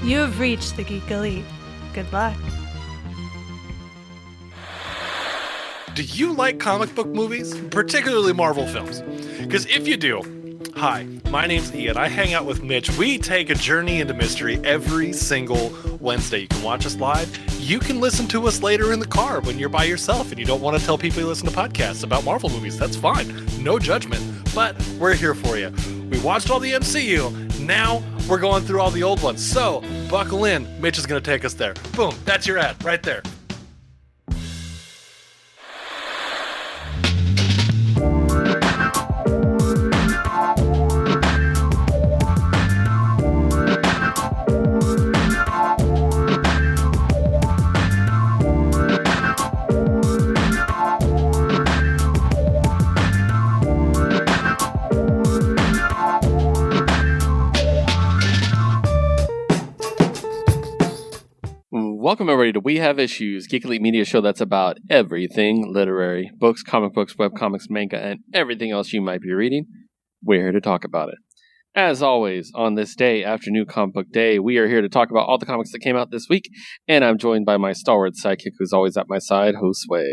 You have reached the Geek Elite. Good luck. Do you like comic book movies, particularly Marvel films? Because if you do, hi, my name's Ian. I hang out with Mitch. We take a journey into mystery every single Wednesday. You can watch us live. You can listen to us later in the car when you're by yourself and you don't want to tell people you listen to podcasts about Marvel movies. That's fine. No judgment. But we're here for you. We watched all the MCU. Now we're going through all the old ones. So buckle in. Mitch is going to take us there. Boom. That's your ad right there. Welcome everybody to We Have Issues, Geek Elite Media show that's about everything literary, books, comic books, webcomics, manga, and everything else you might be reading. We're here to talk about it. As always, on this day after New Comic Book Day, we are here to talk about all the comics that came out this week, and I'm joined by my stalwart sidekick who's always at my side, Josue.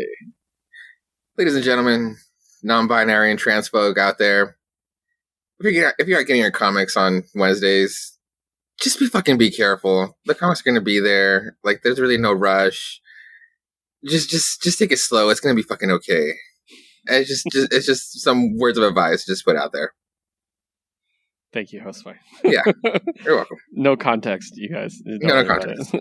Ladies and gentlemen, non-binary and trans folk out there, if you're not getting your comics on Wednesdays, just be careful. The comics are going to be there. Like, there's really no rush. Just take it slow. It's going to be fucking okay. And it's just some words of advice just put out there. Thank you, Josue. Yeah, you're welcome. No context, you guys. No context.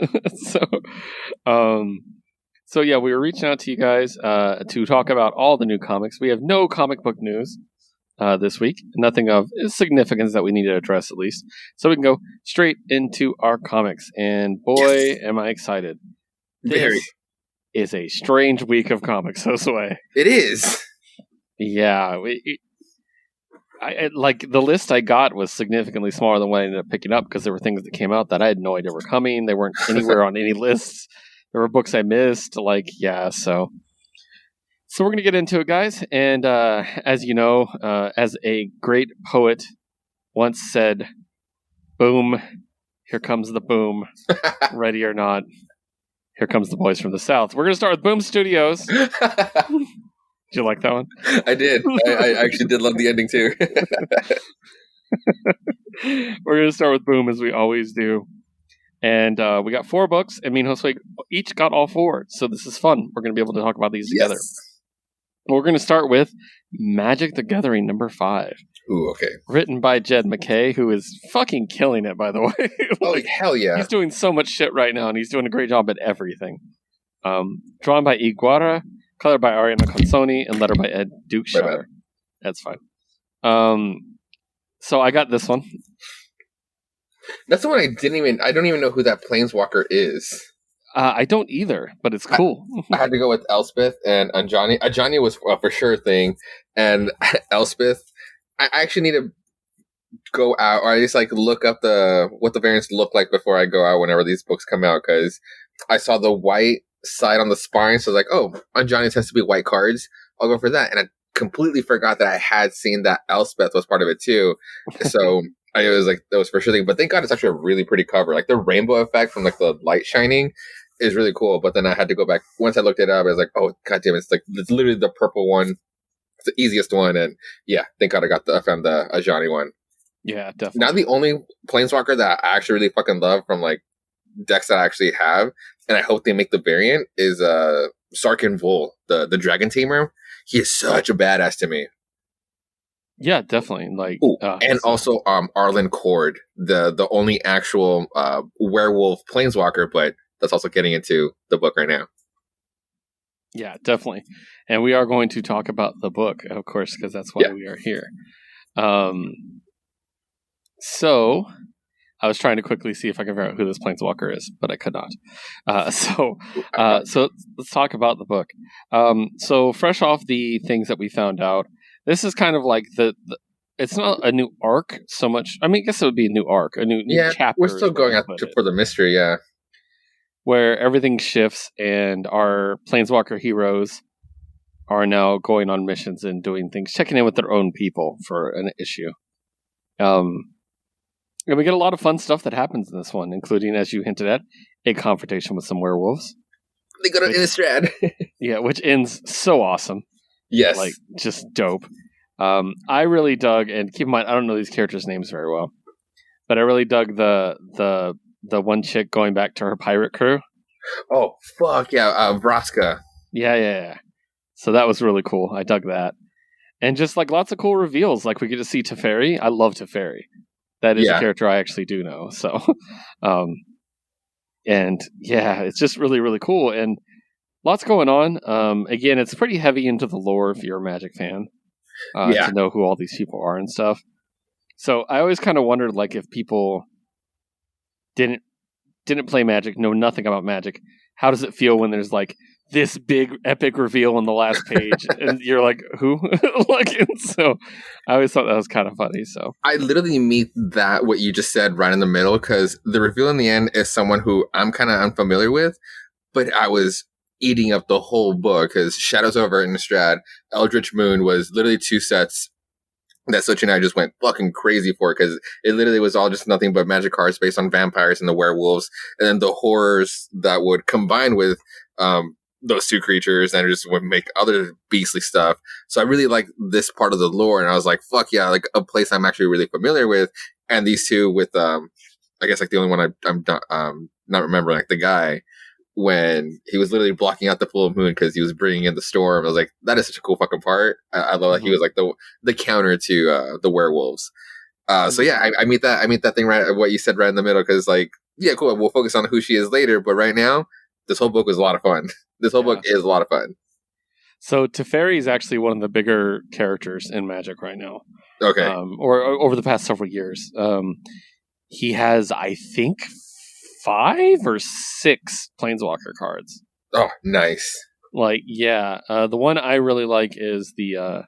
So yeah, we were reaching out to you guys to talk about all the new comics. We have no comic book news this week. Nothing of significance that we need to address, at least. So we can go straight into our comics. And boy, am I excited. This is a strange week of comics, Josue. It is. Yeah. I like, the list I got was significantly smaller than what I ended up picking up because there were things that came out that I had no idea were coming. They weren't anywhere on any lists. There were books I missed. So we're going to get into it, guys. And as you know, as a great poet once said, boom, here comes the boom. Ready or not, here comes the boys from the South. We're going to start with Boom Studios. Did you like that one? I did. I actually did love the ending, too. We're going to start with Boom, as we always do. And we got 4 books. I mean, Josue each got all 4. So this is fun. We're going to be able to talk about these together. We're going to start with Magic the Gathering number 5. Ooh, okay. Written by Jed MacKay, who is fucking killing it, by the way. Hell yeah. He's doing so much shit right now, and he's doing a great job at everything. Drawn by Iguara, colored by Ariana Consoni, and lettered by Ed Dukeshire. That's fine. So I got this one. That's the one I don't even know who that Planeswalker is. I don't either, but it's cool. I had to go with Elspeth and Anjani. Anjani was for sure a thing, and Elspeth, I actually need to go out, or at least look up what the variants look like before I go out whenever these books come out, because I saw the white side on the spine, so I was like, oh, Anjani tends to be white cards. I'll go for that, and I completely forgot that I had seen that Elspeth was part of it too. So I was like, that was for sure thing. But thank God it's actually a really pretty cover. Like the rainbow effect from the light shining is really cool. But then I had to go back once I looked it up. I was like, oh god damn, it's literally the purple one. It's the easiest one, and yeah, thank God I found the Ajani one. Yeah, definitely. Now the only Planeswalker that I actually really fucking love from decks that I actually have, and I hope they make the variant, is Sarkin Vol, the Dragon Tamer. He is such a badass to me. Yeah, definitely. And also Arlen Cord, the only actual werewolf Planeswalker, but that's also getting into the book right now. Yeah, definitely. And we are going to talk about the book, of course, because that's why we are here. So I was trying to quickly see if I could figure out who this Planeswalker is, but I could not. So let's talk about the book. So fresh off the things that we found out, this is kind of like it's not a new arc so much. I mean, I guess it would be a new arc, a new chapter. We're still going out for the mystery, yeah. Where everything shifts and our Planeswalker heroes are now going on missions and doing things, checking in with their own people for an issue. And we get a lot of fun stuff that happens in this one, including, as you hinted at, a confrontation with some werewolves. They go to Innistrad. Yeah, which ends so awesome. Yes. Like, just dope. I really dug, and keep in mind, I don't know these characters' names very well, but I really dug the one chick going back to her pirate crew. Oh, fuck yeah, Vraska. Yeah. So that was really cool. I dug that. And just, like, lots of cool reveals. Like, we get to see Teferi. I love Teferi. That is a character I actually do know. So, and yeah, it's just really, really cool. And lots going on. Again, it's pretty heavy into the lore if you're a Magic fan. To know who all these people are and stuff. So I always kind of wondered, like, if people didn't play Magic, know nothing about Magic, how does it feel when there's, like, this big epic reveal on the last page and you're like, who? Like, and so I always thought that was kind of funny. So I literally meet that what you just said right in the middle, because the reveal in the end is someone who I'm kind of unfamiliar with, but I was eating up the whole book, because Shadows over Innistrad, Eldritch Moon was literally 2 sets that Sochi and I just went fucking crazy for, because it literally was all just nothing but Magic cards based on vampires and the werewolves, and then the horrors that would combine with those 2 creatures and just would make other beastly stuff. So I really like this part of the lore, and I was like, fuck yeah, like a place I'm actually really familiar with. And these 2 with I guess like the only one I'm not remembering, like the guy when he was literally blocking out the full moon because he was bringing in the storm. I was like, that is such a cool fucking part. I love that he was like the counter to the werewolves. So yeah, I meet that thing right, what you said right in the middle, because like, yeah, cool, we'll focus on who she is later, but right now, this whole book was a lot of fun. This whole book is a lot of fun. So Teferi is actually one of the bigger characters in Magic right now. Okay. Or over the past several years. He has, I think, 5 or 6 Planeswalker cards. Oh, nice. Like, yeah. The one I really like is the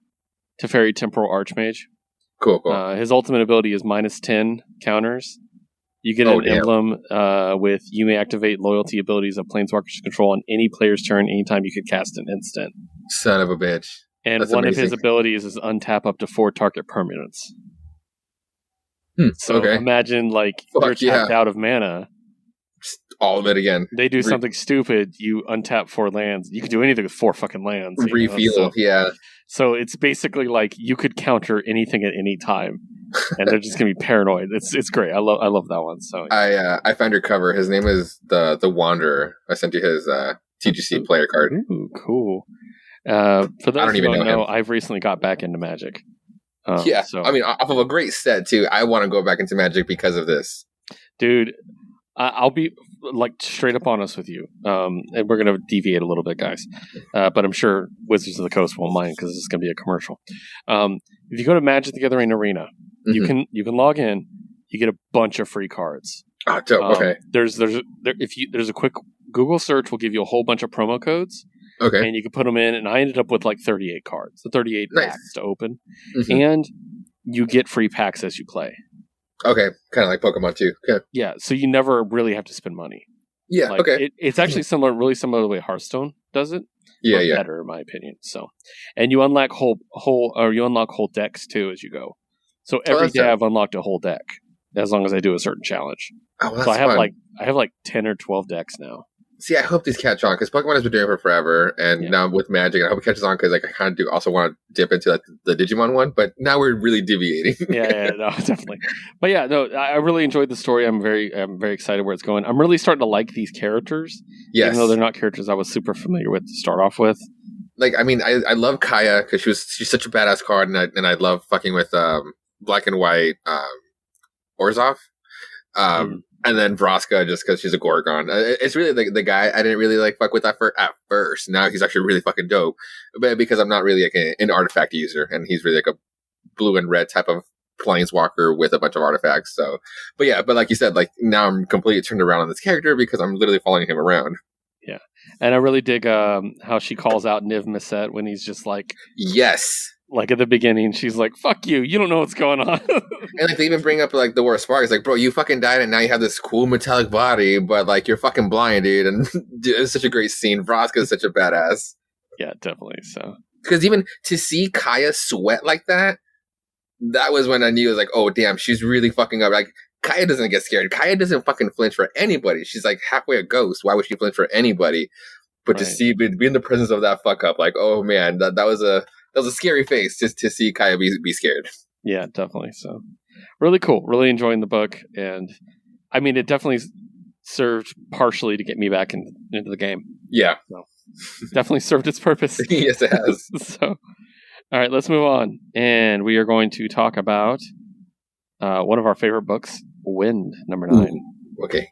Teferi Temporal Archmage. Cool. His ultimate ability is -10 counters. You get an emblem with you may activate loyalty abilities of Planeswalkers control on any player's turn anytime you could cast an instant. Son of a bitch. And That's one amazing. of his abilities is untap up to 4 target permanents. So imagine, like, you're tapped out of mana. All of it again. They do something stupid, you untap 4 lands. You can do anything with 4 fucking lands. Refield, yeah. So it's basically like you could counter anything at any time. And they're just gonna be paranoid. It's great. I love that one. So I found your cover. His name is the Wanderer. I sent you his TGC player card. Ooh, cool. For those who don't know, I've recently got back into Magic. So, I mean, off of a great set too. I want to go back into Magic because of this. Dude, I'll be like straight up honest with you, and we're gonna deviate a little bit, guys. But I'm sure Wizards of the Coast won't mind because this is gonna be a commercial. If you go to Magic the Gathering Arena, you can log in. You get a bunch of free cards. Oh, dope. Okay. There's a quick Google search will give you a whole bunch of promo codes. Okay. And you can put them in, and I ended up with like 38 cards, so 38 packs to open, and you get free packs as you play. Okay, kind of like Pokemon too. Okay. Yeah, so you never really have to spend money. Yeah. Like, okay. It's actually really similar to the way Hearthstone does it. Yeah. Better in my opinion. So, and you unlock whole decks too as you go. So every day I've unlocked a whole deck as long as I do a certain challenge. Oh, that's so I have fun. I have like 10 or 12 decks now. See, I hope these catch on because Pokemon has been doing it for forever, and now with Magic, I hope it catches on because like I kind of do also want to dip into like the Digimon one, but now we're really deviating. No, definitely. But yeah, no, I really enjoyed the story. I'm very excited where it's going. I'm really starting to like these characters, even though they're not characters I was super familiar with to start off with. Like, I mean, I love Kaya because she's such a badass card, and I love fucking with Black and White Orzhov. And then Vraska, just because she's a Gorgon. It's really the guy I didn't really like fuck with at first. Now he's actually really fucking dope. But because I'm not really like an artifact user, and he's really like a blue and red type of planeswalker with a bunch of artifacts. So, but like you said, like now I'm completely turned around on this character because I'm literally following him around. Yeah, and I really dig how she calls out Niv Mizzet when he's just like, yes. Like at the beginning, she's like, "Fuck you! You don't know what's going on." And like they even bring up like the War of Spark. It's like, bro, you fucking died, and now you have this cool metallic body, but like you're fucking blind, dude. And dude, it's such a great scene. Vraska is such a badass. Yeah, definitely. So because even to see Kaya sweat like that, that was when I knew, it was like, oh damn, she's really fucking up. Like, Kaya doesn't get scared. Kaya doesn't fucking flinch for anybody. She's like halfway a ghost. Why would she flinch for anybody? But to see, be in the presence of that fuck up, like, oh man, that was a scary face just to see Kaya be scared. Yeah, definitely. So really cool. Really enjoying the book, and I mean, it definitely served partially to get me back into the game. Yeah, so, definitely served its purpose. Yes, it has. So, all right, let's move on, and we are going to talk about one of our favorite books, Wind, number 9. Ooh, okay.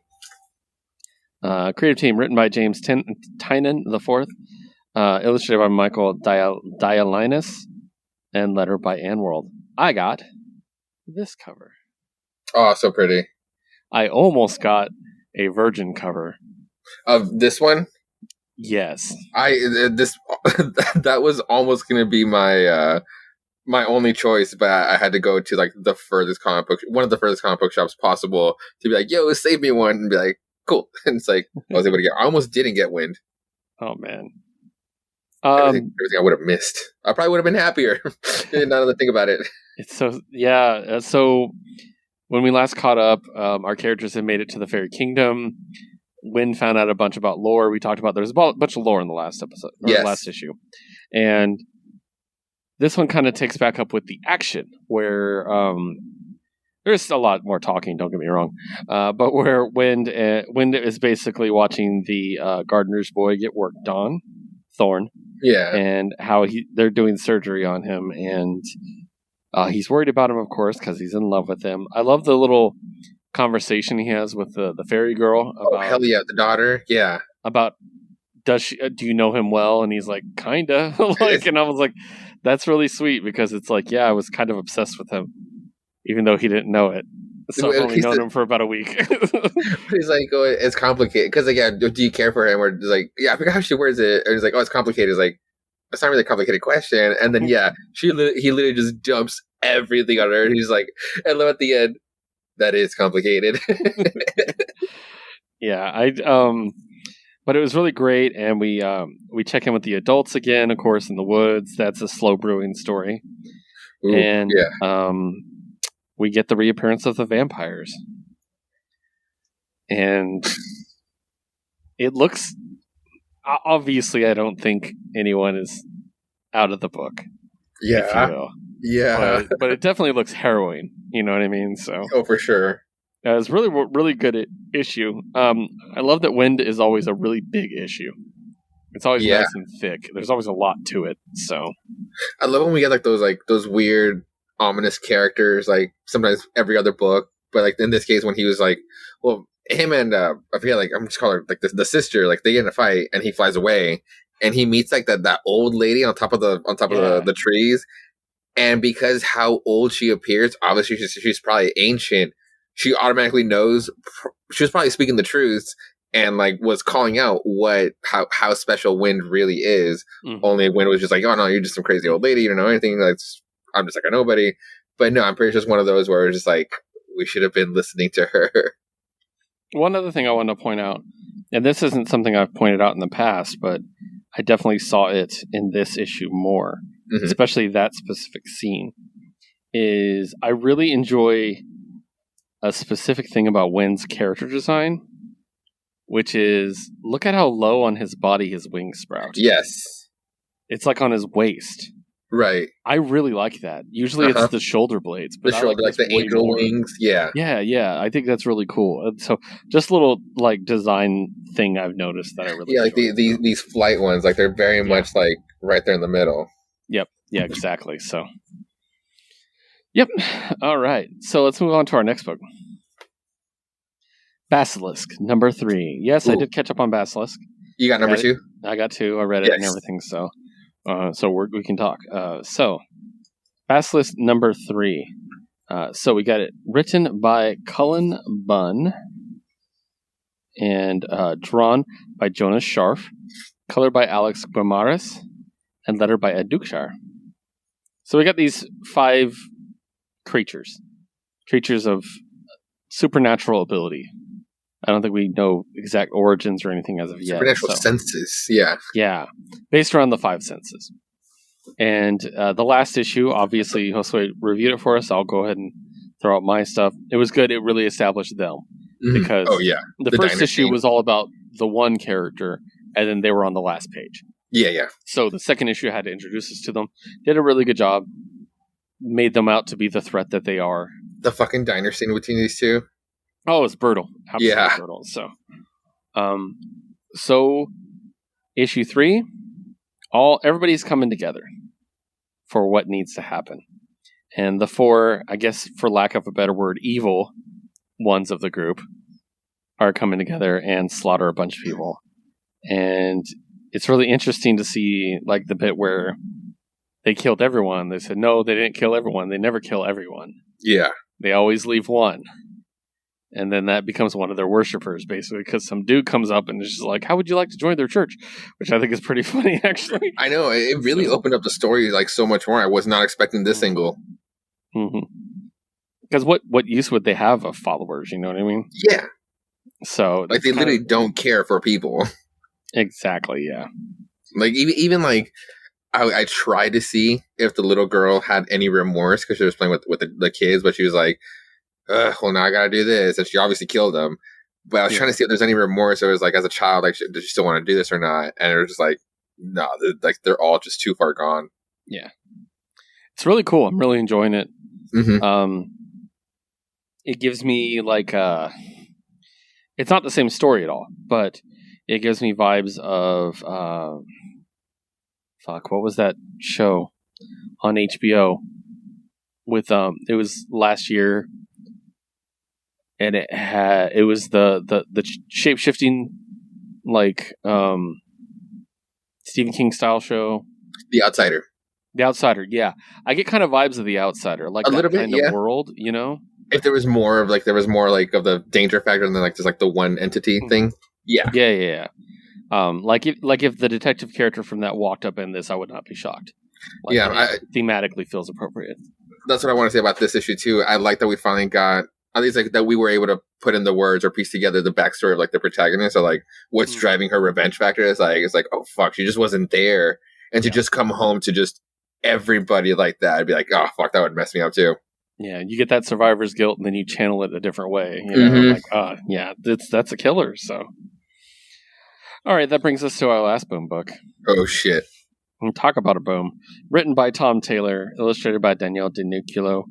Creative team written by James Tynan IV, illustrated by Michael Dialinus, and letter by Ann World. I got this cover. Oh, so pretty. I almost got a Virgin cover of this one. Yes, that was almost going to be my my only choice, but I had to go to like one of the furthest comic book shops possible to be like, yo, save me one, and be like, cool. And it's like, I was able to get, I almost didn't get Wind. Oh man. Everything I would have missed. I probably would have been happier. Now that I think about it. It's so, yeah. So when we last caught up, our characters had made it to the Fairy Kingdom. Wind found out a bunch about lore. We talked about, there's a bunch of lore in the last episode, or the last issue. And this one kind of takes back up with the action, where there's a lot more talking, don't get me wrong, but where Wind is basically watching the gardener's boy get worked on, Thorn, and how they're doing surgery on him, and he's worried about him, of course, because he's in love with him. I love the little conversation he has with the fairy girl about, hell yeah, the daughter, about, do you know him well? And he's like, kinda. Like, and I was like, that's really sweet, because it's like, yeah, I was kind of obsessed with him, even though he didn't know it. So I've only known him for about a week. He's like, oh, it's complicated. Because, like, yeah, do you care for him? Or it's like, yeah, I forgot how she words it. Or he's like, oh, it's complicated. It's like, it's not really a complicated question. And then, yeah, he literally just dumps everything on her. And he's like, and then at the end, that is complicated. Yeah, but it was really great. And we check in with the adults again, of course, in the woods. That's a slow brewing story. Ooh, and we get the reappearance of the vampires. And it looks, obviously, I don't think anyone is out of the book. Yeah. If you will. Yeah. But it definitely looks harrowing. You know what I mean? So. Oh, for sure. It's really, really good issue. I love that Wind is always a really big issue. It's always nice and thick. There's always a lot to it. So. I love when we get those weird, ominous characters, like sometimes every other book, but like in this case when he was like, well, him and I forget, like, I'm just calling her like the sister, like they get in a fight and he flies away and he meets like that old lady on top of the trees, and because how old she appears, obviously she's probably ancient, she automatically knows she was probably speaking the truth and like was calling out how special Wind really is. Only Wind was just like, oh no, you're just some crazy old lady, you don't know anything, I'm just like a nobody. But no, I'm pretty sure it's one of those where it's just like, we should have been listening to her. One other thing I wanted to point out, and this isn't something I've pointed out in the past, but I definitely saw it in this issue more, especially that specific scene, is I really enjoy a specific thing about Wind's character design, which is, look at how low on his body his wings sprout. Yes. It's like on his waist. Right. I really like that. Usually it's the shoulder blades, but the shoulder, like the angel wings. Yeah. Yeah. I think that's really cool. So just a little like design thing I've noticed that I really like these flight ones, like they're very much like right there in the middle. Yep. Yeah, exactly. So yep. All right. So let's move on to our next book. Basilisk, number 3. Yes, I did catch up on Basilisk. You got number 2? I got 2. I read it and everything, so we can talk. So, Basilisk number 3. So we got it written by Cullen Bunn and drawn by Jonas Scharf, colored by Alex Guimaras, and lettered by Ed Dukeshire. So we got these 5 creatures of supernatural ability. I don't think we know exact origins or anything as of yet. Supernatural senses, yeah. Yeah, based around the 5 senses. And the last issue, obviously, Josue reviewed it for us. I'll go ahead and throw out my stuff. It was good. It really established them. Because the first issue was all about the one character, and then they were on the last page. Yeah. So the second issue had to introduce us to them. Did a really good job. Made them out to be the threat that they are. The fucking diner scene between these two. Oh, it's brutal. Absolutely brutal. So issue 3, everybody's coming together for what needs to happen. And the 4, I guess for lack of a better word, evil ones of the group are coming together and slaughter a bunch of people. And it's really interesting to see like the bit where they killed everyone. They said, no, they didn't kill everyone. They never kill everyone. Yeah. They always leave one. And then that becomes one of their worshipers, basically, because some dude comes up and is just like, how would you like to join their church? Which I think is pretty funny, actually. I know. It really opened up the story like so much more. I was not expecting this angle. Because what use would they have of followers? You know what I mean? Yeah. So like they literally don't care for people. Exactly. Yeah. Like even like I tried to see if the little girl had any remorse because she was playing with the kids, but she was like, well, now I gotta do this, and she obviously killed them. But I was trying to see if there's any remorse. It was like, as a child, like, does she still want to do this or not? And it was just like, no, they're all just too far gone. Yeah, it's really cool. I'm really enjoying it. It gives me like it's not the same story at all, but it gives me vibes of what was that show on HBO with it was last year. And it was the shape-shifting, like, Stephen King style show. The Outsider. The Outsider, yeah. I get kind of vibes of The Outsider, like a that little bit, kind of world, you know? If there was more of the danger factor than like just like the one entity thing. Yeah. Yeah. Like if the detective character from that walked up in this, I would not be shocked. Like, it thematically feels appropriate. That's what I want to say about this issue too. I like that we finally got, at least like that we were able to put in the words or piece together the backstory of like the protagonist, or like what's driving her revenge factor. It's like, oh fuck, she just wasn't there, and to just come home to just everybody like that, I'd be like, oh fuck, that would mess me up too. Yeah, you get that survivor's guilt, and then you channel it a different way. You know, that's a killer. So, all right, that brings us to our last Boom book. Oh shit! We'll talk about a Boom, written by Tom Taylor, illustrated by Danielle DiNucolo.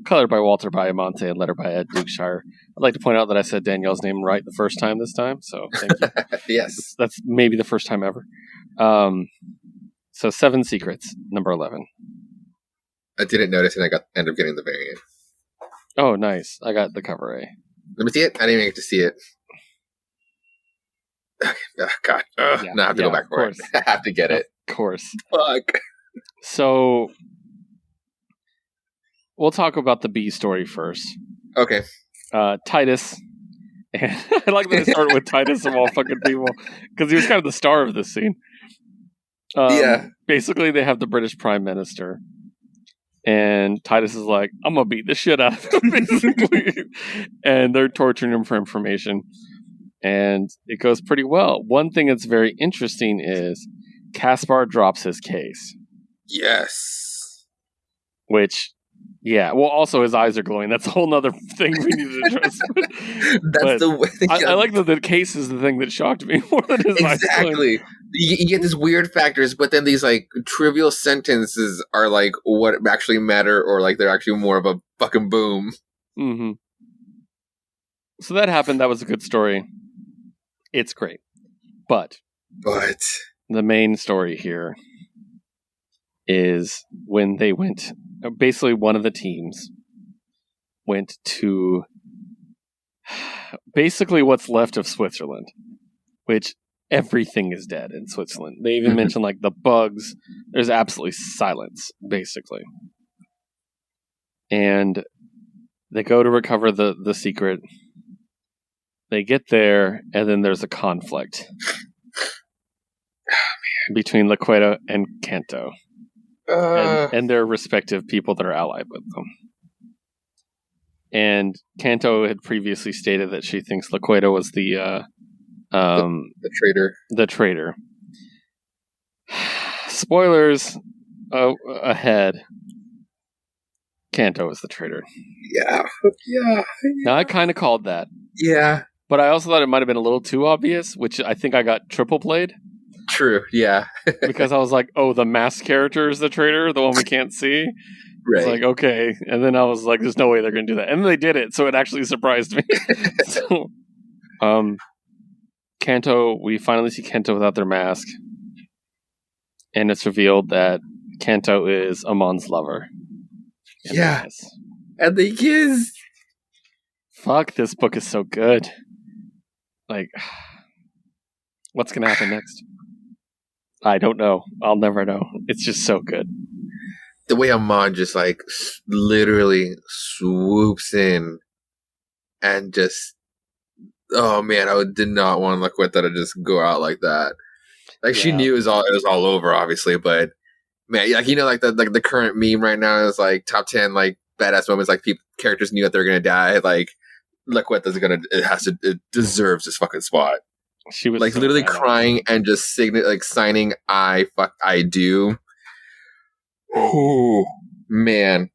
Colored by Walter Baiamonte and lettered by Ed Dukeshire. I'd like to point out that I said Danielle's name right the first time this time, so thank you. Yes. That's maybe the first time ever. So 7 Secrets, number 11. I didn't notice, and I ended up getting the variant. Oh, nice. I got the cover A. Let me see it. I didn't even get to see it. Oh, God. Now I have to go back for it. I have to get it. Of course. Fuck. So we'll talk about the B story first. Okay. Titus. And I like that it started with Titus of all fucking people, because he was kind of the star of this scene. Basically, they have the British Prime Minister, and Titus is like, I'm going to beat the shit out of him, basically. And they're torturing him for information. And it goes pretty well. One thing that's very interesting is Caspar drops his case. Yes. Which... yeah, well, also his eyes are glowing. That's a whole other thing we need to address. That's the way. I like that the case is the thing that shocked me more than his eyes glowing. Exactly. You get these weird factors, but then these like trivial sentences are like what actually matter, or like they're actually more of a fucking boom. Mm-hmm. So that happened. That was a good story. It's great. But the main story here is when they went... basically, one of the teams went to basically what's left of Switzerland, which everything is dead in Switzerland. They even mention like the bugs. There's absolutely silence, basically. And they go to recover the secret. They get there, and then there's a conflict between Laqueta and Kanto. And their respective people that are allied with them. And Kanto had previously stated that she thinks Laqueta was the traitor. The traitor. Spoilers. ahead, Kanto is the traitor. Yeah. Now, I kind of called that. Yeah. But I also thought it might have been a little too obvious, which I think I got triple played. True, yeah. Because I was like, oh, the masked character is the traitor, the one we can't see. Right. It's like, okay. And then I was like, there's no way they're going to do that. And they did it, so it actually surprised me. So, Kanto, we finally see Kanto without their mask. And it's revealed that Kanto is Amon's lover. And Yeah. And they kiss. Fuck, this book is so good. Like, what's going to happen next? I don't know. I'll never know. It's just so good. The way Amon just like literally swoops in and just, oh man, I did not want Laquetta to just go out like that. Like she knew it was all over, obviously, but man, like like the current meme right now is like top 10 like badass moments, like characters knew that they're gonna die. Like Laquetta's it deserves this fucking spot. She was like so literally badass. crying and just signing I do. Oh man.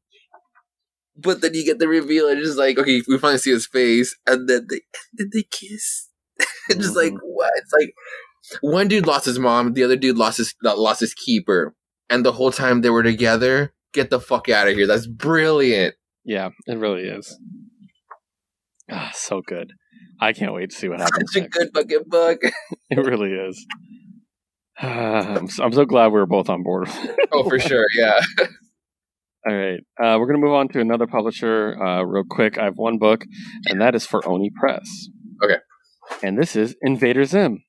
But then you get the reveal and it's just like, okay, we finally see his face and then they kiss. It's just like, what? It's like one dude lost his mom, the other dude lost his keeper, and the whole time they were together. Get the fuck out of here. That's brilliant. Yeah, it really is. So good. I can't wait to see what happens. Such a good fucking book. It really is. I'm so glad we were both on board. Oh, for sure, yeah. All right. We're going to move on to another publisher real quick. I have one book, and that is for Oni Press. Okay. And this is Invader Zim.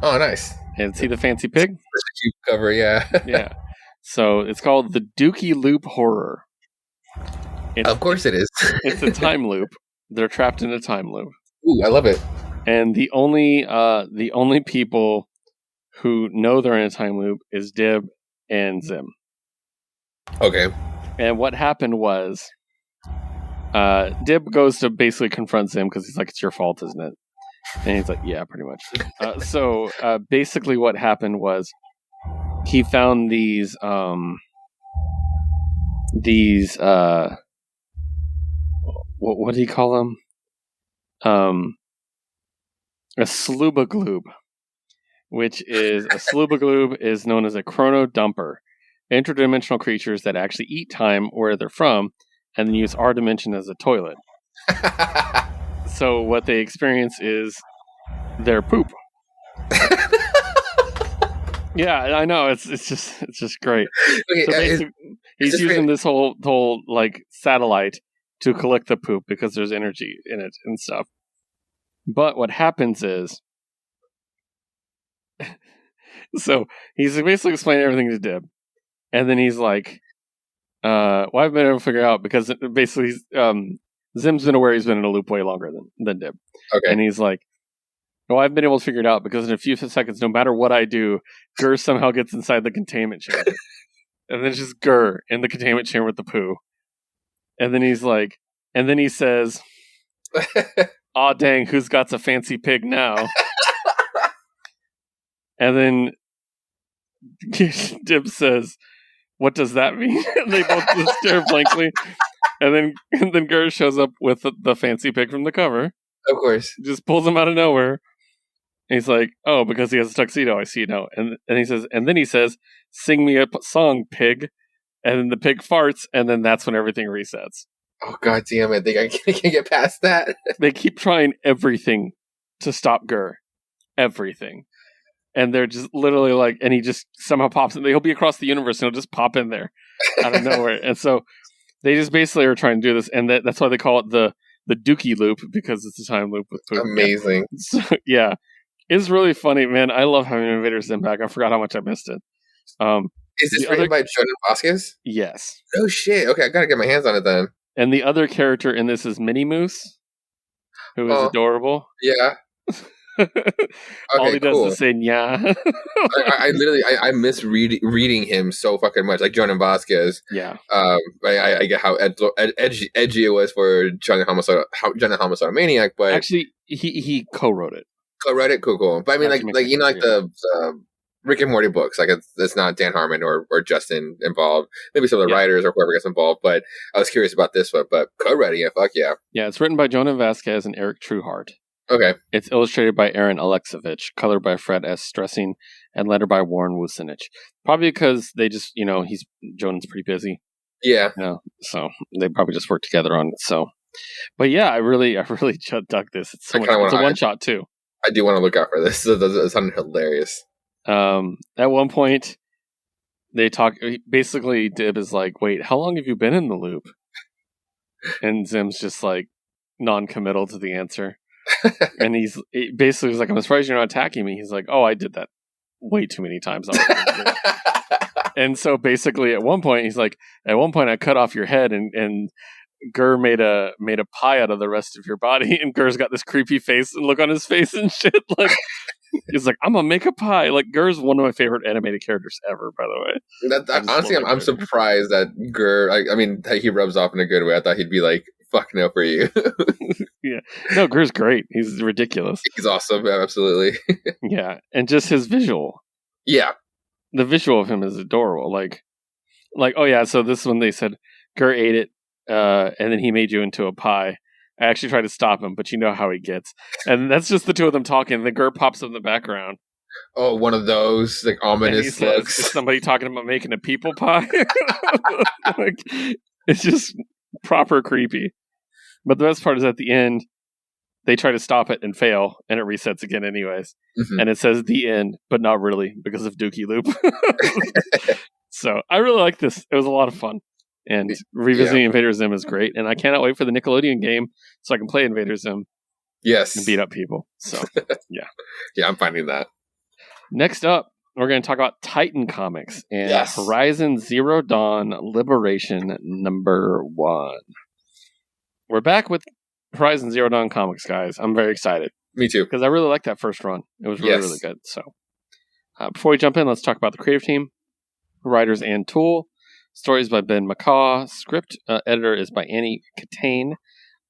Oh, nice. And see the fancy pig? That's a cute cover, yeah. Yeah. So it's called the Dookie Loop Horror. Of course it is. It's a time loop. They're trapped in a time loop. Ooh, I love it. And the only people who know they're in a time loop is Dib and Zim. Okay. And what happened was, Dib goes to basically confront Zim because he's like, "It's your fault, isn't it?" And he's like, "Yeah, pretty much." So basically, what happened was he found these what do you call them? A sloobagloob, which is a sloobagloob is known as a chrono dumper. Interdimensional creatures that actually eat time where they're from and then use our dimension as a toilet. So what they experience is their poop. Yeah, I know. It's just great. Okay, So basically, he's using this whole like satellite to collect the poop because there's energy in it and stuff. But what happens is, so he's basically explaining everything to Dib. And then he's like, well, I've been able to figure out because basically Zim's been aware he's been in a loop way longer than Dib. Okay. And he's like, well, I've been able to figure it out because in a few seconds, no matter what I do, Gur somehow gets inside the containment chamber. And then it's just Gur in the containment chamber with the poo. And then he's like, and then he says, aw dang, who's got a fancy pig now? And then Dib says, what does that mean? And they both just stare blankly. And then Gur shows up with the fancy pig from the cover. Of course. Just pulls him out of nowhere. And he's like, oh, because he has a tuxedo, I see now. And then he says, sing me a song, pig. And then the pig farts, and then that's when everything resets. Oh, god damn it. I can't get past that. They keep trying everything to stop Gur. Everything. And they're just literally like, and he just somehow pops in. He'll be across the universe and he'll just pop in there out of nowhere. And so they just basically are trying to do this. And that's why they call it the Dookie loop, because it's a time loop with poop. Amazing. So, yeah. It's really funny, man. I love having Invader Zim back. I forgot how much I missed it. Is this written by Jordan Vasquez? Yes. Oh, shit. Okay, I gotta get my hands on it then. And the other character in this is Minnie Moose, who is adorable. Yeah. All he does is say "nya." I literally miss reading him so fucking much, like Jordan Vasquez. Yeah. I get how edgy it was for Johnny Homicide Maniac, but actually he co-wrote it. Co-wrote it, cool. But I mean, like the Rick and Morty books. Like it's not Dan Harmon or Justin involved. Maybe some of the writers or whoever gets involved. But I was curious about this one. But co-writing it, fuck yeah. Yeah, it's written by Jonah Vasquez and Eric Trueheart. Okay. It's illustrated by Aaron Alexovich, colored by Fred S. Stressing, and lettered by Warren Wucinich. Probably because they just, Jonah's pretty busy. Yeah. So they probably just work together on it. So, but yeah, I really dug this. It's so much. It's a one shot too. I do want to look out for this. It sounded hilarious. At one point, they talk. Basically, Dib is like, "Wait, how long have you been in the loop?" And Zim's just like non-committal to the answer. And he's basically like, "I'm surprised you're not attacking me." He's like, "Oh, I did that way too many times already." And so basically, at one point, he's like, "At one point, I cut off your head, and Gur made a pie out of the rest of your body." And Gur's got this creepy face and look on his face and shit. Like he's like, "I'm gonna make a pie." Like Gur's one of my favorite animated characters ever. By the way, honestly, I'm surprised that Gur. I mean, he rubs off in a good way. I thought he'd be like, "Fuck no for you." Yeah, no, Gur's great. He's ridiculous. He's awesome. Absolutely. Yeah, and just his visual. Yeah. The visual of him is adorable. Like, oh yeah, so this one they said Gur ate it, and then he made you into a pie. I actually tried to stop him, but you know how he gets. And that's just the two of them talking. The Gur pops up in the background. Oh, one of those like ominous looks. Is somebody talking about making a people pie? Like, it's just proper creepy. But the best part is at the end, they try to stop it and fail, and it resets again anyways. Mm-hmm. And it says the end, but not really, because of Dookie Loop. So I really like this. It was a lot of fun. And revisiting Invader Zim is great. And I cannot wait for the Nickelodeon game so I can play Invader Zim. Yes. And beat up people. So, yeah. Yeah, I'm finding that. Next up, we're going to talk about Titan Comics and Horizon Zero Dawn Liberation #1. We're back with Horizon Zero Dawn Comics, guys. I'm very excited. Me too. Because I really liked that first run. It was really, really good. So, before we jump in, let's talk about the creative team. Writers and Tool. Stories by Ben McCaw. Script editor is by Annie Catane.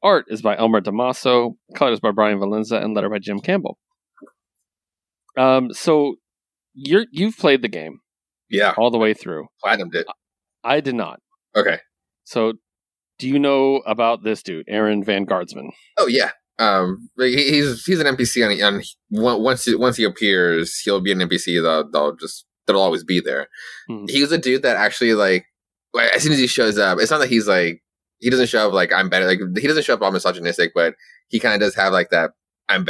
Art is by Elmer Damaso. Colors by Brian Valenza. And letter by Jim Campbell. So, you've played the game. Yeah. All the way through. Platinum did. I did not. Okay. So, do you know about this dude, Aaron Van Guardsman? Oh yeah, he's an NPC on once he appears, he'll be an NPC that'll always be there. Mm-hmm. He was a dude that actually like as soon as he shows up, it's not that he's like he doesn't show up like I'm better, like he doesn't show up all misogynistic, but he kind of does have like that I'm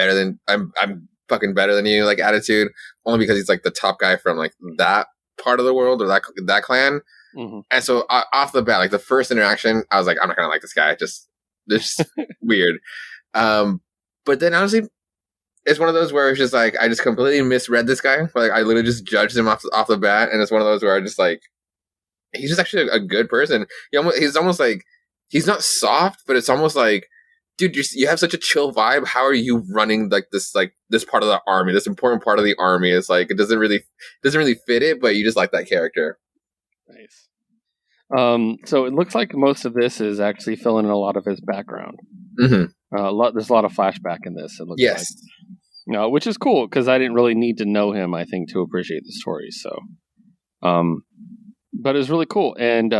fucking better than you like attitude, only because he's like the top guy from like that part of the world or that clan. Mm-hmm. And so off the bat, like the first interaction, I was like, I'm not gonna like this guy. Just weird. But then honestly, it's one of those where it's just like I just completely misread this guy. Like I literally just judged him off the bat, and it's one of those where I just like he's just actually a good person. He's almost like he's not soft, but it's almost like, dude, you have such a chill vibe. How are you running like this part of the army, this important part of the army? It's like it doesn't really fit it, but you just like that character. Nice. So it looks like most of this is actually filling in a lot of his background. Mm-hmm. There's a lot of flashback in this. It looks like. No, which is cool because I didn't really need to know him, I think, to appreciate the story. So, but it's really cool, and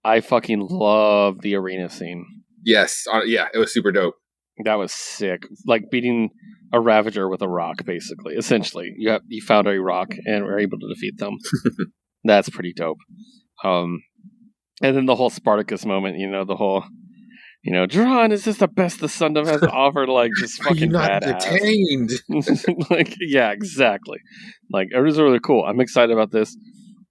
I fucking love the arena scene. Yes, it was super dope. That was sick. Like beating a Ravager with a rock, basically. Essentially, you found a rock and were able to defeat them. That's pretty dope. And then the whole Spartacus moment, the whole, Dron, is this the best the Sundom has offered? Like, just fucking badass. Detained? Like, yeah, exactly. Like, it was really cool. I'm excited about this.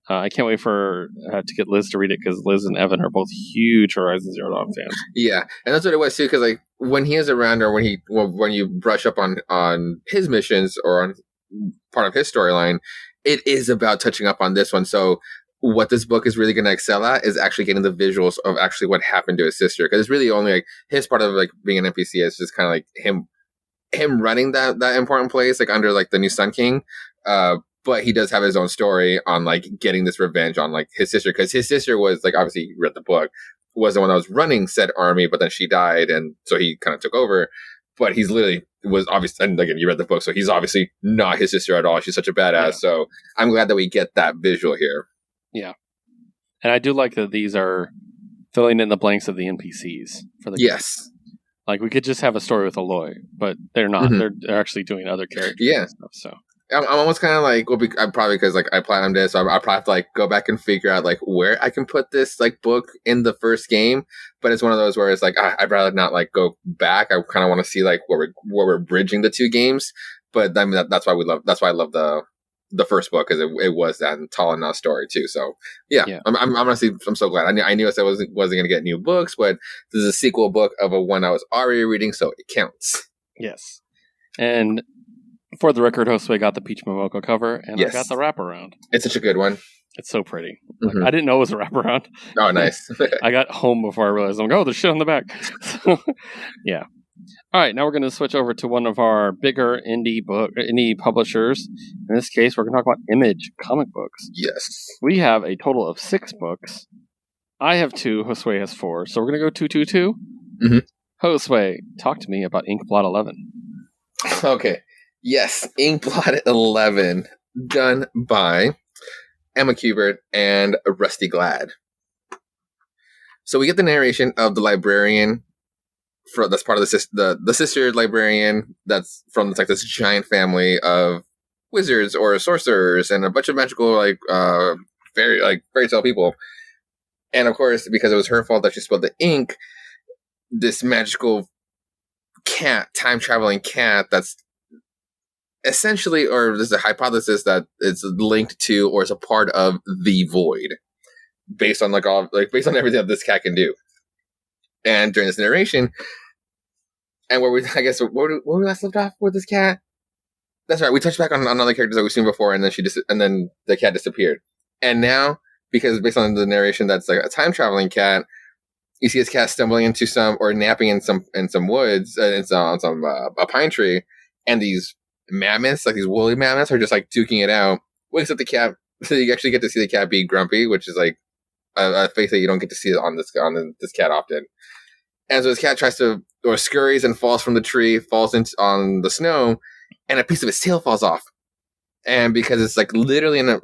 I can't wait for to get Liz to read it because Liz and Evan are both huge Horizon Zero Dawn fans. Yeah, and that's what it was too. Because like when he is around, or when you brush up on his missions or on part of his storyline, it is about touching up on this one. So what this book is really going to excel at is actually getting the visuals of actually what happened to his sister. Because it's really only like his part of like being an NPC is just kind of like him running that important place like under like the new Sun King. But he does have his own story on like getting this revenge on like his sister, because his sister was like, obviously he read the book, was the one that was running said army, but then she died, and so he kind of took over. But he's literally was obvious. And again, you read the book, so he's obviously not his sister at all. She's such a badass. Yeah. So I'm glad that we get that visual here. Yeah. And I do like that these are filling in the blanks of the NPCs for the yes. Like, we could just have a story with Aloy, but they're not. Mm-hmm. They're actually doing other characters. Yeah. And stuff, so I'm almost kind of like, well, I'm probably because like I platinumed it, so I'll probably have to like go back and figure out like where I can put this like book in the first game. But it's one of those where it's like I'd rather not like go back. I kind of want to see like where we're bridging the two games. But I mean that's why I love the first book, because it was that tall enough story too. So yeah. I'm honestly, I'm so glad. I knew I wasn't going to get new books, but this is a sequel book of a one I was already reading, so it counts. Yes. And for the record, Josue got the Peach Momoko cover, and yes. I got the wraparound. It's such a good one. It's so pretty. Like, I didn't know it was a wraparound. Oh, nice. I got home before I realized, I'm like, oh, there's shit on the back. So, yeah. All right, now we're going to switch over to one of our bigger indie publishers. In this case, we're going to talk about Image comic books. Yes. We have a total of 6 books. I have 2. Josue has 4. So we're going to go 2-2-2. Mm-hmm. Josue, talk to me about Inkblot 11. Okay. Yes, Inkblot 11, done by Emma Kubert and Rusty Glad. So we get the narration of the librarian that's part of the sister librarian that's from like this giant family of wizards or sorcerers and a bunch of magical like fairy tale people. And of course, because it was her fault that she spilled the ink, this magical cat, time traveling cat, that's essentially, or there's a hypothesis that it's linked to or is a part of the void, based on based on everything that this cat can do. And during this narration, and where we last left off with this cat. That's right. We touched back on other characters that we've seen before, and then the cat disappeared. And now, because based on the narration, that's like a time traveling cat. You see this cat stumbling into napping in some woods, a pine tree, and these mammoths, like these woolly mammoths, are just like duking it out. Wakes up the cat, so you actually get to see the cat be grumpy, which is like a face that you don't get to see on this cat often. And so this cat scurries and falls from the tree, falls on the snow, and a piece of its tail falls off. And because it's like literally in a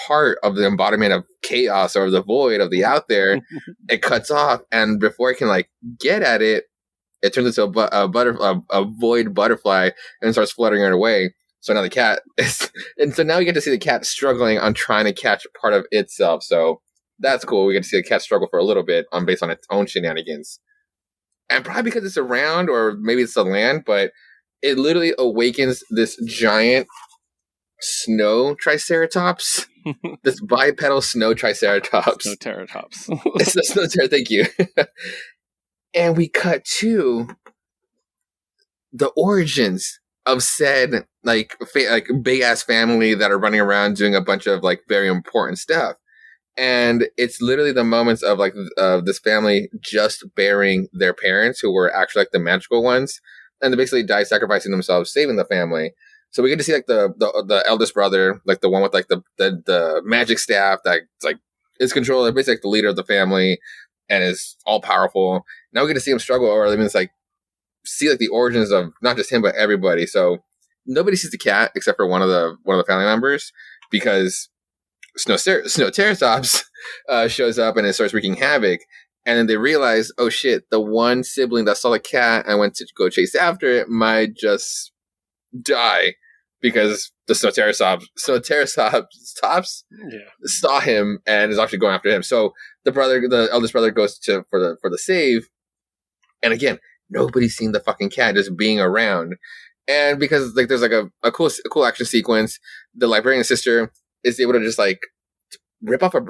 part of the embodiment of chaos or the void of the out there, it cuts off, and before it can like get at it, it turns into a void butterfly and starts fluttering it away. So now the cat and so now we get to see the cat struggling on trying to catch part of itself. So that's cool. We get to see the cat struggle for a little bit based on its own shenanigans. And probably because it's around, or maybe it's the land, but it literally awakens this giant snow triceratops. This bipedal snow triceratops. Snow-teratops. It's the snow thank you. And we cut to the origins of said like big ass family that are running around doing a bunch of like very important stuff. And it's literally the moments of like this family just burying their parents, who were actually like the magical ones, and they basically die sacrificing themselves, saving the family. So we get to see like the eldest brother, like the one with like the magic staff that like is controller, basically like the leader of the family, and is all powerful. Now we get to see him struggle, or I mean, it's like see like the origins of not just him but everybody. So nobody sees the cat except for one of the family members, because Snow-teratops shows up and it starts wreaking havoc. And then they realize, oh shit, the one sibling that saw the cat and went to go chase after it might just die, because the Snow-teratops saw him and is actually going after him. So the eldest brother goes for the save. And again, nobody's seen the fucking cat just being around. And because like there's like a cool action sequence, the librarian sister is able to just like rip off a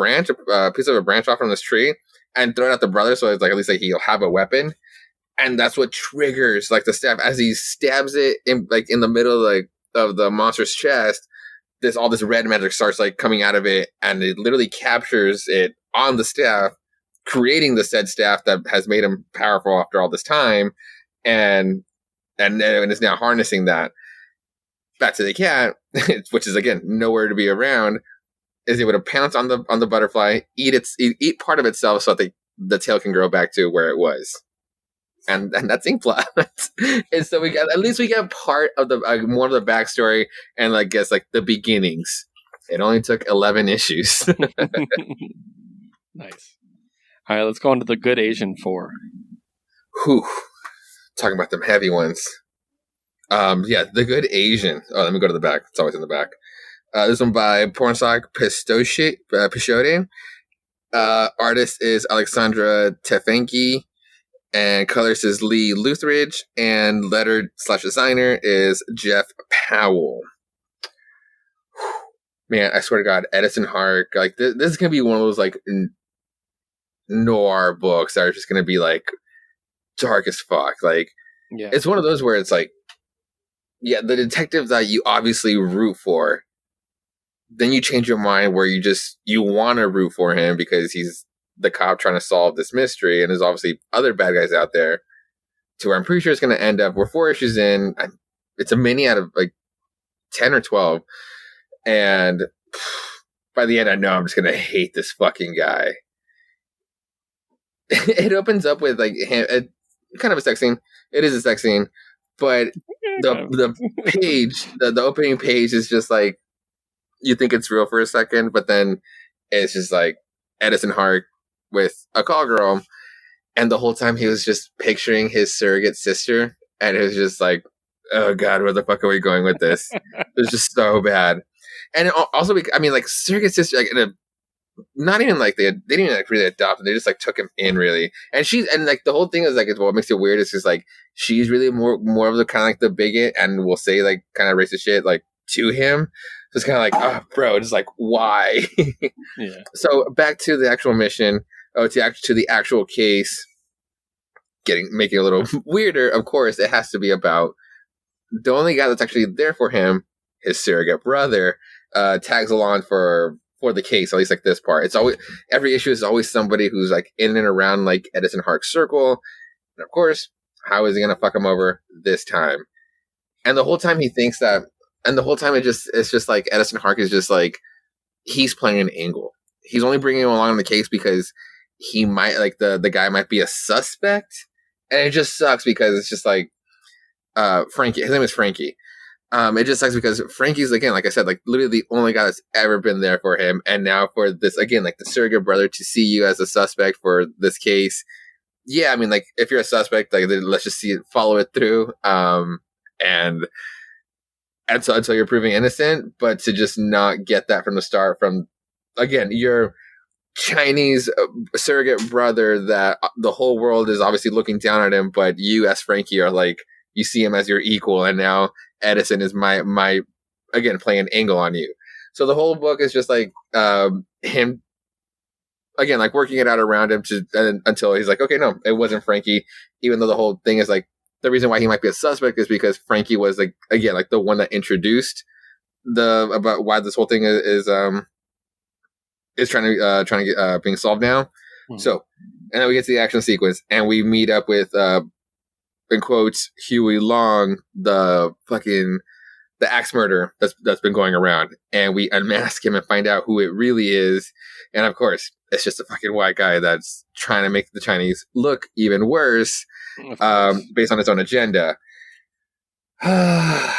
piece of a branch off from this tree and throw it at the brother, so it's like at least like he'll have a weapon. And that's what triggers like the staff as he stabs it in the middle of the monster's chest. All this red magic starts like coming out of it, and it literally captures it on the staff, creating the said staff that has made him powerful after all this time, and is now harnessing that. Back to the cat, which is again nowhere to be around, is able to pounce on the butterfly, eat part of itself, so that the tail can grow back to where it was. and that's Inkblot. And so we got at least we get part of the more of the backstory and I guess like the beginnings. It only took 11 issues. Nice. All right, let's go on to the Good Asian 4. Whew. Talking about them heavy ones. Yeah, The Good Asian. Oh, let me go to the back. It's always in the back. This one by Pornsock Pishote. Artist is Alexandra Tefenki. And colorist is Lee Luthridge. And letter/designer is Jeff Powell. Man, I swear to God, Edison Hark. Like, this is going to be one of those, like, noir books that are just going to be, like, dark as fuck. Like, Yeah. It's one of those where it's like, yeah, the detective that you obviously root for, then you change your mind where you want to root for him because he's the cop trying to solve this mystery, and there's obviously other bad guys out there, to where I'm pretty sure it's going to end up, we're 4 issues in, it's a mini out of like 10 or 12, and by the end I know I'm just going to hate this fucking guy. It opens up with like kind of a sex scene. It is a sex scene, but the page, the opening page is just like, you think it's real for a second, but then it's just like Edison Hart with a call girl, and the whole time he was just picturing his surrogate sister, and it was just like, oh God, where the fuck are we going with this? It's just so bad. And also, I mean, like, surrogate sister, like, not even like they didn't even like really adopt him. They just like took him in, really. And like the whole thing is like, what makes it weird is just like she's really more of the kind of like the bigot and will say like kind of racist shit like to him. So it's kind of like, oh, bro, just like why? Yeah. So back to the actual mission. To the actual case. Making it a little weirder. Of course, it has to be about the only guy that's actually there for him. His surrogate brother tags along for the case, at least like this part. It's always, every issue is always somebody who's like in and around like Edison Hark's circle. And of course, how is he going to fuck him over this time? And the whole time he thinks that, and the whole time it's just like Edison Hark is just like, he's playing an angle. He's only bringing him along in the case because he might, like the guy might be a suspect. And it just sucks because it's just like, Frankie, his name is Frankie. It just sucks because Frankie's, again, like I said, like literally the only guy that's ever been there for him. And now for this, again, like the surrogate brother to see you as a suspect for this case. Yeah, I mean, like if you're a suspect, like let's just see it, follow it through. And so until you're proven innocent, but to just not get that from the start from, again, your Chinese surrogate brother that the whole world is obviously looking down at him, but you as Frankie are like, you see him as your equal, and now Edison is my again playing an angle on you. So the whole book is just like him again like working it out around him until he's like, okay, no, it wasn't Frankie. Even though the whole thing is like the reason why he might be a suspect is because Frankie was like again like the one that introduced about why this whole thing is trying to get being solved now. Mm-hmm. So and then we get to the action sequence and we meet up with in quotes, Huey Long, the axe murderer that's been going around, and we unmask him and find out who it really is. And of course, it's just a fucking white guy that's trying to make the Chinese look even worse, based on his own agenda. And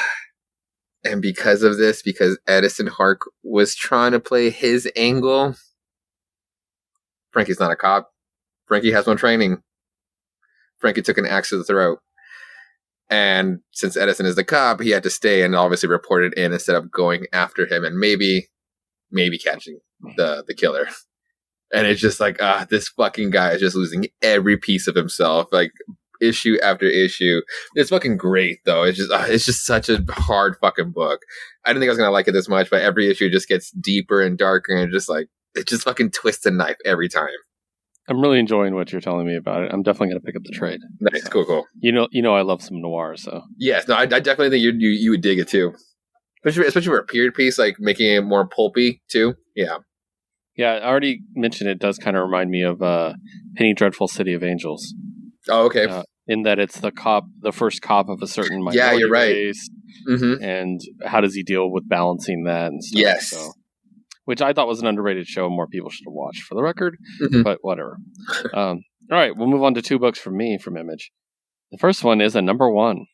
because of this, because Edison Hark was trying to play his angle, Frankie's not a cop. Frankie has no training. Frankie took an axe to the throat. And since Edison is the cop, he had to stay and obviously report it in instead of going after him and maybe catching the killer. And it's just like, this fucking guy is just losing every piece of himself, like issue after issue. It's fucking great though. It's just such a hard fucking book. I didn't think I was gonna like it this much, but every issue just gets deeper and darker and just like it just fucking twists a knife every time. I'm really enjoying what you're telling me about it. I'm definitely going to pick up the trade. Nice, so, cool. You know, I love some noir, so yes, no, I definitely think you would dig it too, especially for a period piece, like making it more pulpy too. Yeah, I already mentioned it does kind of remind me of Penny Dreadful City of Angels. Oh, okay. In that it's the first cop of a certain minority you're right. race, and how does he deal with balancing that and stuff. Yes. So. Which I thought was an underrated show. More people should have watched, for the record. But whatever. All right, we'll move on to 2 books from me from Image. The first one is a number 1.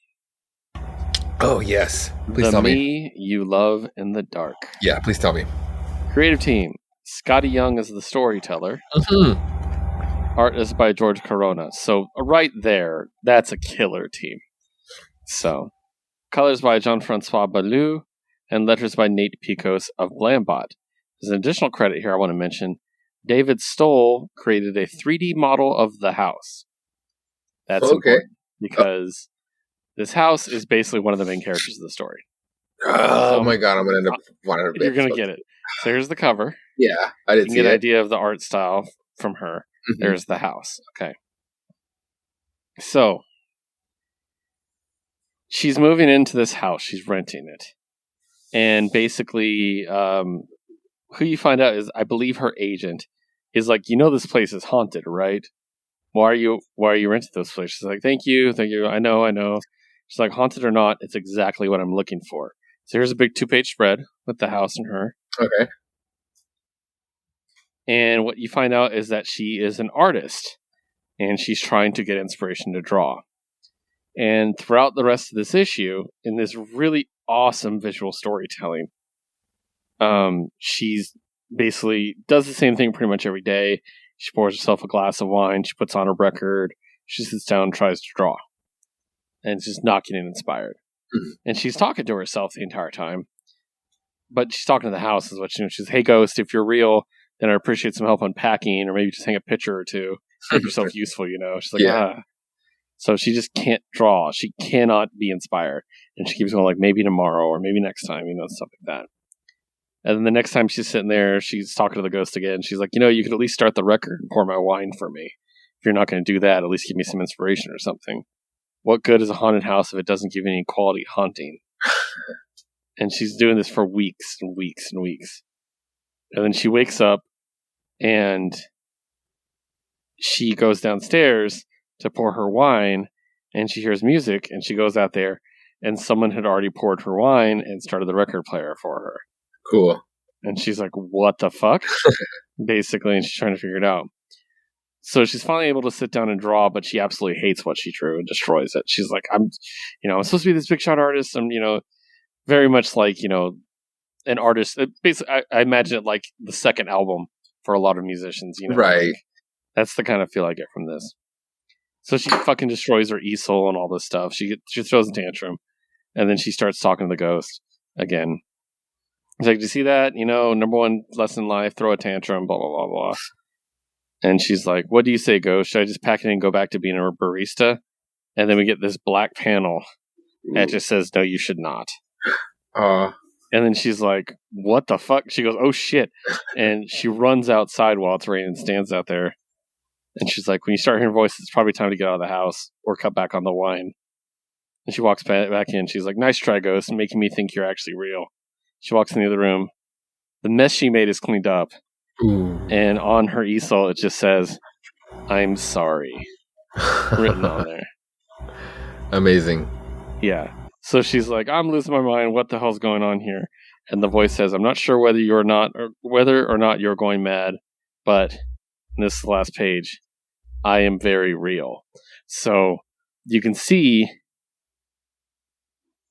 Oh, yes. Please tell me. Me You Love in the Dark. Yeah, please tell me. Creative team. Scotty Young is the storyteller. Art is by George Corona. So right there, that's a killer team. So, colors by Jean-Francois Ballou, and letters by Nate Picos of Blambot. There's an additional credit here I want to mention. David Stoll created a 3D model of the house. That's important because this house is basically one of the main characters of the story. Oh my god, I'm going to end up wanting to. You're going to get it. So here's the cover. Yeah, I did see it. You can get get an idea of the art style from her. Mm-hmm. There's the house. Okay. So, she's moving into this house. She's renting it. And basically, who you find out is, I believe her agent is like, this place is haunted, right? Why are you renting those places? She's like, thank you. I know. She's like, haunted or not, it's exactly what I'm looking for. So here's a big 2-page spread with the house and her. Okay. And what you find out is that she is an artist, and she's trying to get inspiration to draw. And throughout the rest of this issue, in this really awesome visual storytelling, she's basically does the same thing pretty much every day. She pours herself a glass of wine, she puts on a record, she sits down and tries to draw. And it's just not getting inspired. Mm-hmm. And she's talking to herself the entire time. But she's talking to the house is what she knows. She's, hey, ghost, if you're real, then I'd appreciate some help unpacking, or maybe just hang a picture or two. Make yourself useful, She's like, So she just can't draw. She cannot be inspired. And she keeps going like, maybe tomorrow or maybe next time, stuff like that. And then the next time she's sitting there, she's talking to the ghost again. She's like, you could at least start the record and pour my wine for me. If you're not going to do that, at least give me some inspiration or something. What good is a haunted house if it doesn't give any quality haunting? And she's doing this for weeks and weeks and weeks. And then she wakes up and she goes downstairs to pour her wine, and she hears music, and she goes out there, and someone had already poured her wine and started the record player for her. Cool. And she's like, what the fuck? Basically, and she's trying to figure it out. So she's finally able to sit down and draw, but she absolutely hates what she drew and destroys it. She's like, I'm supposed to be this big shot artist. I'm, very much like, an artist. Basically, I imagine it like the second album for a lot of musicians, Right. Like, that's the kind of feel I get from this. So she fucking destroys her easel and all this stuff. She throws a tantrum, and then she starts talking to the ghost again. She's like, "Do you see that? Number one lesson in life: throw a tantrum." Blah blah blah blah. And she's like, "What do you say, ghost? Should I just pack it in and go back to being a barista?" And then we get this black panel that just says, "No, you should not." And then she's like, "What the fuck?" She goes, "Oh shit!" And she runs outside while it's raining and stands out there. And she's like, when you start hearing voices, it's probably time to get out of the house or cut back on the wine. And she walks back in. She's like, nice try, ghost, making me think you're actually real. She walks in the other room. The mess she made is cleaned up. Ooh. And on her easel, it just says, I'm sorry. Written on there. Amazing. Yeah. So she's like, I'm losing my mind. What the hell's going on here? And the voice says, I'm not sure whether or not you're going mad, but... this is the last page. I am very real. So you can see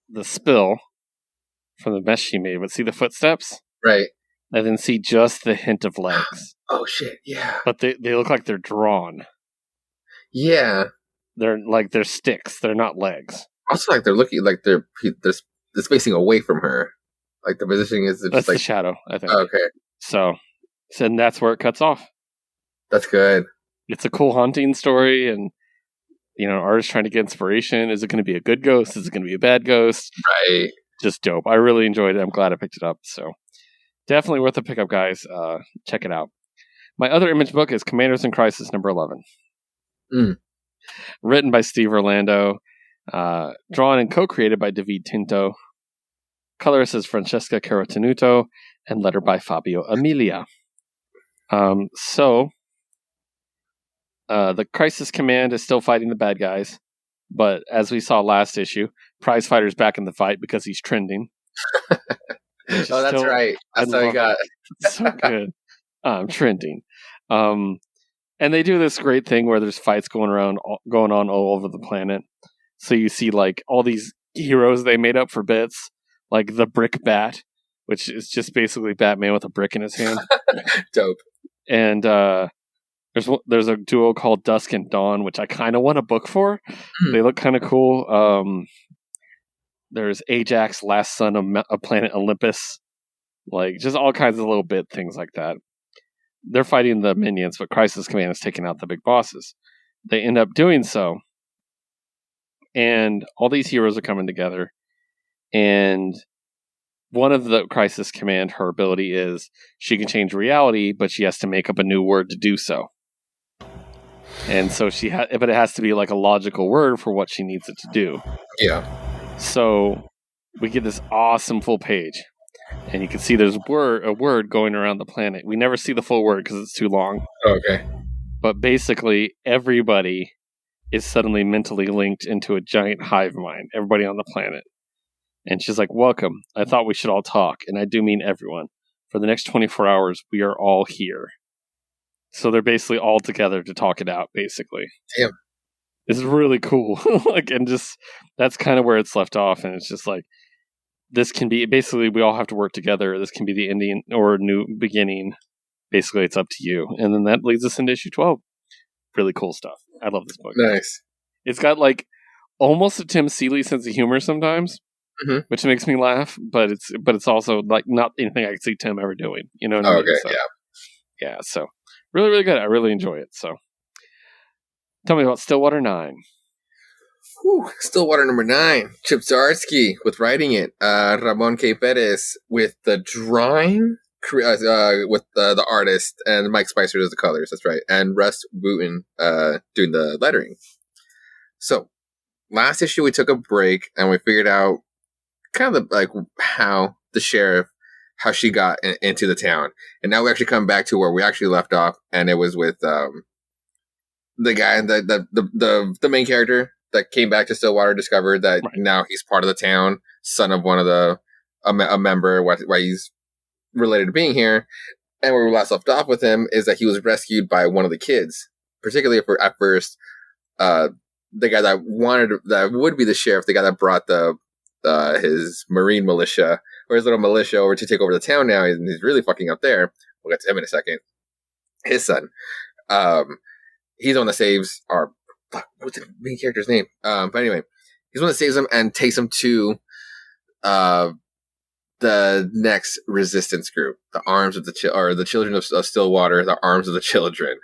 the spill from the mess she made, but see the footsteps? Right. And then see just the hint of legs. Oh shit, yeah. But they look like they're drawn. Yeah. They're sticks. They're not legs. Also, like they're looking like they're facing away from her. Like the positioning is just that's like the shadow, I think. Oh, okay. So that's where it cuts off. That's good. It's a cool haunting story, and an artist trying to get inspiration. Is it going to be a good ghost? Is it going to be a bad ghost? Right. Just dope. I really enjoyed it. I'm glad I picked it up. So definitely worth a pickup, guys. Check it out. My other Image book is Commanders in Crisis number 11. Written by Steve Orlando. Drawn and co-created by David Tinto. Colorist is Francesca Carotenuto. And letter by Fabio Emilia. The Crisis Command is still fighting the bad guys, but as we saw last issue, Prizefighter's back in the fight because he's trending. Oh, that's right. That's how he got it. So good. Trending. And they do this great thing where there's fights going on all over the planet. So you see like all these heroes they made up for bits, like the Brick Bat, which is just basically Batman with a brick in his hand. Dope. And there's a duo called Dusk and Dawn, which I kind of want a book for. They look kind of cool. There's Ajax, last son of planet Olympus. Like, just all kinds of little bit things like that. They're fighting the minions, but Crisis Command is taking out the big bosses. They end up doing so. And all these heroes are coming together. And one of the Crisis Command, her ability is she can change reality, but she has to make up a new word to do so. And so but it has to be like a logical word for what she needs it to do. Yeah. So we get this awesome full page. And you can see there's a word going around the planet. We never see the full word because it's too long. Okay. But basically, everybody is suddenly mentally linked into a giant hive mind. Everybody on the planet. And she's like, welcome. I thought we should all talk. And I do mean everyone. For the next 24 hours, we are all here. So they're basically all together to talk it out, basically. Damn. It's really cool. That's kind of where it's left off. And it's just like, this can be, basically, we all have to work together. This can be the ending or new beginning. Basically, it's up to you. And then that leads us into issue 12. Really cool stuff. I love this book. Nice. It's got like almost a Tim Seeley sense of humor sometimes, which makes me laugh. But it's also like not anything I could see Tim ever doing. You know what I mean? Okay, So, yeah. So really, really good. I really enjoy it. So tell me about Stillwater 9. Whew, Stillwater number 9. Chip Zdarsky with writing it. Ramon K. Perez with the drawing. With the artist, and Mike Spicer does the colors. That's right. And Russ Wooten doing the lettering. So last issue we took a break and we figured out kind of like how the sheriff, how she got into the town, and now we actually come back to where we actually left off, and it was with the guy, the main character that came back to Stillwater, discovered that now he's part of the town, son of one of a member, why he's related to being here. And where we last left off with him is that he was rescued by one of the kids, particularly at first the guy that would be the sheriff, the guy that brought his marine militia or his little militia over to take over the town now, and he's really fucking up there. We'll get to him in a second. His son, he's the one that saves what's the main character's name? But anyway, he's the one that saves him and takes him to the next resistance group, the Arms of the Children of Stillwater, the Arms of the Children.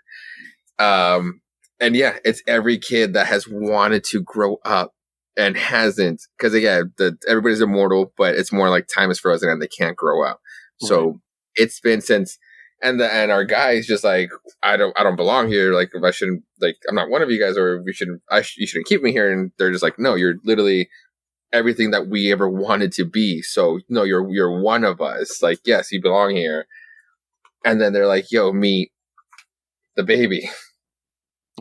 And yeah, it's every kid that has wanted to grow up and hasn't, because again, everybody's immortal, but it's more like time is frozen and they can't grow up. Right. So it's been since, and our guy is just like, I don't belong here. Like, if I shouldn't, like, I'm not one of you guys, or you shouldn't keep me here. And they're just like, no, you're literally everything that we ever wanted to be. So no, you're one of us. Like, yes, you belong here. And then they're like, yo, meet the baby.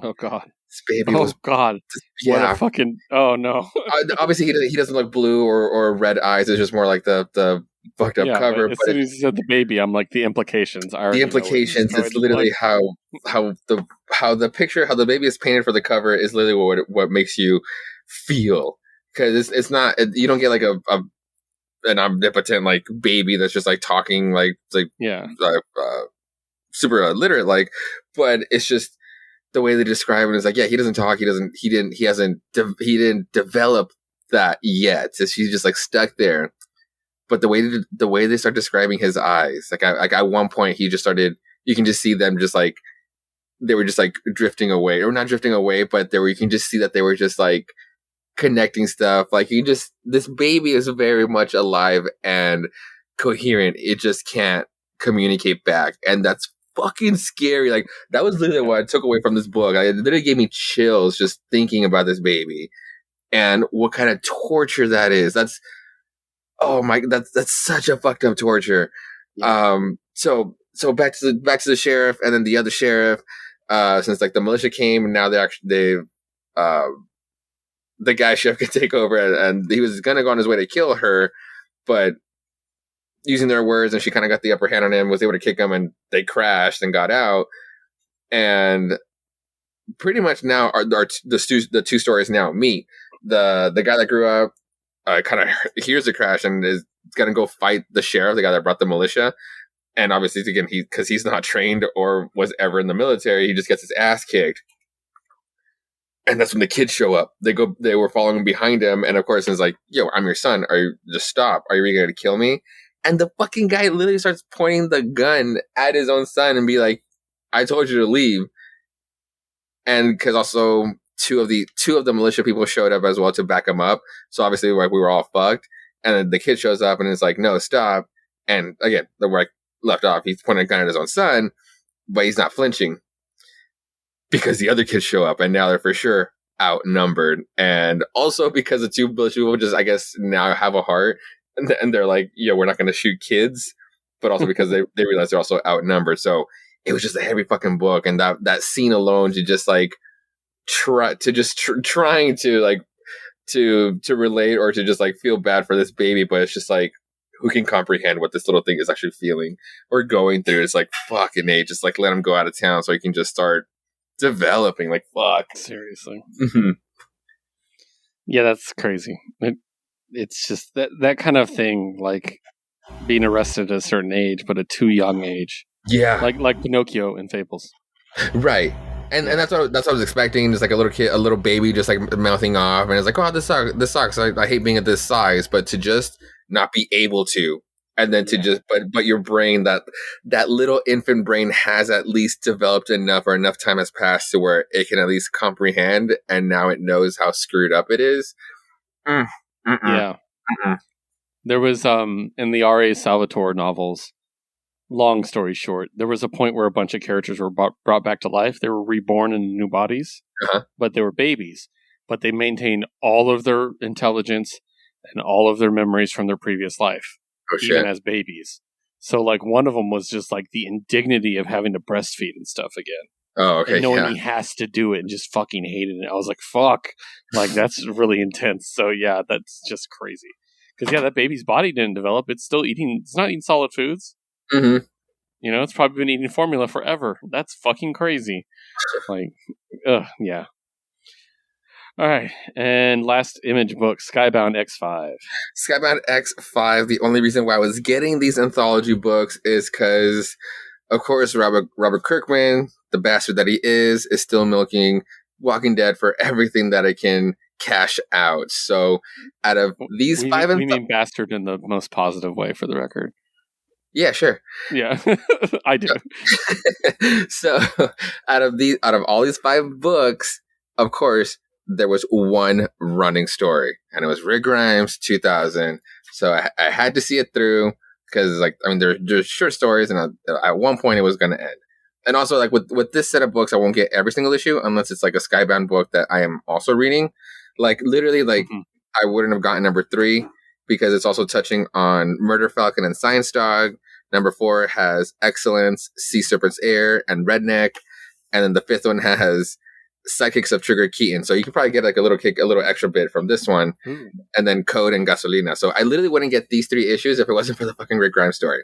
Oh God. This baby was God. Yeah. What a fucking, oh no. Obviously he doesn't look blue or red eyes. It's just more like the fucked up cover. But as soon as you said the baby, I'm like, the implications are. The implications, it's literally how the picture, how the baby is painted for the cover is literally what makes you feel. Because it's not, you don't get like an omnipotent like baby that's just like talking like super illiterate, like, but it's just the way they describe it is like, yeah, he doesn't talk, he didn't develop that yet. So she's just like stuck there. But the way they start describing his eyes, like at one point he just started, you can just see them just like, they were just like drifting away, or not drifting away, but you can just see that they were just like connecting stuff. Like, this baby is very much alive and coherent. It just can't communicate back. And that's fucking scary. Like, that was literally what I took away from this book. It literally gave me chills just thinking about this baby and what kind of torture that is. That's such a fucked up torture. Yeah. So back to the sheriff, and then the other sheriff, since like the militia came, and now the guy chef could take over, and he was gonna go on his way to kill her, but using their words, and she kind of got the upper hand on him, was able to kick him, and they crashed and got out. And pretty much now the two stories now meet. the guy that grew up kind of hears the crash and is gonna go fight the sheriff, the guy that brought the militia. And obviously, again, because he's not trained or was ever in the military, he just gets his ass kicked. And that's when the kids show up. They were following behind him, and of course, he's like, "Yo, I'm your son. Just stop? Are you really gonna kill me?" And the fucking guy literally starts pointing the gun at his own son and be like, "I told you to leave." And because also two of the militia people showed up as well to back him up, so obviously, like, we were all fucked. And then the kid shows up and is like, "No, stop!" And again, the like left off, he's pointing a gun at his own son, but he's not flinching. Because the other kids show up, and now they're for sure outnumbered. And also because the two people just, I guess, now have a heart. And they're like, "Yo, we're not going to shoot kids." But also because they realize they're also outnumbered. So it was just a heavy fucking book. And that scene alone to just like trying to like to relate or to just like feel bad for this baby. But it's just like, who can comprehend what this little thing is actually feeling or going through? It's like, fucking A, just like let him go out of town so he can just start developing. Like, fuck, Seriously. mm-hmm. Yeah, that's crazy. It's just that kind of thing, like being arrested at a certain age, but at too young age. Yeah, like Pinocchio in Fables. Right. And that's what I was expecting. Just like a little kid, a little baby, just like mouthing off, and it's like, "Oh, this sucks. I hate being at this size." But to just not be able to, and then to just, but your brain, that little infant brain has at least developed enough, or enough time has passed to where it can at least comprehend, and now it knows how screwed up it is. Yeah. There was in the R.A. Salvatore novels, long story short, there was a point where a bunch of characters were brought back to life. They were reborn in new bodies, but they were babies. But they maintained all of their intelligence and all of their memories from their previous life, even as babies. So, like, one of them was just like the indignity of having to breastfeed and stuff again. Oh, okay. And knowing he has to do it and just fucking hated it. I was like, fuck. Like, that's really intense. So, yeah, that's just crazy. Because, yeah, that baby's body didn't develop. It's still eating, it's not eating solid foods. Mm-hmm. You know, it's probably been eating formula forever. That's fucking crazy. Like, yeah. All right. And last image book, Skybound X5. Skybound X5. The only reason why I was getting these anthology books is because, of course, Robert Kirkman, the bastard that he is still milking Walking Dead for everything that it can cash out. So, out of these we mean bastard in the most positive way, for the record. Yeah, sure. Yeah, I do. So, out of all these 5 books, of course, there was one running story, and it was Rick Grimes 2000. So I had to see it through because, like, I mean, there's short stories, and at one point it was going to end. And also, like, with this set of books, I won't get every single issue unless it's like a Skybound book that I am also reading. Like, literally, like, I wouldn't have gotten number 3 because it's also touching on Murder Falcon and Science Dog. Number 4 has Excellence, Sea Serpent's Air, and Redneck. And then the 5th one has Psychics of Trigger Keaton. So you can probably get like a little extra bit from this one. And then Code and Gasolina. So I literally wouldn't get these 3 issues if it wasn't for the fucking Rick Grimes story.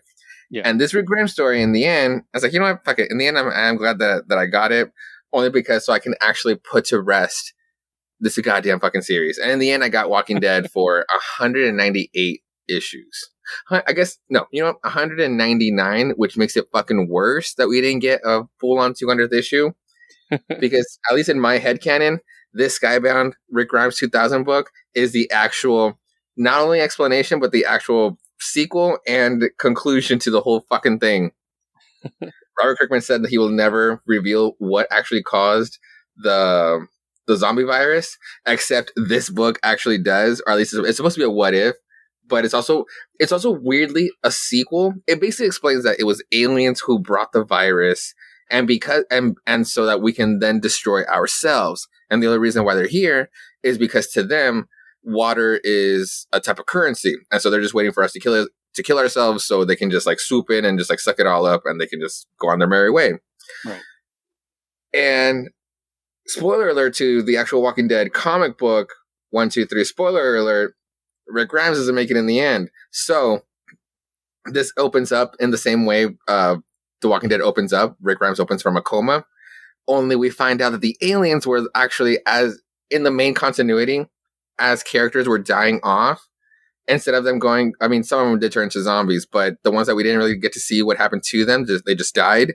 Yeah. And this Rick Grimes story, in the end, I was like, you know what? Fuck it. In the end, I'm glad that I got it. Only because so I can actually put to rest this goddamn fucking series. And in the end, I got Walking Dead for 198 issues. I guess, no, you know what? 199, which makes it fucking worse that we didn't get a full-on 200th issue. Because, at least in my headcanon, this Skybound Rick Grimes 2000 book is the actual, not only explanation, but the actual sequel and conclusion to the whole fucking thing. Robert Kirkman said that he will never reveal what actually caused the zombie virus, except this book actually does, or at least it's supposed to be a what if. But it's also weirdly a sequel. It basically explains that it was aliens who brought the virus, and because and so that we can then destroy ourselves. And the only reason why they're here is because to them, water is a type of currency, and so they're just waiting for us to kill ourselves, so they can just like swoop in and just like suck it all up, and they can just go on their merry way. Right. And spoiler alert to the actual Walking Dead comic book. 1, 2, 3. Spoiler alert. Rick Grimes doesn't make it in the end. So this opens up in the same way The Walking Dead opens up. Rick Grimes opens from a coma. Only we find out that the aliens were actually, as in the main continuity, as characters were dying off, instead of them going, I mean, some of them did turn into zombies, but the ones that we didn't really get to see what happened to them, they just died.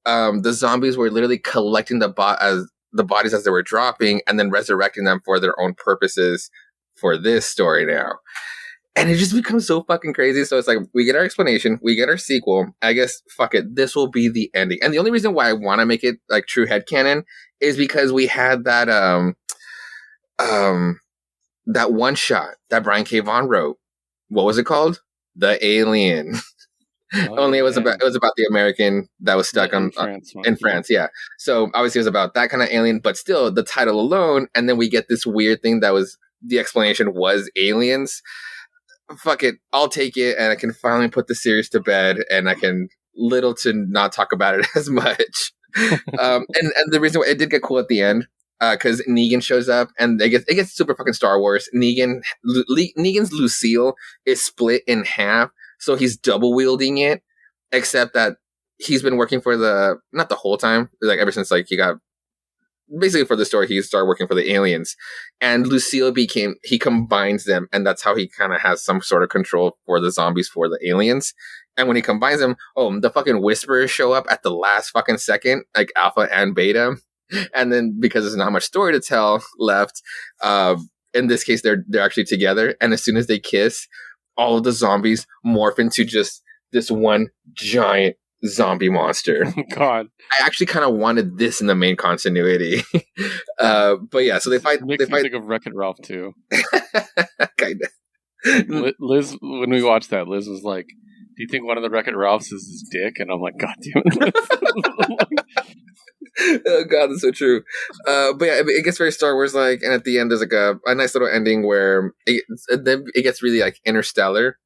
The zombies were literally collecting the bodies as they were dropping and then resurrecting them for their own purposes for this story now. And it just becomes so fucking crazy. So it's like, we get our explanation, we get our sequel. I guess, fuck it, this will be the ending. And the only reason why I want to make it like true headcanon is because we had that that one shot that Brian K. Vaughan wrote. What was it called? The Alien. Only it was about the American that was stuck in France. Yeah. So obviously it was about that kind of alien, but still the title alone, and then we get this weird thing that was the explanation was aliens. Fuck it, I'll take it, and I can finally put the series to bed, and I can little to not talk about it as much. And the reason why it did get cool at the end, because Negan shows up, and it gets super fucking Star Wars. Negan's Lucille is split in half, so he's double wielding it, except that he's been working for not the whole time, like ever since like he got. Basically, for the story, he started working for the aliens, and Lucille he combines them, and that's how he kind of has some sort of control for the zombies for the aliens. And when he combines them, the fucking Whisperers show up at the last fucking second, like Alpha and Beta. And then because there's not much story to tell left, in this case, they're actually together. And as soon as they kiss, all of the zombies morph into just this one giant zombie monster. God, I actually kind of wanted this in the main continuity. But yeah, so they fight. Makes me think of Wreck-It Ralph too. Kind of. Liz, when we watched that, Liz was like, "Do you think one of the Wreck-It Ralphs is his dick?" And I'm like, "God damn it!" Oh god, that's so true. But yeah, it gets very Star Wars like, and at the end there's like a nice little ending where it gets really like Interstellar.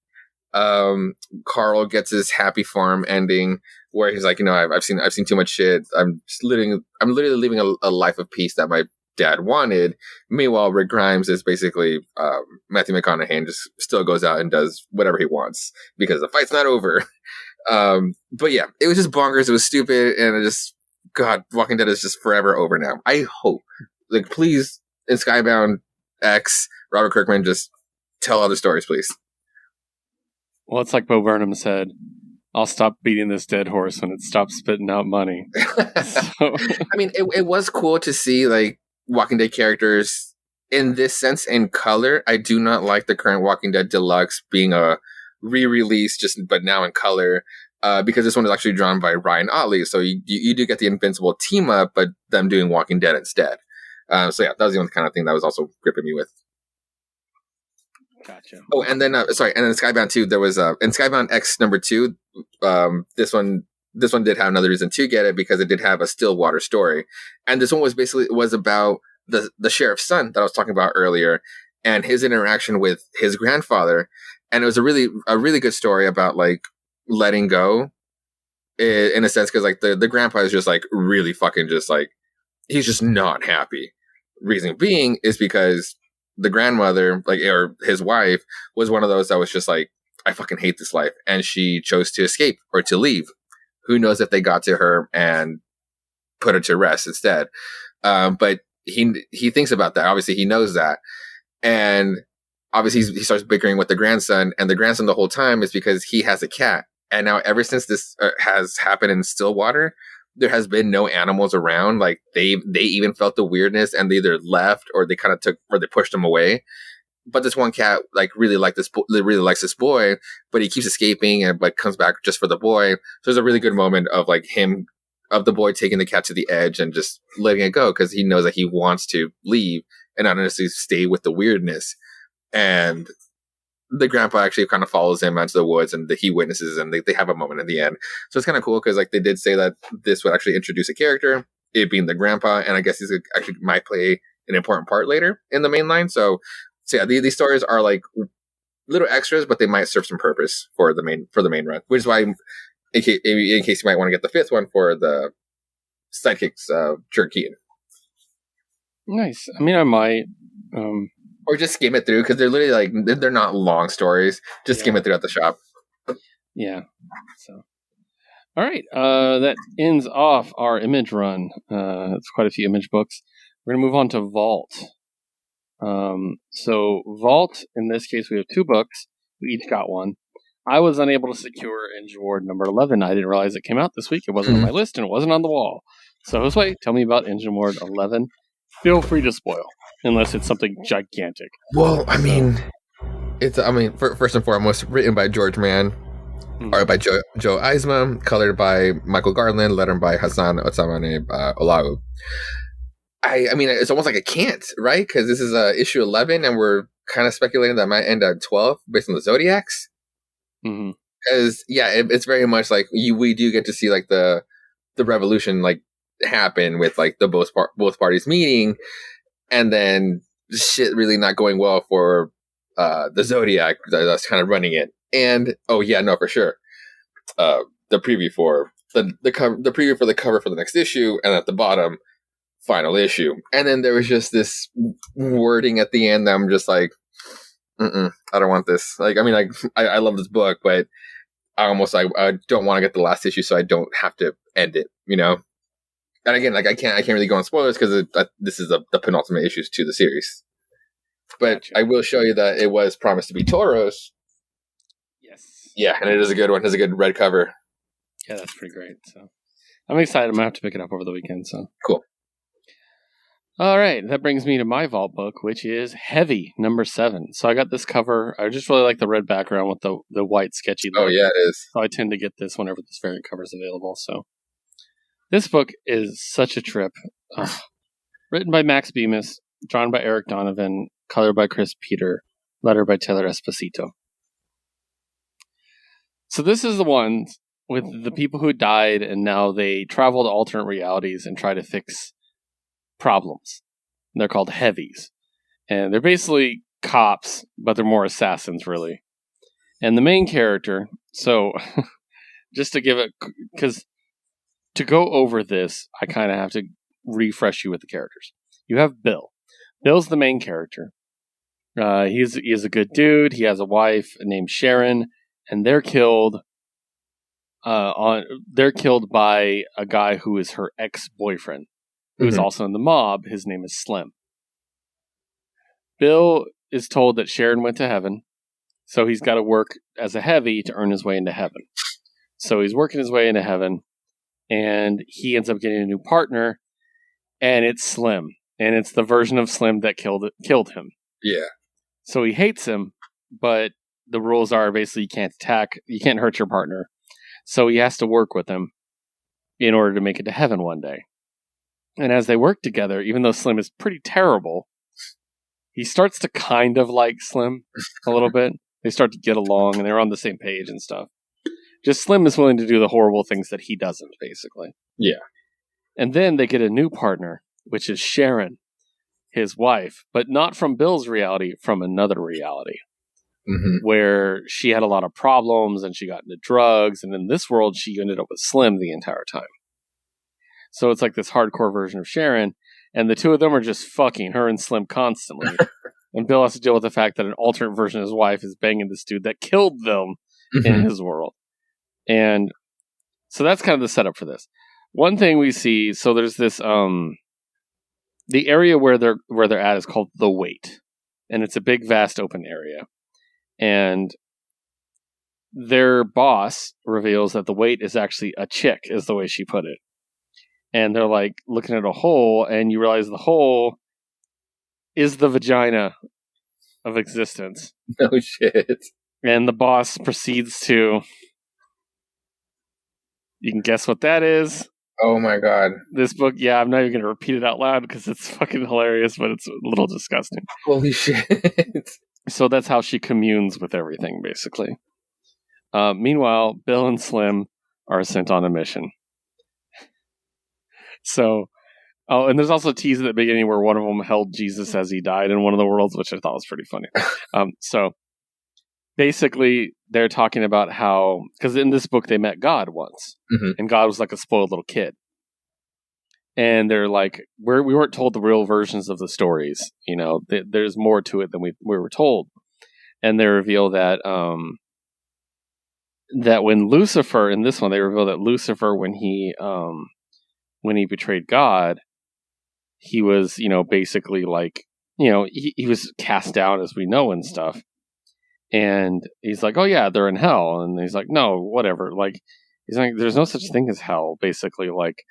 Carl gets his happy farm ending where he's like, I've seen too much shit. I'm literally living a life of peace that my dad wanted. Meanwhile, Rick Grimes is basically Matthew McConaughey and just still goes out and does whatever he wants because the fight's not over. But yeah, it was just bonkers. It was stupid, and God, Walking Dead is just forever over now. I hope, like, please, in Skybound X, Robert Kirkman, just tell other stories, please. Well, it's like Bo Burnham said, I'll stop beating this dead horse when it stops spitting out money. So. I mean, it was cool to see, like, Walking Dead characters in this sense in color. I do not like the current Walking Dead Deluxe being a re-release, but now in color, because this one is actually drawn by Ryan Otley. So you do get the Invincible team up, but them doing Walking Dead instead. So yeah, that was the only kind of thing that was also gripping me with. Gotcha. Oh, and then Skybound 2, there was in Skybound X number 2, this one did have another reason to get it because it did have a Stillwater story, and this one was about the sheriff's son that I was talking about earlier, and his interaction with his grandfather, and it was a really good story about like letting go, in a sense, because like the grandpa is just like really fucking just like he's just not happy. Reason being is because the grandmother, like, or his wife, was one of those that was just like, I fucking hate this life. And she chose to escape or to leave. Who knows if they got to her and put her to rest instead. But he thinks about that. Obviously, he knows that. And obviously, he starts bickering with the grandson. And the grandson the whole time is because he has a cat. And now ever since this has happened in Stillwater, there has been no animals around. Like they even felt the weirdness and they either left or they kind of they pushed him away. But this one cat like really likes this boy, but he keeps escaping and like comes back just for the boy. So there's a really good moment of like the boy taking the cat to the edge and just letting it go because he knows that he wants to leave and not necessarily stay with the weirdness. And the grandpa actually kind of follows him out to the woods and he witnesses and they have a moment at the end. So it's kind of cool because like they did say that this would actually introduce a character, it being the grandpa, and I guess he's actually might play an important part later in the main line. So yeah, these stories are like little extras, but they might serve some purpose for the main run, which is why in case you might want to get the fifth one for the sidekicks, Jared Keaton. Nice. I mean, I might. Or just skim it through because they're literally like they're not long stories. Just skim it through at the shop. Yeah. So, all right. That ends off our Image run. It's quite a few Image books. We're gonna move on to Vault. So Vault, in this case, we have 2 books. We each got one. I was unable to secure Engine Ward number 11. I didn't realize it came out this week. It wasn't on my list, and it wasn't on the wall. So, Josue, tell me about Engine Ward 11. Feel free to spoil, unless it's something gigantic. Well, I mean, first and foremost, written by George Mann, art by Joe Eisma, colored by Michael Garland, lettered by Hassan Otsamane Olau. I mean, it's almost like a can't, right? Because this is issue 11, and we're kind of speculating that it might end at 12 based on the Zodiacs. Because it's very much like we do get to see like the revolution like happen with like the both parties meeting, and then shit really not going well for the Zodiac that's kind of running it. And for sure, the preview for the preview for the cover for the next issue, and at the bottom, final issue. And then there was just this wording at the end that I'm just like, I don't want this. Like, I mean, like, I love this book, but I don't want to get the last issue, so I don't have to end it, you know? And again, like, I can't really go on spoilers because this is the penultimate issues to the series. But gotcha. I will show you that it was promised to be Toro's. Yes. Yeah, and it is a good one. It has a good red cover. Yeah, that's pretty great. So I'm excited. I'm going to have to pick it up over the weekend. So cool. All right, that brings me to my vault book, which is Heavy, number 7. So I got this cover. I just really like the red background with the white sketchy look. Oh, yeah, it is. So I tend to get this whenever this variant cover is available. So this book is such a trip. Written by Max Bemis, drawn by Eric Donovan, colored by Chris Peter, letter by Taylor Esposito. So this is the one with the people who died, and now they travel to alternate realities and try to fix problems. They're called heavies. And they're basically cops, but they're more assassins, really. And the main character, so just to give it, because to go over this, I kind of have to refresh you with the characters. You have Bill. Bill's the main character. He's a good dude. He has a wife named Sharon, and they're killed by a guy who is her ex-boyfriend, who's also in the mob. His name is Slim. Bill is told that Sharon went to heaven, so he's got to work as a heavy to earn his way into heaven. So he's working his way into heaven, and he ends up getting a new partner, and it's Slim. And it's the version of Slim that killed him. Yeah. So he hates him, but the rules are basically you can't hurt your partner. So he has to work with him in order to make it to heaven one day. And as they work together, even though Slim is pretty terrible, he starts to kind of like Slim a little bit. They start to get along, and they're on the same page and stuff. Just Slim is willing to do the horrible things that he doesn't, basically. Yeah. And then they get a new partner, which is Sharon, his wife, but not from Bill's reality, from another reality, where she had a lot of problems and she got into drugs, and in this world, she ended up with Slim the entire time. So it's like this hardcore version of Sharon, and the two of them are just fucking, her and Slim, constantly. And Bill has to deal with the fact that an alternate version of his wife is banging this dude that killed them in his world. And so that's kind of the setup for this. One thing we see, so there's this, the area where they're at is called The Wait. And it's a big, vast, open area. And their boss reveals that the Wait is actually a chick, is the way she put it. And they're like looking at a hole, and you realize the hole is the vagina of existence. No shit. And the boss proceeds to... You can guess what that is. Oh my god. This book, yeah, I'm not even going to repeat it out loud because it's fucking hilarious, but it's a little disgusting. Holy shit. So that's how she communes with everything, basically. Meanwhile, Bill and Slim are sent on a mission. So, and there's also a tease at the beginning where one of them held Jesus as he died in one of the worlds, which I thought was pretty funny. So, basically, they're talking about how, because in this book they met God once, and God was like a spoiled little kid. And they're like, we weren't told the real versions of the stories. You know, there's more to it than we were told. And they reveal that that when Lucifer, in this one, they reveal that Lucifer, when he betrayed God, he was, you know, basically like he was cast down, as we know, and stuff. And he's like, oh yeah, they're in hell. And he's like, no, whatever. Like, he's like, there's no such thing as hell, basically. Like,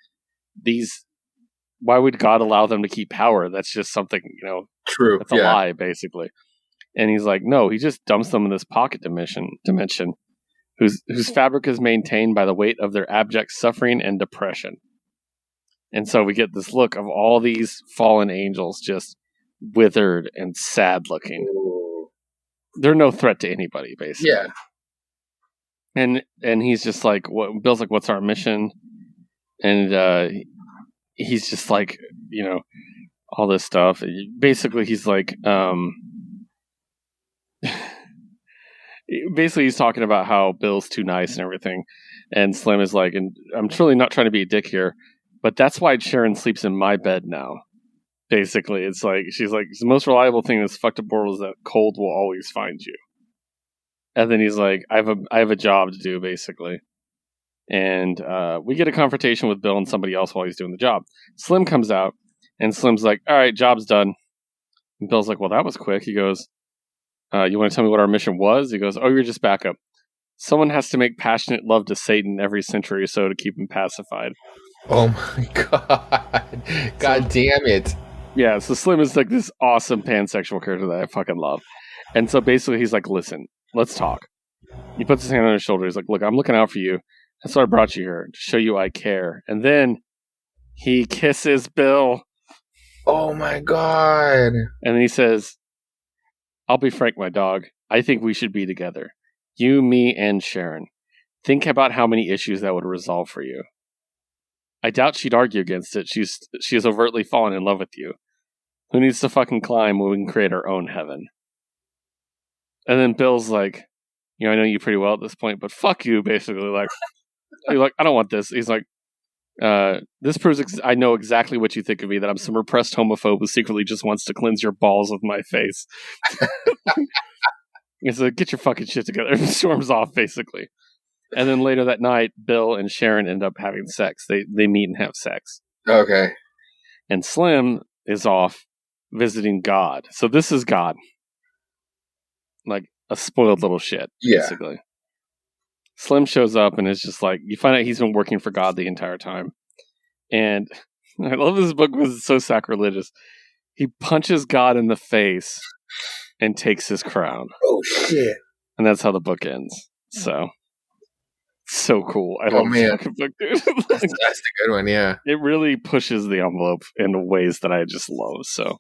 why would God allow them to keep power? That's just something, True. that's a lie, basically. And he's like, no, he just dumps them in this pocket dimension whose fabric is maintained by the weight of their abject suffering and depression. And so we get this look of all these fallen angels just withered and sad looking. Ooh. They're no threat to anybody, basically. Yeah. And he's just like, Bill's like, what's our mission? And he's just like, all this stuff. Basically, he's like, basically he's talking about how Bill's too nice and everything. And Slim is like, and I'm truly not trying to be a dick here, but that's why Sharon sleeps in my bed now. Basically, it's like, she's like, the most reliable thing in this fucked up world is that cold will always find you. And then he's like, I have a job to do, basically. And we get a confrontation with Bill and somebody else while he's doing the job. Slim comes out, and Slim's like, all right, job's done. And Bill's like, well, that was quick. He goes, you want to tell me what our mission was? He goes, oh, you're just backup. Someone has to make passionate love to Satan every century or so to keep him pacified. Oh my god. God damn it. Yeah, so Slim is like this awesome pansexual character that I fucking love. And so basically he's like, listen, let's talk. He puts his hand on his shoulder. He's like, look, I'm looking out for you. That's why I brought you here, to show you I care. And then he kisses Bill. Oh my god. And then he says, I'll be frank, my dog. I think we should be together. You, me, and Sharon. Think about how many issues that would resolve for you. I doubt she'd argue against it. She has overtly fallen in love with you. Who needs to fucking climb when we can create our own heaven? And then Bill's like, I know you pretty well at this point, but fuck you, basically. Like, he's like, I don't want this. He's like, this proves I know exactly what you think of me, that I'm some repressed homophobe who secretly just wants to cleanse your balls of my face. He's like, get your fucking shit together. And storms off, basically. And then later that night, Bill and Sharon end up having sex. They meet and have sex. Okay. And Slim is off visiting God. So this is God. Like a spoiled little shit, basically. Slim shows up and is just like, you find out he's been working for God the entire time. And I love this book because it's so sacrilegious. He punches God in the face and takes his crown. Oh, shit. And that's how the book ends. So cool. I love this fucking book, dude. That's a good one, yeah. It really pushes the envelope in ways that I just love, so.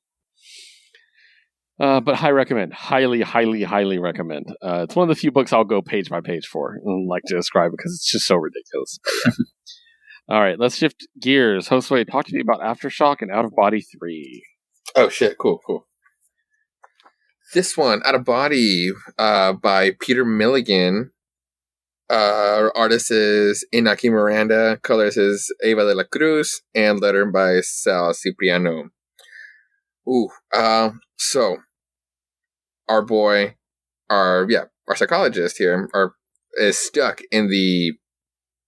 But high recommend. Highly, highly, highly recommend. It's one of the few books I'll go page by page for and like to describe because it's just so ridiculous. All right, let's shift gears. Josue, talk to me about Aftershock and Out of Body 3. Oh, shit. Cool. This one, Out of Body, by Peter Milligan. Artist is Inaki Miranda. Colors is Eva de la Cruz. And lettered by Sal Cipriano. Ooh, so our boy, our psychologist here, is stuck in the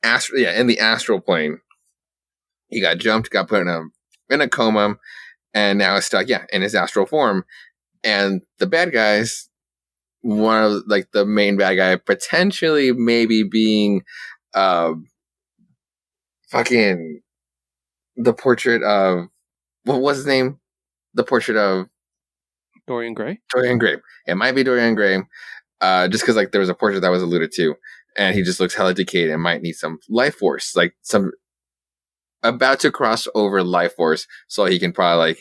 astral plane. He got jumped, got put in a coma, and now is stuck, in his astral form. And the bad guys, one of the main bad guy, potentially maybe being, fucking the portrait of, what was his name? The portrait of Dorian Gray? Dorian Gray. It might be Dorian Gray. Just because there was a portrait that was alluded to, and he just looks hella decayed and might need some life force, some about to cross over life force, so he can probably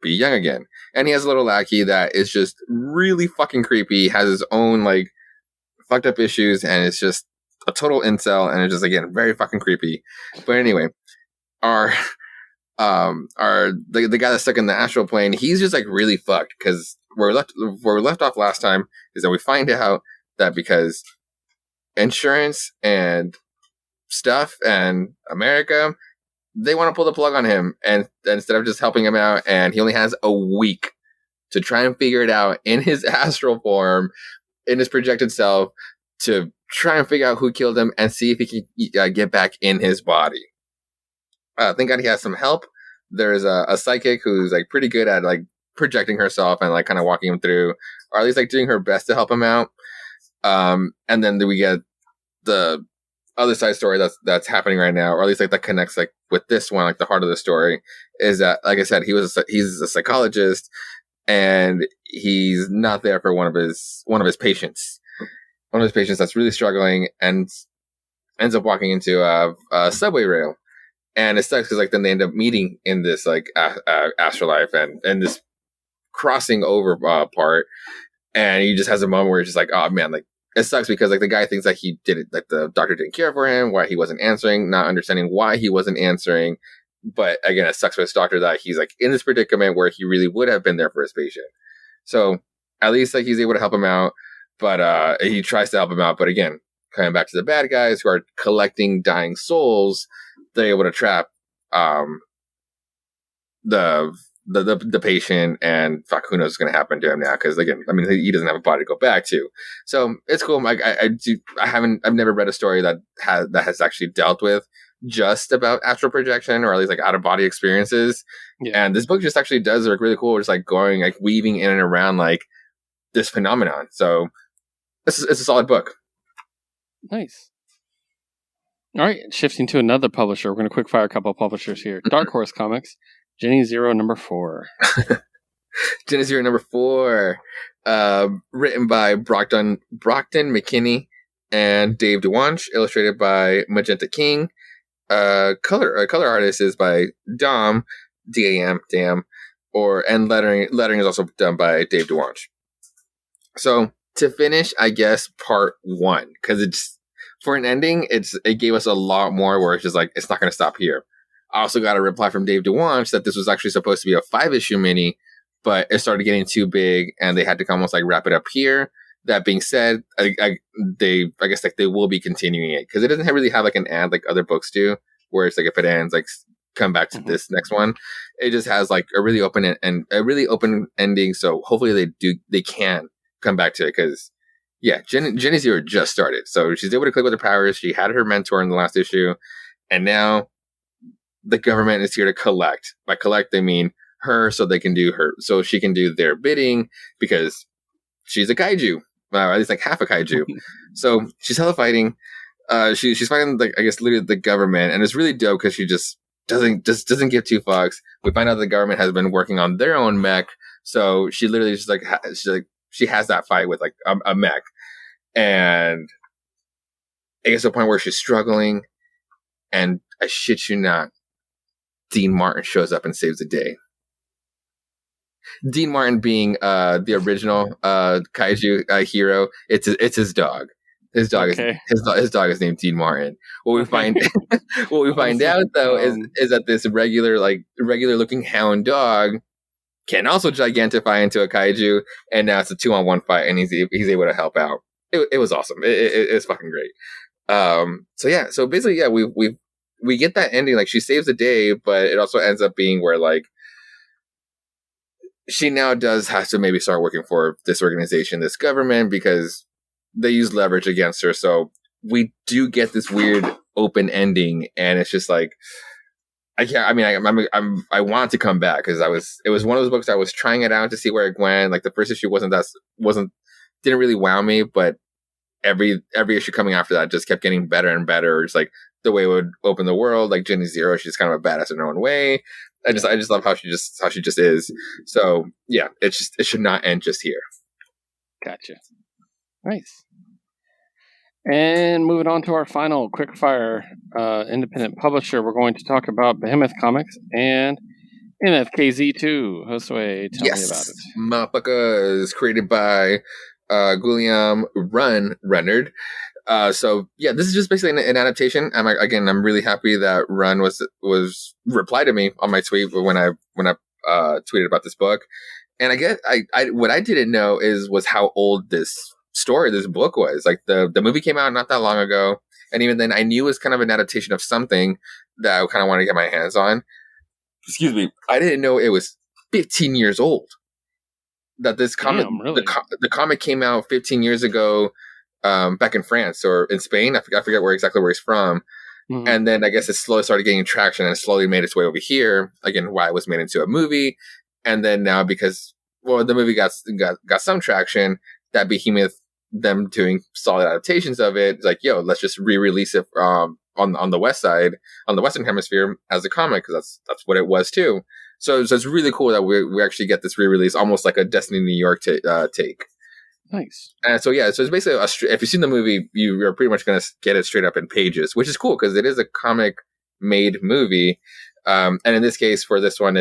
be young again. And he has a little lackey that is just really fucking creepy, has his own fucked up issues, and it's just a total incel, and it's just again very fucking creepy. But anyway, the guy that's stuck in the astral plane, he's just really fucked, because where we left off last time is that we find out that because insurance and stuff and America, they want to pull the plug on him, and instead of just helping him out, and he only has a week to try and figure it out in his astral form, in his projected self, to try and figure out who killed him and see if he can get back in his body. Thank God he has some help. There's a psychic who's pretty good at projecting herself and like kind of walking him through, or at least like doing her best to help him out. And then we get the other side story that's happening right now, or at least like that connects like with this one, like the heart of the story is that, like I said, he's a psychologist, and he's not there for one of his patients. One of his patients that's really struggling and ends up walking into a subway rail, and it sucks because like then they end up meeting in this like afterlife and this crossing over part, and he just has a moment where it's just like, oh man, like it sucks because like the guy thinks that he did it, like the doctor didn't care for him, why he wasn't answering, not understanding why he wasn't answering. But again, it sucks for his doctor that he's like in this predicament where he really would have been there for his patient. So at least like he's able to help him out, but he tries to help him out. But again, coming back to the bad guys who are collecting dying souls, they're able to trap the patient, and fuck, who knows what's going to happen to him now? Because again, I mean, he doesn't have a body to go back to. So it's cool. I've never read a story that has actually dealt with just about astral projection, or at least like out of body experiences. Yeah. And this book just actually does look really cool. It's like going, like weaving in and around like this phenomenon. So it's a solid book. Nice. All right, shifting to another publisher. We're going to quick fire a couple of publishers here. Dark Horse Comics, Jenny Zero #4. Jenny Zero #4, written by Brockton McKinney and Dave DeWanch, illustrated by Magenta King. Color artist is by Dam, D-A-M, and lettering is also done by Dave DeWanch. So to finish, I guess part 1, because it's for an ending, it gave us a lot more where it's just like it's not going to stop here. I also got a reply from Dave DeWanch that this was actually supposed to be a 5-issue mini, but it started getting too big and they had to almost like wrap it up here. That being said, I guess like they will be continuing it because it doesn't really have like an ad like other books do, where it's like if it ends, like come back to this next one. It just has like a really open ending. So hopefully they can come back to it because yeah, Jenny Zero just started, so she's able to click with her powers. She had her mentor in the last issue, and now the government is here to collect. By collect, they mean her, so she can do their bidding because she's a kaiju. Or at least like half a kaiju. So she's hella fighting. She's fighting like I guess literally the government, and it's really dope because she just doesn't give two fucks. We find out the government has been working on their own mech, so she literally just like she has that fight with like a mech, and it gets to a point where she's struggling, and I shit you not, Dean Martin shows up and saves the day. Dean Martin being the original kaiju hero, it's his dog. His dog his dog is named Dean Martin. What we find out though is that this regular looking hound dog can also gigantify into a kaiju, and now it's a 2-on-1 fight, and he's able to help out. It was awesome. It was fucking great. So basically we get that ending, like she saves the day, but it also ends up being where like she now has to maybe start working for this organization, this government, because they use leverage against her. So we do get this weird open ending, and it's just like I want to come back because it was one of those books I was trying it out to see where it went. Like the first issue didn't really wow me, but every issue coming after that just kept getting better and better. It's like the way it would open the world, like Jenny Zero, she's kind of a badass in her own way. I just love how she just is. So yeah, it should not end just here. Gotcha. Nice. And moving on to our final quickfire independent publisher, we're going to talk about Behemoth Comics and NFKZ2. Josue, tell me about it. Motherfucker is created by Guillaume Runnard. So yeah, this is just basically an adaptation. I'm really happy that Run was replied to me on my tweet when I tweeted about this book. And I guess what I didn't know was how old this book was. Like the movie came out not that long ago, and even then I knew it was kind of an adaptation of something that I kind of wanted to get my hands on. Excuse me. I didn't know it was 15 years old. That this comic, really? the comic came out 15 years ago, back in France or in Spain. I forget exactly where he's from. Mm-hmm. And then I guess it slowly started getting traction and slowly made its way over here. Again, why it was made into a movie. And then now because the movie got some traction, that Behemoth, them doing solid adaptations of it, like, yo, let's just re-release it on the west side, on the Western Hemisphere as a comic, because that's what it was too. So it's really cool that we actually get this re-release, almost like a Destiny New York take. Nice. And so yeah, so it's basically if you've seen the movie, you're pretty much going to get it straight up in pages, which is cool because it is a comic made movie. And in this case, for this one,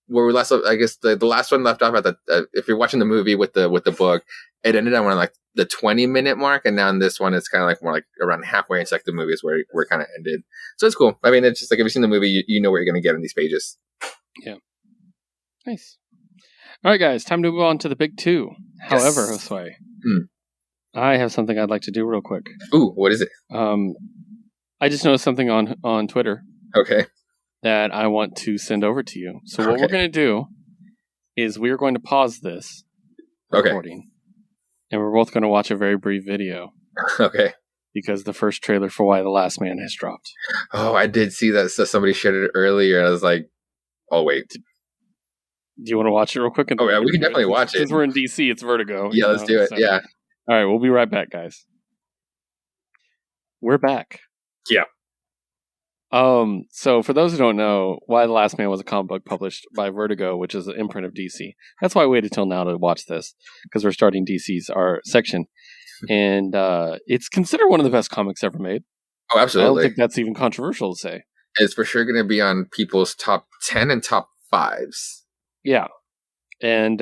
where we last, I guess the last one left off at if you're watching the movie with the book, it ended up around like the 20-minute mark, and now in this one, it's kind of like more like around halfway into like the movie is where it kind of ended. So it's cool. I mean, it's just like if you've seen the movie, you know what you're going to get in these pages. Yeah. Nice. All right, guys, time to move on to the big two. Yes. However, Josue, I have something I'd like to do real quick. Ooh, what is it? I just noticed something on Twitter. Okay. That I want to send over to you. So what we're going to do is we're going to pause this recording, and we're both going to watch a very brief video. Okay. Because the first trailer for Why the Last Man has dropped. Oh, I did see that. So somebody shared it earlier, and I was like, oh, wait. Do you want to watch it real quick? Oh, yeah, we can definitely watch it. Since we're in DC, it's Vertigo. Yeah, let's do it. So. Yeah. All right, we'll be right back, guys. We're back. Yeah. So for those who don't know, Why the Last Man was a comic book published by Vertigo, which is an imprint of DC. That's why I waited till now to watch this, because we're starting DC's our section. And it's considered one of the best comics ever made. Oh, absolutely. I don't think that's even controversial to say. It's for sure going to be on people's top 10 and top 5s. Yeah. And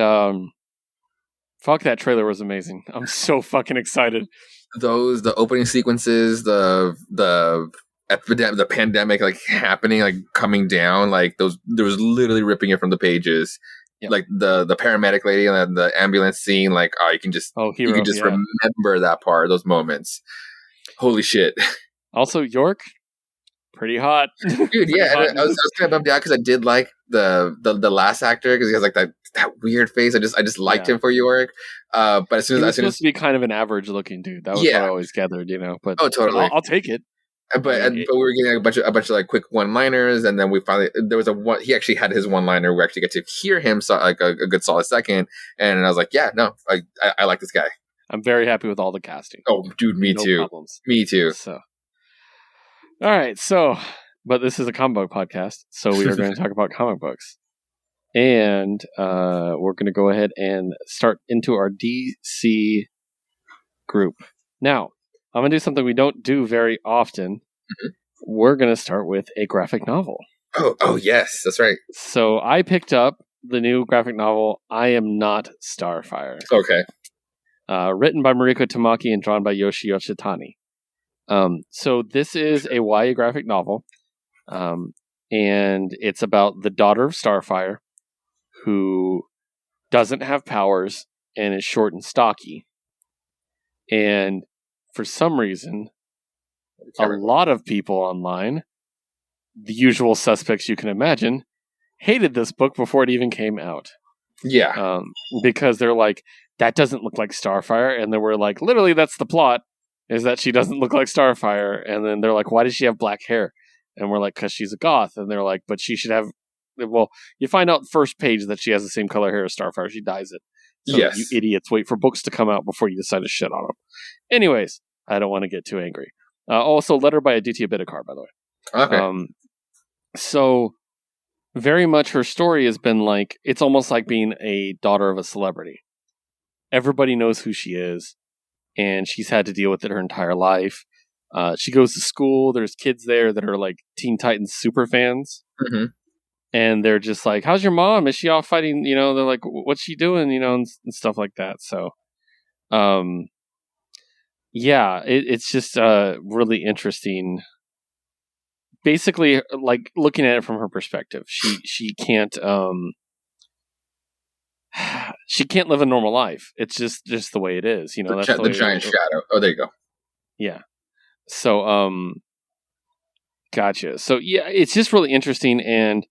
fuck, that trailer was amazing. I'm so fucking excited. The opening sequences, the pandemic like happening, like coming down, like there was literally ripping it from the pages. Yep. Like the paramedic lady and the ambulance scene, like you can just remember that part, those moments. Holy shit! Also, York, pretty hot, dude. Yeah, hot. I was kind of bummed out because I did like the last actor because he has like that weird face. I just liked him for York. But as soon as supposed to be kind of an average looking dude. That was what I always gathered, But totally, I'll take it. But we were getting a bunch of like quick one-liners, and then we finally he actually had his one-liner. We actually get to hear him like a good solid second, and I was like, yeah, no, I like this guy. I'm very happy with all the casting. Oh, dude, me too. Problems. Me too. So, all right, but this is a comic book podcast, so we are going to talk about comic books, and we're going to go ahead and start into our DC group now. I'm going to do something we don't do very often. Mm-hmm. We're going to start with a graphic novel. Oh, yes, that's right. So I picked up the new graphic novel, I Am Not Starfire. Okay. Written by Mariko Tamaki and drawn by Yoshi Yoshitani. So this is a YA graphic novel. And it's about the daughter of Starfire who doesn't have powers and is short and stocky. And for some reason, a lot of people online, the usual suspects you can imagine, hated this book before it even came out. Yeah. Because they're like, that doesn't look like Starfire. And then we're like, literally, that's the plot, is that she doesn't look like Starfire. And then they're like, why does she have black hair? And we're like, because she's a goth. And they're like, but she should have... Well, you find out first page that she has the same color hair as Starfire. She dyes it. So yes. You idiots wait for books to come out before you decide to shit on them. Anyways, I don't want to get too angry. Also, letter by Aditya Bidikar, by the way. Okay. So, very much her story has been like, it's almost like being a daughter of a celebrity. Everybody knows who she is, and she's had to deal with it her entire life. She goes to school. There's kids there that are like Teen Titans super fans. Mm-hmm. And they're just like, how's your mom? Is she off fighting? They're like, what's she doing? And stuff like that. So, yeah, it's just really interesting. Basically, like looking at it from her perspective, she can't live a normal life. It's just the way it is. That's the giant shadow. Oh, there you go. Yeah. So, gotcha. So yeah, it's just really interesting, and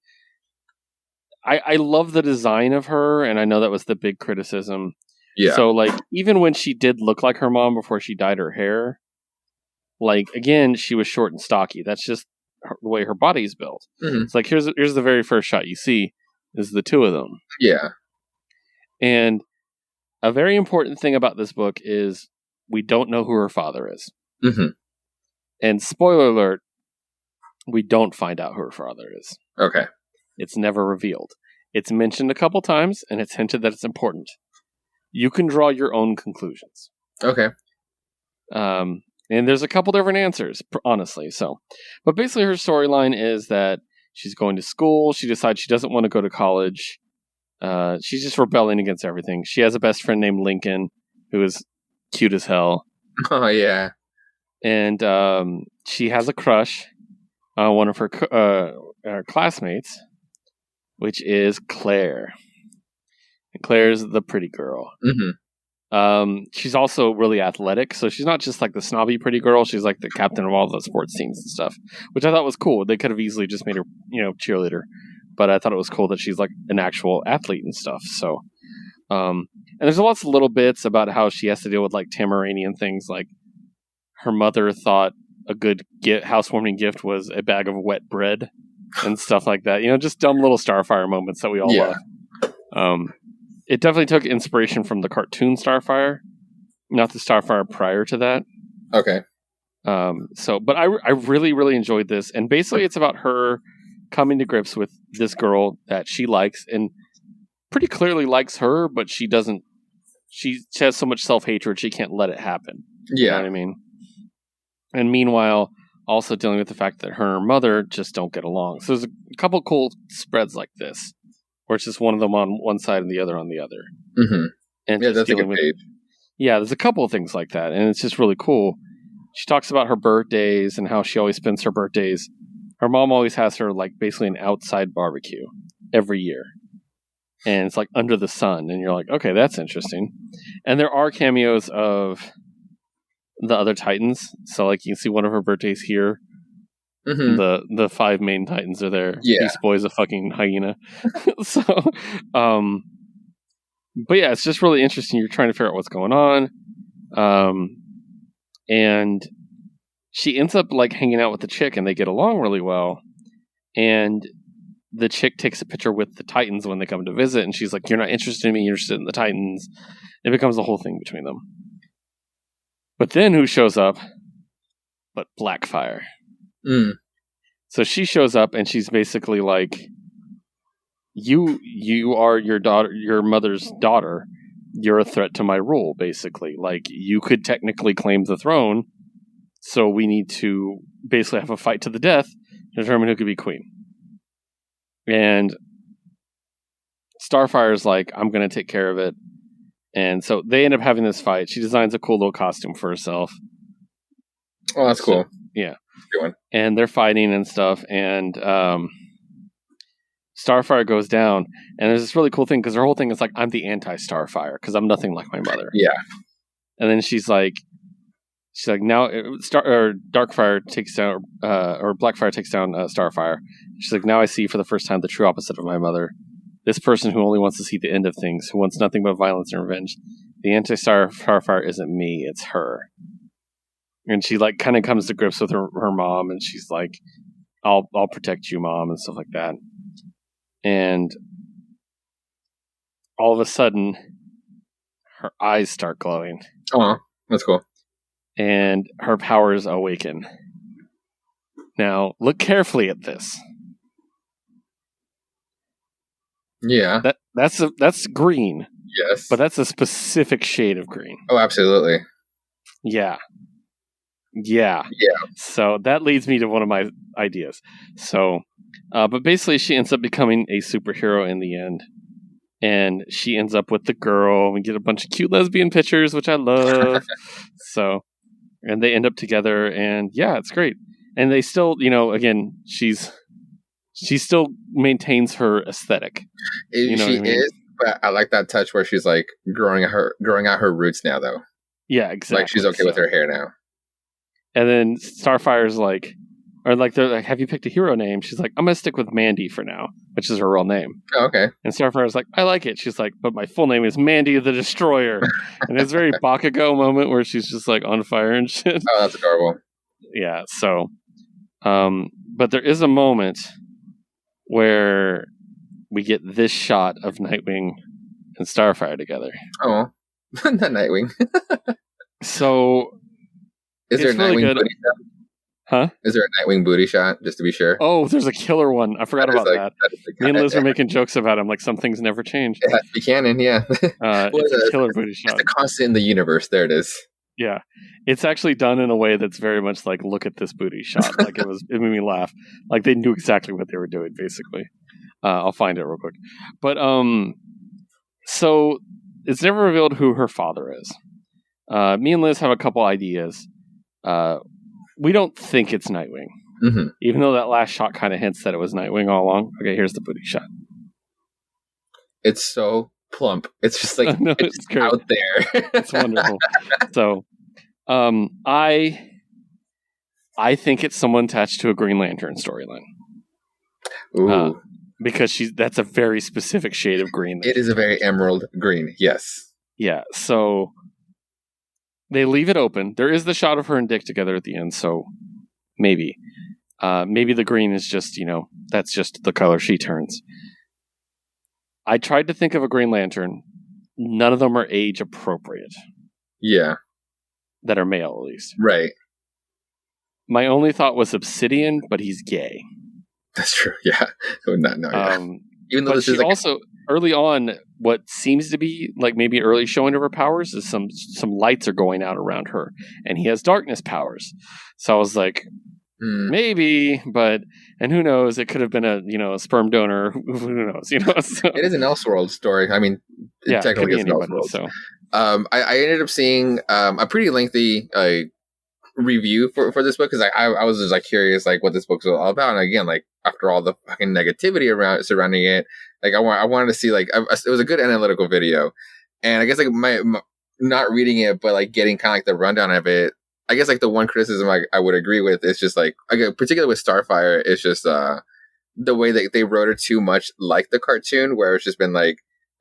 I love the design of her, and I know that was the big criticism. Yeah. So, like, even when she did look like her mom before she dyed her hair, like, again, she was short and stocky. That's just the way her body's built. Mm-hmm. It's like, here's the very first shot you see. is the two of them. Yeah. And a very important thing about this book is we don't know who her father is. Mm-hmm. And spoiler alert, we don't find out who her father is. Okay. It's never revealed. It's mentioned a couple times, and it's hinted that it's important. You can draw your own conclusions. Okay. And there's a couple different answers, honestly. But basically her storyline is that she's going to school. She decides she doesn't want to go to college. She's just rebelling against everything. She has a best friend named Lincoln, who is cute as hell. Oh, yeah. And she has a crush on one of her classmates, which is Claire. And Claire's the pretty girl. Mm-hmm. She's also really athletic, so she's not just like the snobby pretty girl. She's like the captain of all the sports teams and stuff, which I thought was cool. They could have easily just made her, cheerleader, but I thought it was cool that she's like an actual athlete and stuff. So, and there's lots of little bits about how she has to deal with like Tamaranian things, like her mother thought a good housewarming gift was a bag of wet bread and stuff like that. Just dumb little Starfire moments that we all love. It definitely took inspiration from the cartoon Starfire, not the Starfire prior to that. Okay. But I really, really enjoyed this. And basically it's about her coming to grips with this girl that she likes and pretty clearly likes her, but she has so much self-hatred she can't let it happen. Yeah. You know what I mean? And meanwhile, also dealing with the fact that her and her mother just don't get along. So there's a couple cool spreads like this, where it's just one of them on one side and the other on the other. Mm-hmm. And yeah, just that's a dealing good page. Yeah, there's a couple of things like that, and it's just really cool. She talks about her birthdays and how she always spends her birthdays. Her mom always has her like basically an outside barbecue every year. And it's like under the sun, and you're like, okay, that's interesting. And there are cameos of the other Titans. So like you can see one of her birthdays here. Mm-hmm. The 5 main Titans are there. Yeah. Beast Boy's a fucking hyena. So, but yeah, it's just really interesting. You're trying to figure out what's going on. And she ends up like hanging out with the chick and they get along really well. And the chick takes a picture with the Titans when they come to visit. And she's like, you're not interested in me. You're interested in the Titans. It becomes a whole thing between them. But then who shows up? But Blackfire. Mm. So she shows up and she's basically like, you are your mother's daughter. You're a threat to my rule, basically. Like, you could technically claim the throne, so we need to basically have a fight to the death to determine who could be queen. And Starfire's like, I'm going to take care of it. And so they end up having this fight. She designs a cool little costume for herself. Oh, that's cool. Yeah. Good one. And they're fighting and stuff, and Starfire goes down, and there's this really cool thing, because her whole thing is like, I'm the anti-Starfire, because I'm nothing like my mother. Yeah. And then she's like, now Darkfire takes down, or Blackfire takes down Starfire. She's like, now I see for the first time the true opposite of my mother. This person who only wants to see the end of things, who wants nothing but violence and revenge. The anti-Starfire isn't me, it's her. And she like kind of comes to grips with her mom, and she's like, I'll protect you, Mom, and stuff like that. And all of a sudden, her eyes start glowing. Oh, that's cool. And her powers awaken. Now, look carefully at this. Yeah. That's green. Yes. But that's a specific shade of green. Oh, absolutely. Yeah. So that leads me to one of my ideas. So, but basically she ends up becoming a superhero in the end. And she ends up with the girl. We get a bunch of cute lesbian pictures, which I love. So, and they end up together, and yeah, it's great. And they still, again, she still maintains her aesthetic. She is, but I like that touch where she's like growing out her roots now, though. Yeah, exactly. Like she's okay with her hair now. And then Starfire's like, they're like, have you picked a hero name? She's like, I'm going to stick with Mandy for now, which is her real name. Oh, okay. And Starfire's like, I like it. She's like, but my full name is Mandy the Destroyer. And it's a very Bakugo moment where she's just like on fire and shit. Oh, that's adorable. Yeah, so, but there is a moment where we get this shot of Nightwing and Starfire together. Oh, not Nightwing. So, is there a really Nightwing good. booty shot? Huh? Is there a Nightwing booty shot, just to be sure? Oh, there's a killer one. I forgot about that. Me and Liz were making jokes about him, like some things never change. It has to be canon, yeah. It's a killer booty shot. It's a constant in the universe. There it is. Yeah. It's actually done in a way that's very much like, look at this booty shot. Like, it made me laugh. Like, they knew exactly what they were doing, basically. I'll find it real quick. But, so, it's never revealed who her father is. Me and Liz have a couple ideas. We don't think it's Nightwing. Mm-hmm. Even though that last shot kind of hints that it was Nightwing all along. Okay, here's the booty shot. It's so plump. It's just like, no, it's great. out there. It's wonderful. So, I think it's someone attached to a Green Lantern storyline. Ooh. Because that's a very specific shade of green. It is a very emerald green, yes. Yeah, so they leave it open. There is the shot of her and Dick together at the end, so maybe. Maybe the green is just, that's just the color she turns. I tried to think of a Green Lantern. None of them are age appropriate. Yeah. That are male, at least. Right. My only thought was Obsidian, but he's gay. That's true, yeah. I would not know. Yeah. Even though this is also, early on, what seems to be like maybe early showing of her powers is some lights are going out around her, and he has darkness powers. So I was like, maybe, and who knows? It could have been a sperm donor. Who knows? So, it is an Elseworld story. I mean, it technically is an Elseworld. So. I ended up seeing a pretty lengthy review for this book because I was just like curious like what this book's all about, and again, like after all the fucking negativity surrounding it, like I wanted to see like it was a good analytical video, and I guess like my not reading it but like getting kind of like the rundown of it. I guess like the one criticism I would agree with is just like particularly with Starfire, it's just the way that they wrote it too much like the cartoon, where it's just been like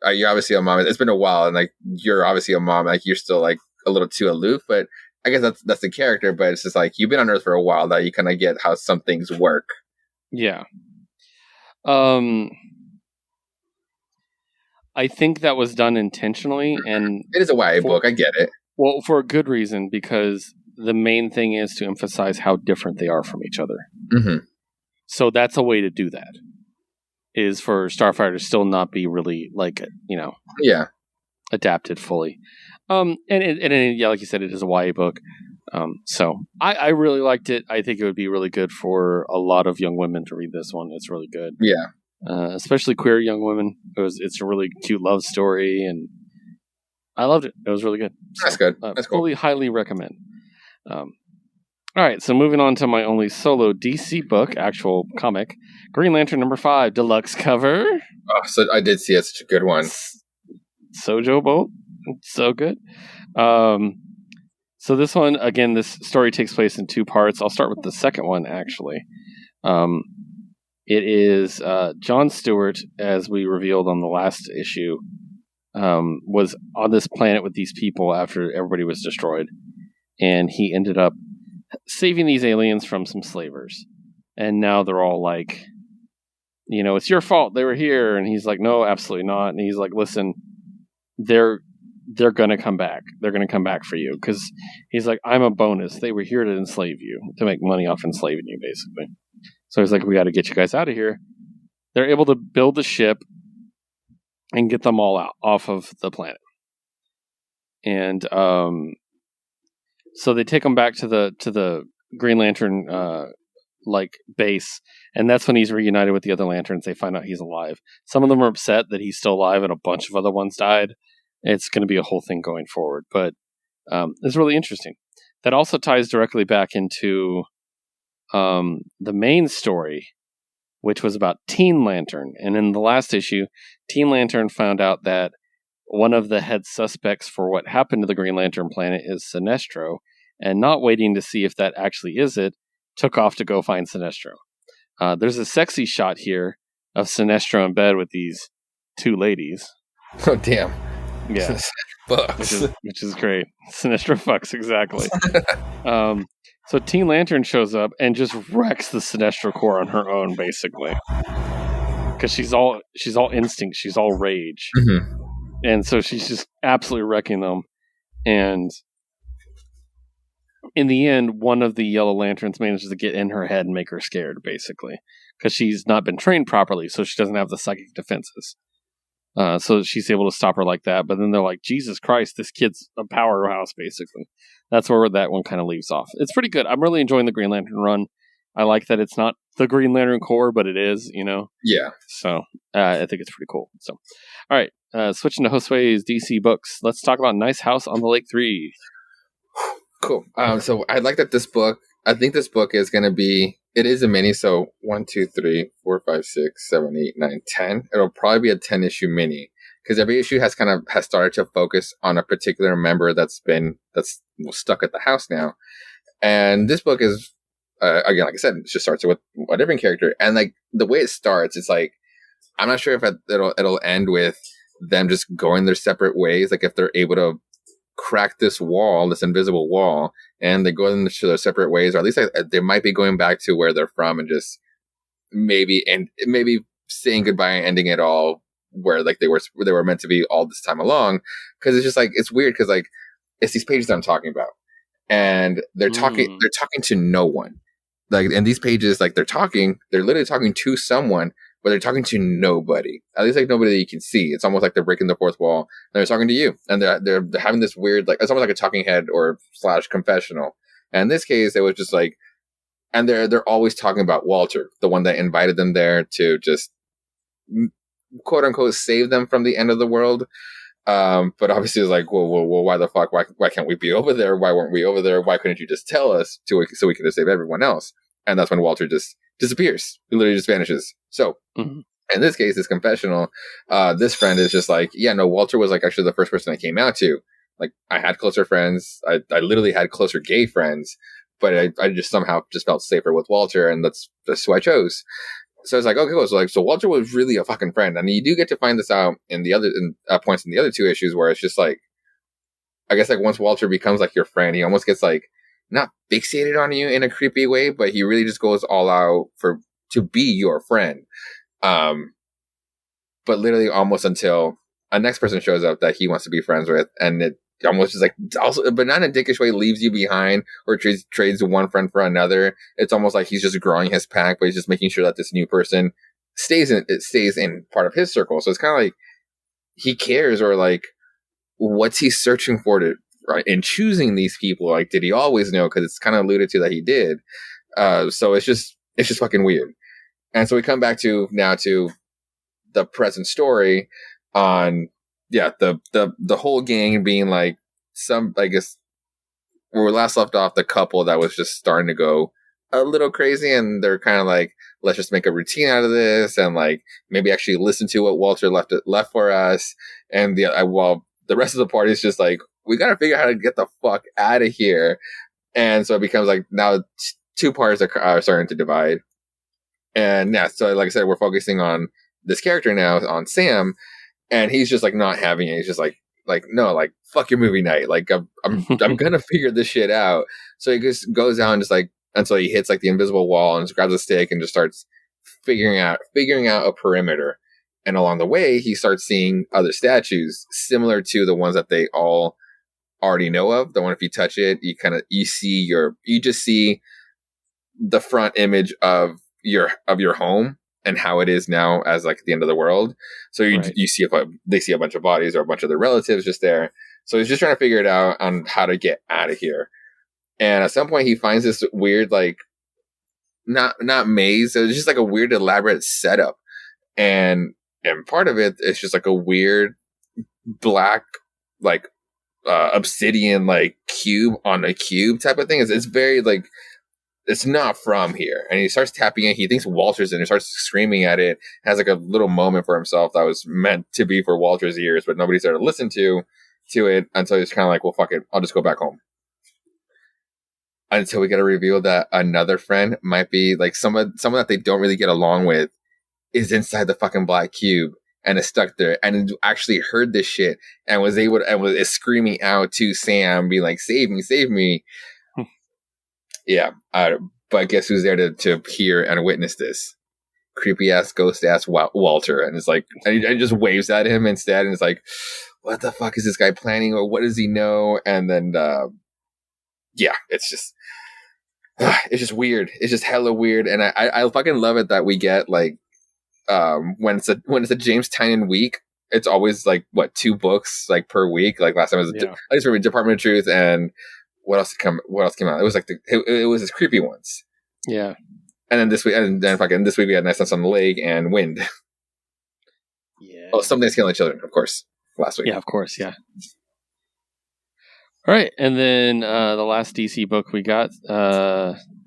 you're obviously a mom. It's been a while, and like you're obviously a mom. Like you're still like a little too aloof, but I guess that's the character. But it's just like you've been on Earth for a while now. You kind of get how some things work. Yeah. I think that was done intentionally, and it is a YA book. I get it. Well, for a good reason, because the main thing is to emphasize how different they are from each other. Mm-hmm. So that's a way to do that. Is for Starfire to still not be really like adapted fully, and yeah, like you said, it is a YA book. So I really liked it. I think it would be really good for a lot of young women to read this one. It's really good. Yeah, especially queer young women. It's a really cute love story, and I loved it. It was really good. So, that's good. That's cool. Fully, highly recommend. All right, so moving on to my only solo DC book, actual comic, Green Lantern #5, deluxe cover. Oh, so I did see it. Such a good one. Sojo Bolt, so good. So this one, again, this story takes place in 2 parts. I'll start with the second one, actually. It is John Stewart, as we revealed on the last issue, was on this planet with these people after everybody was destroyed, and he ended up saving these aliens from some slavers. And now they're all like, it's your fault they were here. And he's like, no, absolutely not. And he's like, listen, they're going to come back. They're going to come back for you. Because he's like, I'm a bonus. They were here to enslave you, to make money off enslaving you, basically. So he's like, we got to get you guys out of here. They're able to build the ship and get them all out off of the planet. And so they take him back to the Green Lantern base, and that's when he's reunited with the other Lanterns. They find out he's alive. Some of them are upset that he's still alive, and a bunch of other ones died. It's going to be a whole thing going forward, but it's really interesting. That also ties directly back into the main story, which was about Teen Lantern. And in the last issue, Teen Lantern found out that one of the head suspects for what happened to the Green Lantern planet is Sinestro, and not waiting to see if that actually is it, took off to go find Sinestro. There's a sexy shot here of Sinestro in bed with these 2 ladies. Oh, damn. Yeah. which is great. Sinestro fucks, exactly. So Teen Lantern shows up and just wrecks the Sinestro core on her own, basically. because she's all instinct, she's all rage, and so she's just absolutely wrecking them. And in the end, one of the Yellow Lanterns manages to get in her head and make her scared, basically, because she's not been trained properly, so she doesn't have the psychic defenses. So she's able to stop her like that. But then they're like, Jesus Christ, this kid's a powerhouse, basically. That's where that one kind of leaves off. It's pretty good. I'm really enjoying the Green Lantern run. I like that it's not the Green Lantern Corps, but it is, you know? Yeah. So I think it's pretty cool. So, all right. Switching to Josue's DC books. Let's talk about Nice House on the Lake 3. Cool. So I like that this book, I think this book is going to be, it is a mini. So 1, 2, 3, 4, 5, 6, 7, 8, 9, 10. It'll probably be a 10 issue mini because every issue has started to focus on a particular member that's stuck at the house now. And this book is, again, like I said, it just starts with a different character. And like the way it starts, it's like, I'm not sure if it'll end with them just going their separate ways. Like if they're able to crack this wall, this invisible wall, and they go into their separate ways, or at least they might be going back to where they're from and just maybe saying goodbye and ending it all where like they were meant to be all this time along. Because it's just like it's weird because like it's these pages that I'm talking about, and they're talking to no one. Like in these pages, like they're literally talking to someone, but they're talking to nobody. At least like nobody that you can see. It's almost like they're breaking the fourth wall. And they're talking to you, and they're having this weird, like it's almost like a talking head or / confessional. And in this case, it was just like, and they're always talking about Walter, the one that invited them there to just quote unquote save them from the end of the world. But obviously it's like, well, why the fuck? Why can't we be over there? Why weren't we over there? Why couldn't you just tell us so we could just save everyone else? And that's when Walter just disappears. He literally just vanishes. So in this case, this confessional, this friend is just like, yeah, no, Walter was like actually the first person I came out to. Like I had closer friends. I literally had closer gay friends, but I just somehow just felt safer with Walter, and that's who I chose. So it's like, okay, cool. So Walter was really a fucking friend. And you do get to find this out in the other points in the other 2 issues where it's just like, I guess like once Walter becomes like your friend, he almost gets like not fixated on you in a creepy way, but he really just goes all out to be your friend. But literally almost until a next person shows up that he wants to be friends with, and it almost just like also, but not in a dickish way, leaves you behind or trades one friend for another. It's almost like he's just growing his pack, but he's just making sure that this new person stays in part of his circle. So it's kind of like he cares, or like what's he searching for in choosing these people? Like, did he always know? Because it's kind of alluded to that he did. So it's just fucking weird. And so we come back to the present story on. Yeah, the whole gang being like I guess where we last left off, the couple that was just starting to go a little crazy, and they're kind of like, let's just make a routine out of this, and like maybe actually listen to what Walter left for us. And while the rest of the party is just like, we got to figure out how to get the fuck out of here. And so it becomes like now 2 parties are starting to divide. And yeah, so like I said, we're focusing on this character now, on Sam. And he's just like not having it. He's just like no, like fuck your movie night. Like I'm gonna figure this shit out. So he just goes out and just like until he hits like the invisible wall and just grabs a stick and just starts figuring out a perimeter. And along the way, he starts seeing other statues similar to the ones that they all already know of. The one if you touch it, you just see the front image of your home. And how it is now as like the end of the world. So you see they see a bunch of bodies or a bunch of their relatives just there. So he's just trying to figure it out on how to get out of here. And at some point he finds this weird, like not maze. It's just like a weird elaborate setup. And part of it is just like a weird black, like obsidian, like cube on a cube type of thing. It's very like, it's not from here. And he starts tapping it. He thinks Walter's in. He starts screaming at it. Has like a little moment for himself that was meant to be for Walter's ears, but nobody's there to listen to it until he's kind of like, well, fuck it. I'll just go back home. Until we get a reveal that another friend might be like someone that they don't really get along with is inside the fucking black cube and is stuck there and actually heard this shit and is screaming out to Sam, being like, save me, save me. Yeah, but guess who's there to hear and witness this? creepy ass ghost ass Walter, and it's like, and he just waves at him instead, and it's like, what the fuck is this guy planning, or what does he know? And then yeah, it's just weird. It's just hella weird, and I fucking love it that we get like when it's a James Tynion week. It's always like 2 books like per week. Like last time it was at least for Department of Truth, and what else came out? It was like it was his creepy ones. Yeah. And then this week we had Nice Nights on the Lake and Wind. Yeah. Oh, Something's Killing Children, of course. Last week. Yeah, of course. Yeah. All right, and then the last DC book we got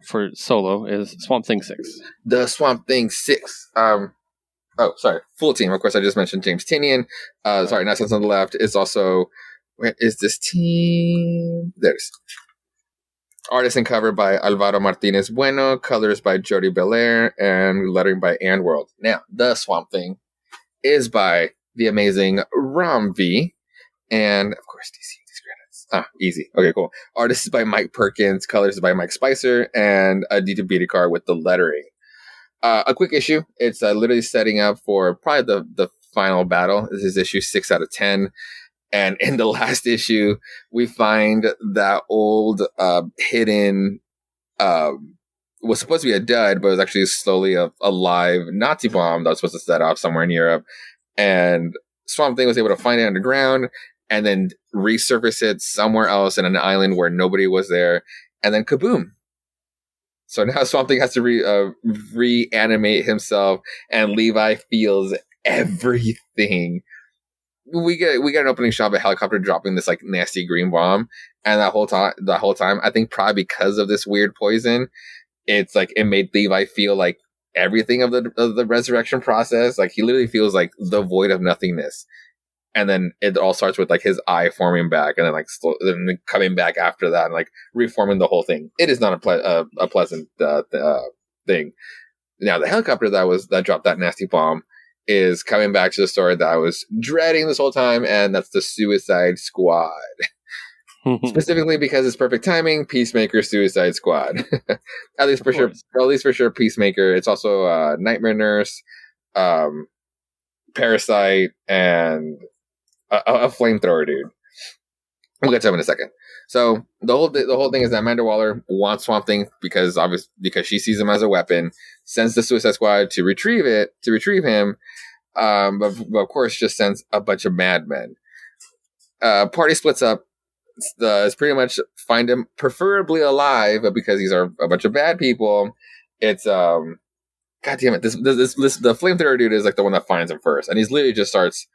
for solo is Swamp Thing 6. The Swamp Thing 6. Oh, sorry. Full team. Of course, I just mentioned James Tynion. Sorry, Nice Nights on the Left. It's also... Where is this team? There's... Artist and cover by Alvaro Martinez Bueno. Colors by Jody Belair. And lettering by Ann World. Now, The Swamp Thing is by the amazing Ram V. And, of course, DC. Easy. Okay, cool. Artist is by Mike Perkins. Colors is by Mike Spicer. And Aditya Bidikar with the lettering. A quick issue. It's literally setting up for probably the final battle. This is issue 6 out of 10. And in the last issue, we find that old hidden, was supposed to be a dud, but it was actually slowly a live Nazi bomb that was supposed to set off somewhere in Europe. And Swamp Thing was able to find it underground and then resurface it somewhere else in an island where nobody was there. And then kaboom. So now Swamp Thing has to reanimate himself, and Levi feels everything. We get an opening shot of a helicopter dropping this like nasty green bomb, and the whole time, I think probably because of this weird poison, it's like it made Levi feel like everything of the resurrection process. Like he literally feels like the void of nothingness, and then it all starts with like his eye forming back, and then like then coming back after that, and like reforming the whole thing. It is not a pleasant thing. Now the helicopter that dropped that nasty bomb is coming back to the story that I was dreading this whole time, and that's the Suicide Squad. Specifically because it's perfect timing. Peacemaker, Suicide Squad. At least for sure, Peacemaker. It's also Nightmare Nurse, Parasite, and a flamethrower dude. We'll get to him in a second. So the whole thing is that Amanda Waller wants Swamp Thing because she sees him as a weapon, sends the Suicide Squad to retrieve him, but of course just sends a bunch of madmen. Party splits up. It's pretty much find him preferably alive, but because these are a bunch of bad people, it's God damn it! This the flamethrower dude is like the one that finds him first, and he's literally just starts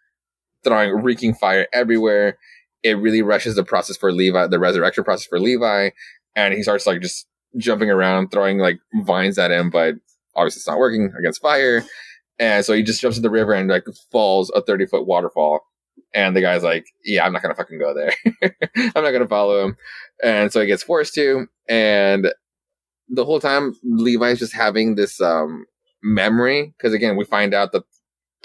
throwing reeking fire everywhere. It really rushes the process for Levi, the resurrection process for Levi, and he starts like just jumping around, throwing like vines at him, but obviously it's not working against fire. And so he just jumps in the river and like falls a 30-foot waterfall. And the guy's like, yeah, I'm not going to fucking go there. I'm not going to follow him. And so he gets forced to. And the whole time, Levi's just having this memory. Because again, we find out that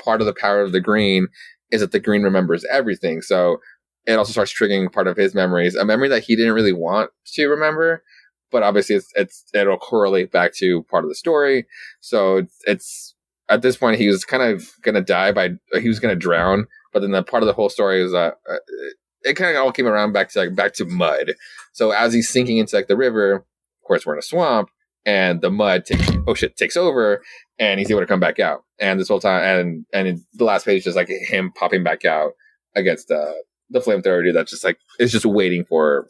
part of the power of the green is that the green remembers everything. So it also starts triggering part of his memories, a memory that he didn't really want to remember, but obviously it'll correlate back to part of the story. So it's at this point he was kind of gonna he was gonna drown, but then the part of the whole story is it kind of all came around back to mud. So as he's sinking into like the river, of course we're in a swamp, and the mud takes over, and he's able to come back out. And this whole time, and in the last page is just like him popping back out against the flamethrower dude that's just like is just waiting for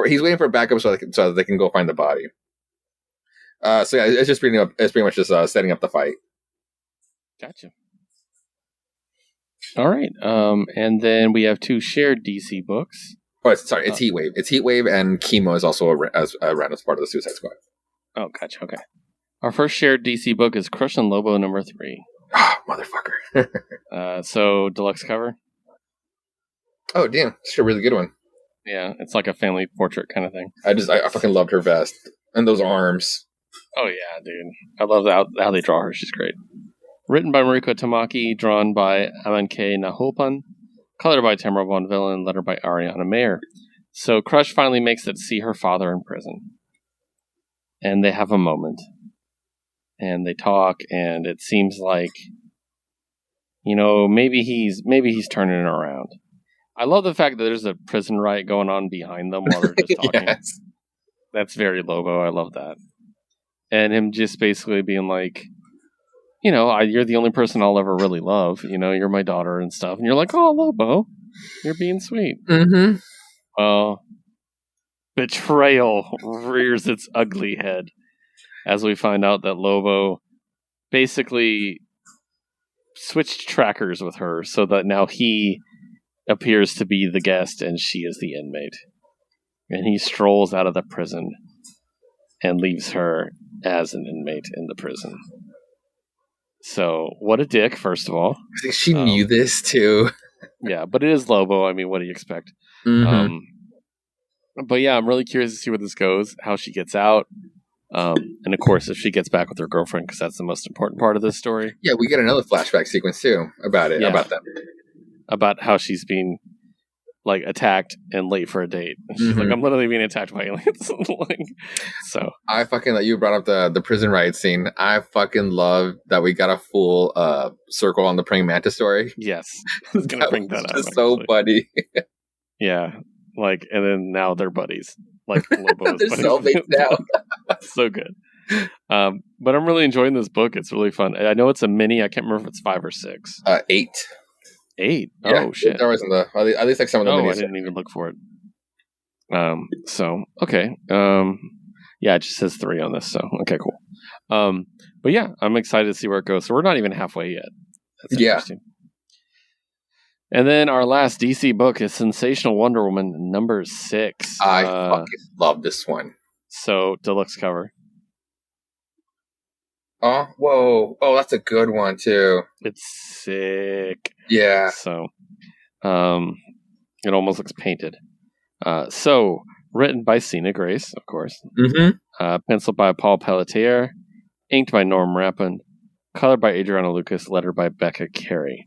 he's waiting for backup so that they can go find the body. So yeah, it's pretty much just setting up the fight. Gotcha. All right, and then we have 2 shared DC books. Oh, it's Heatwave. It's Heatwave, and Chemo is also around as part of the Suicide Squad. Oh, gotcha. Okay. Our first shared DC book is Crush and Lobo number 3. Ah, motherfucker. So deluxe cover. Oh, damn. It's a really good one. Yeah, it's like a family portrait kind of thing. I fucking loved her vest. And those arms. Oh, yeah, dude. I love how they draw her. She's great. Written by Mariko Tamaki, drawn by Aman K. Nahulpan, colored by Tamara Von Villen, lettered by Ariana Mayer. So Crush finally makes it to see her father in prison. And they have a moment. and they talk, and it seems like, maybe he's turning it around. I love the fact that there's a prison riot going on behind them while they're just talking. Yes. That's very Lobo. I love that. And him just basically being like, you're the only person I'll ever really love. You're my daughter and stuff. And you're like, oh, Lobo, you're being sweet. Mm-hmm. Well, betrayal rears its ugly head as we find out that Lobo basically switched trackers with her so that now he appears to be the guest and she is the inmate. And he strolls out of the prison and leaves her as an inmate in the prison. So, what a dick, first of all. I think she knew this, too. Yeah, but it is Lobo. I mean, what do you expect? Mm-hmm. But yeah, I'm really curious to see where this goes, how she gets out. And of course, if she gets back with her girlfriend, because that's the most important part of this story. Yeah, we get another flashback sequence, too, about it, about them. About how she's being, attacked and late for a date. She's like, I'm literally being attacked by aliens. So. I fucking, you brought up the prison riot scene. I fucking love that we got a full circle on the praying mantis story. Yes. I was going to bring that up. Just so funny. Yeah. And then now they're buddies. Lobo's they're cellmates now. So good. But I'm really enjoying this book. It's really fun. I know it's a mini. I can't remember if it's 5 or 6. 8. 8? Yeah, oh, shit. There wasn't at least some of the minis. I didn't even look for it. So, okay. Yeah, it just says 3 on this, so, okay, cool. But yeah, I'm excited to see where it goes. So we're not even halfway yet. That's interesting. And then our last DC book is Sensational Wonder Woman number 6. I fucking love this one. So, deluxe cover. Oh, whoa. Oh, that's a good one, too. It's sick. Yeah. So, it almost looks painted. So, written by Sina Grace, of course. Mm-hmm. Penciled by Paul Pelletier. Inked by Norm Rappin. Colored by Adriana Lucas. Lettered by Becca Carey.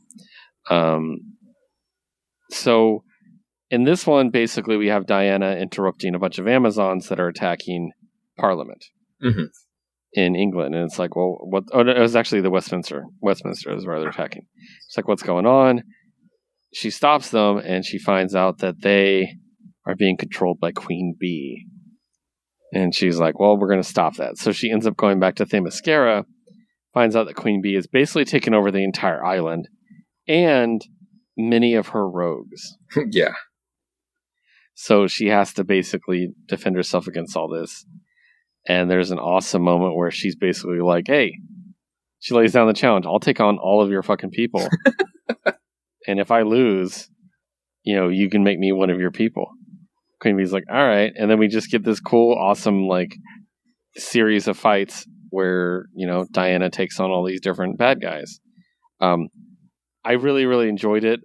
So, in this one, basically, we have Diana interrupting a bunch of Amazons that are attacking Parliament in England. And it's like, well, what? Oh, no, it was actually the Westminster. Westminster is where they're attacking. It's like, what's going on? She stops them, and she finds out that they are being controlled by Queen Bee. And she's like, well, we're going to stop that. So she ends up going back to Themyscira, finds out that Queen Bee is basically taken over the entire island, and many of her rogues. Yeah. So she has to basically defend herself against all this. And there's an awesome moment where she's basically like, hey, she lays down the challenge. I'll take on all of your fucking people. And if I lose, you can make me one of your people. Queen Bee's like, all right. And then we just get this cool, awesome, series of fights where, Diana takes on all these different bad guys. I really, really enjoyed it.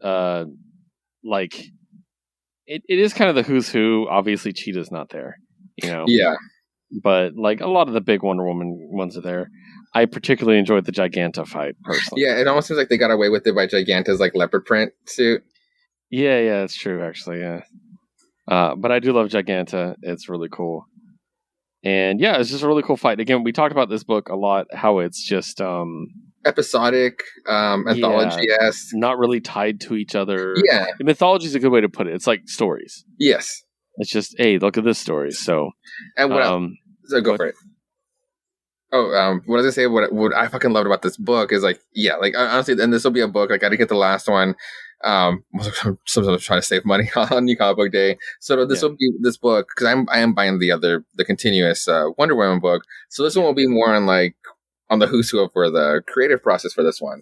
It is kind of the who's who. Obviously, Cheetah's not there, Yeah. But a lot of the big Wonder Woman ones are there. I particularly enjoyed the Giganta fight, personally. Yeah, it almost seems like they got away with it by Giganta's leopard print suit. Yeah, it's true, actually, yeah. But I do love Giganta. It's really cool. And yeah, it's just a really cool fight. Again, we talked about this book a lot, how it's just episodic, anthology-esque. Not really tied to each other. Yeah. Mythology is a good way to put it. It's like stories. Yes. It's just, hey, look at this story. So, and what so go for it. Oh, what was I say? What I fucking loved about this book is honestly, and this will be a book. I got to get the last one. Sometimes trying to save money on New Comic Book Day. So this will be this book because I am buying the continuous Wonder Woman book. So this one will be more on the who's who for the creative process for this one.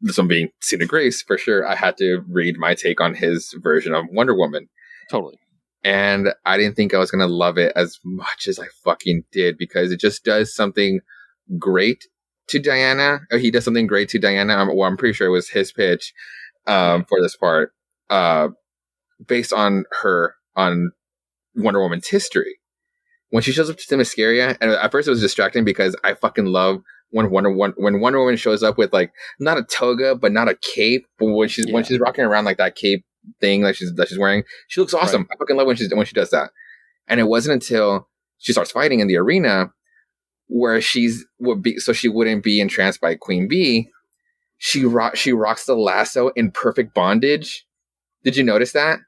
This one being Sina Grace for sure. I had to read my take on his version of Wonder Woman. Totally. And I didn't think I was going to love it as much as I fucking did because it just does something great to Diana. Or he does something great to Diana. I'm pretty sure it was his pitch for this part based on Wonder Woman's history. When she shows up to Themyscira, and at first it was distracting because I fucking love when Wonder Woman shows up with not a toga, but not a cape, but when she's rocking around that cape thing that she's wearing, she looks awesome. Right. I fucking love when she does that. And it wasn't until she starts fighting in the arena where she wouldn't be entranced by Queen Bee. She rocks the lasso in perfect bondage. Did you notice that?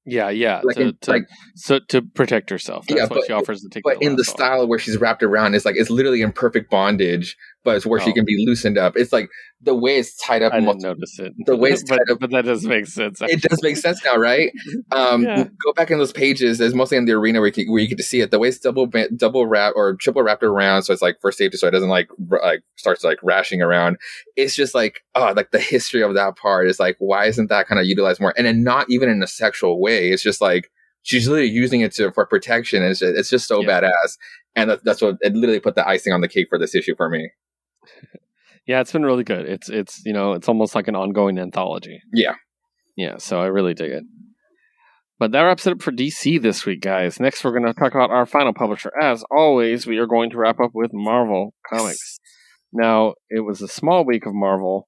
Yeah. Like To protect herself. That's why she offers to take. But in the style where she's wrapped around, it's literally in perfect bondage, but it's where she can be loosened up. It's like the way it's tied up. I didn't notice it. The way it's tied up, but that does make sense. Actually. It does make sense now, right? Go back in those pages. There's mostly in the arena where you get to see it. The way it's double wrap or triple wrapped around, so it's like for safety, so it doesn't starts rashing around. It's just the history of that part is why isn't that kind of utilized more? And then not even in a sexual way. It's just she's literally using it for protection. And it's just so badass. And that's what it literally put the icing on the cake for this issue for me. Yeah, it's been really good. It's it's almost like an ongoing anthology. Yeah. So I really dig it. But that wraps it up for DC this week, guys. Next, we're going to talk about our final publisher. As always, we are going to wrap up with Marvel Comics. Now, it was a small week of Marvel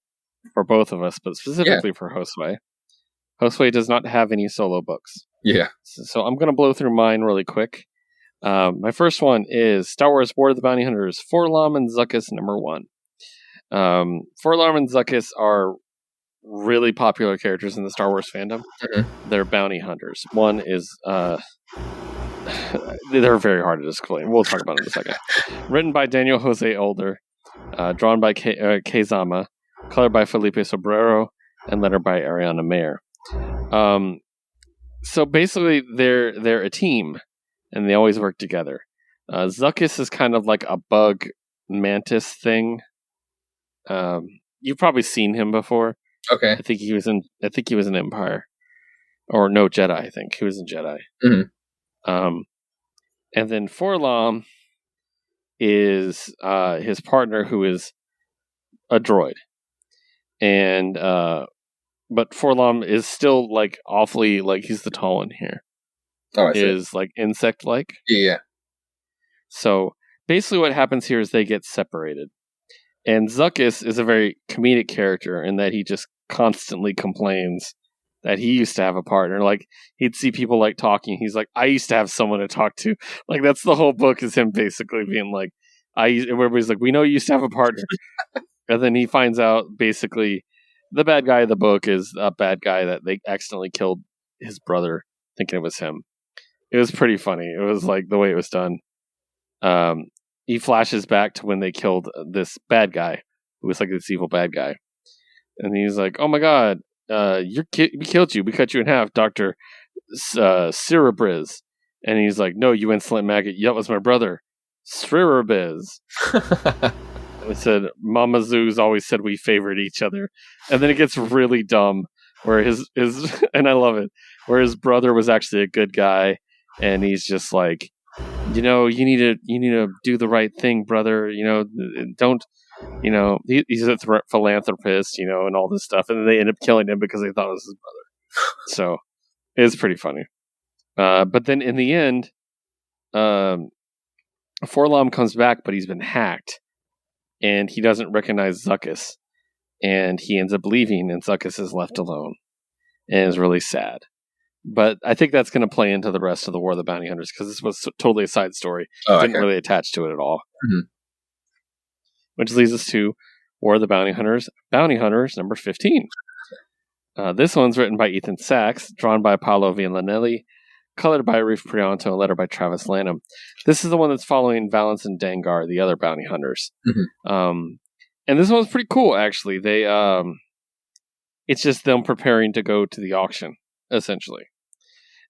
for both of us, but specifically for Josue. Josue does not have any solo books. Yeah. So I'm going to blow through mine really quick. My first one is Star Wars War of the Bounty Hunters, Forlom and Zuckuss #1. Forlom and Zuckuss are really popular characters in the Star Wars fandom. Mm-hmm. They're bounty hunters. One is they're very hard to explain. We'll talk about it in a second. Written by Daniel Jose Older, drawn by Kei-Zama, colored by Felipe Sobrero, and lettered by Ariana Mayer. So basically, they're a team, and they always work together. Zuckuss is kind of like a bug mantis thing. You've probably seen him before. Okay. I think he was in Empire, or no, Jedi. I think he was in Jedi. Mm-hmm. And then Forlom is his partner, who is a droid, and but Forlom is still awfully he's the tall one here. Oh, I see. Is insect like. Yeah. So basically, what happens here is they get separated. And Zuckuss is a very comedic character in that he just constantly complains that he used to have a partner. He'd see people talking. He's like, I used to have someone to talk to. That's the whole book is him basically being everybody's like, we know you used to have a partner. And then he finds out basically the bad guy of the book is a bad guy that they accidentally killed his brother, thinking it was him. It was pretty funny. It was the way it was done. He flashes back to when they killed this bad guy, who was this evil bad guy. And he's like, oh my god, we killed you. We cut you in half, Dr. Cerebriz. And he's like, no, you insolent maggot. That was my brother, Cerebriz. I said, Mama Zoo's always said we favored each other. And then it gets really dumb, where his and I love it, where his brother was actually a good guy. And he's just like, you need to do the right thing, brother. Don't, he's a philanthropist, and all this stuff. And then they end up killing him because they thought it was his brother. So it's pretty funny. But then in the end, Forlom comes back, but he's been hacked, and he doesn't recognize Zuckuss, and he ends up leaving, and Zuckuss is left alone, and is really sad. But I think that's going to play into the rest of the War of the Bounty Hunters, because this was totally a side story. Didn't really attach to it at all. Mm-hmm. Which leads us to War of the Bounty Hunters number 15. This one's written by Ethan Sachs, drawn by Paolo Villanelli, colored by Arif Prianto, and lettered by Travis Lanham. This is the one that's following Valance and Dengar, the other bounty hunters. Mm-hmm. And this one's pretty cool, actually. They it's just them preparing to go to the auction, essentially.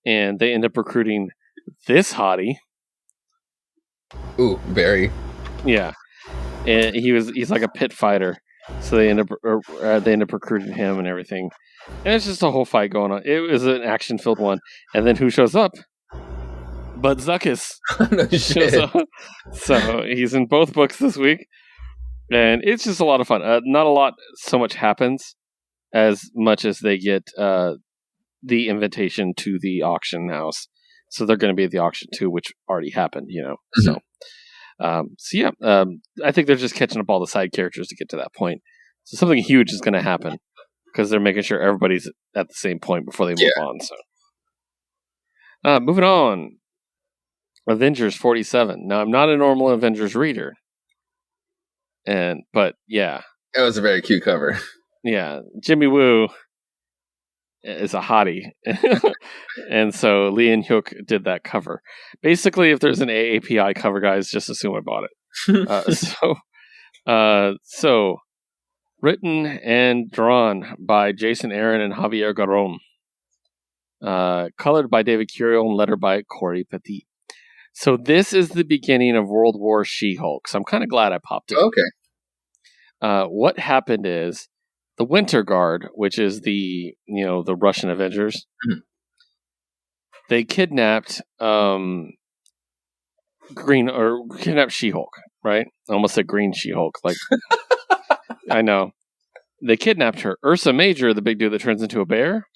And they end up recruiting this hottie. Ooh, very. Yeah. And he's like a pit fighter. So they end up recruiting him and everything. And it's just a whole fight going on. It was an action-filled one. And then who shows up? But Zuckuss shows up. So he's in both books this week. And it's just a lot of fun. Not a lot so much happens as much as they get the invitation to the auction house. So they're going to be at the auction too, which already happened, Mm-hmm. I think they're just catching up all the side characters to get to that point. So something huge is going to happen because they're making sure everybody's at the same point before they move on. So, moving on. Avengers 47. Now, I'm not a normal Avengers reader. But yeah. It was a very cute cover. Yeah. Jimmy Woo is a hottie. And so Lee and Hyuk did that cover. Basically, if there's an AAPI cover, guys, just assume I bought it. So written and drawn by Jason Aaron and Javier Garron. Colored by David Curiel and lettered by Corey Petit. So this is the beginning of World War She-Hulk. So I'm kind of glad I popped it. Okay. What happened is the Winter Guard, which is the Russian Avengers, they kidnapped kidnapped She-Hulk, right? I almost said Green She-Hulk. Like, I know. They kidnapped her. Ursa Major, the big dude that turns into a bear,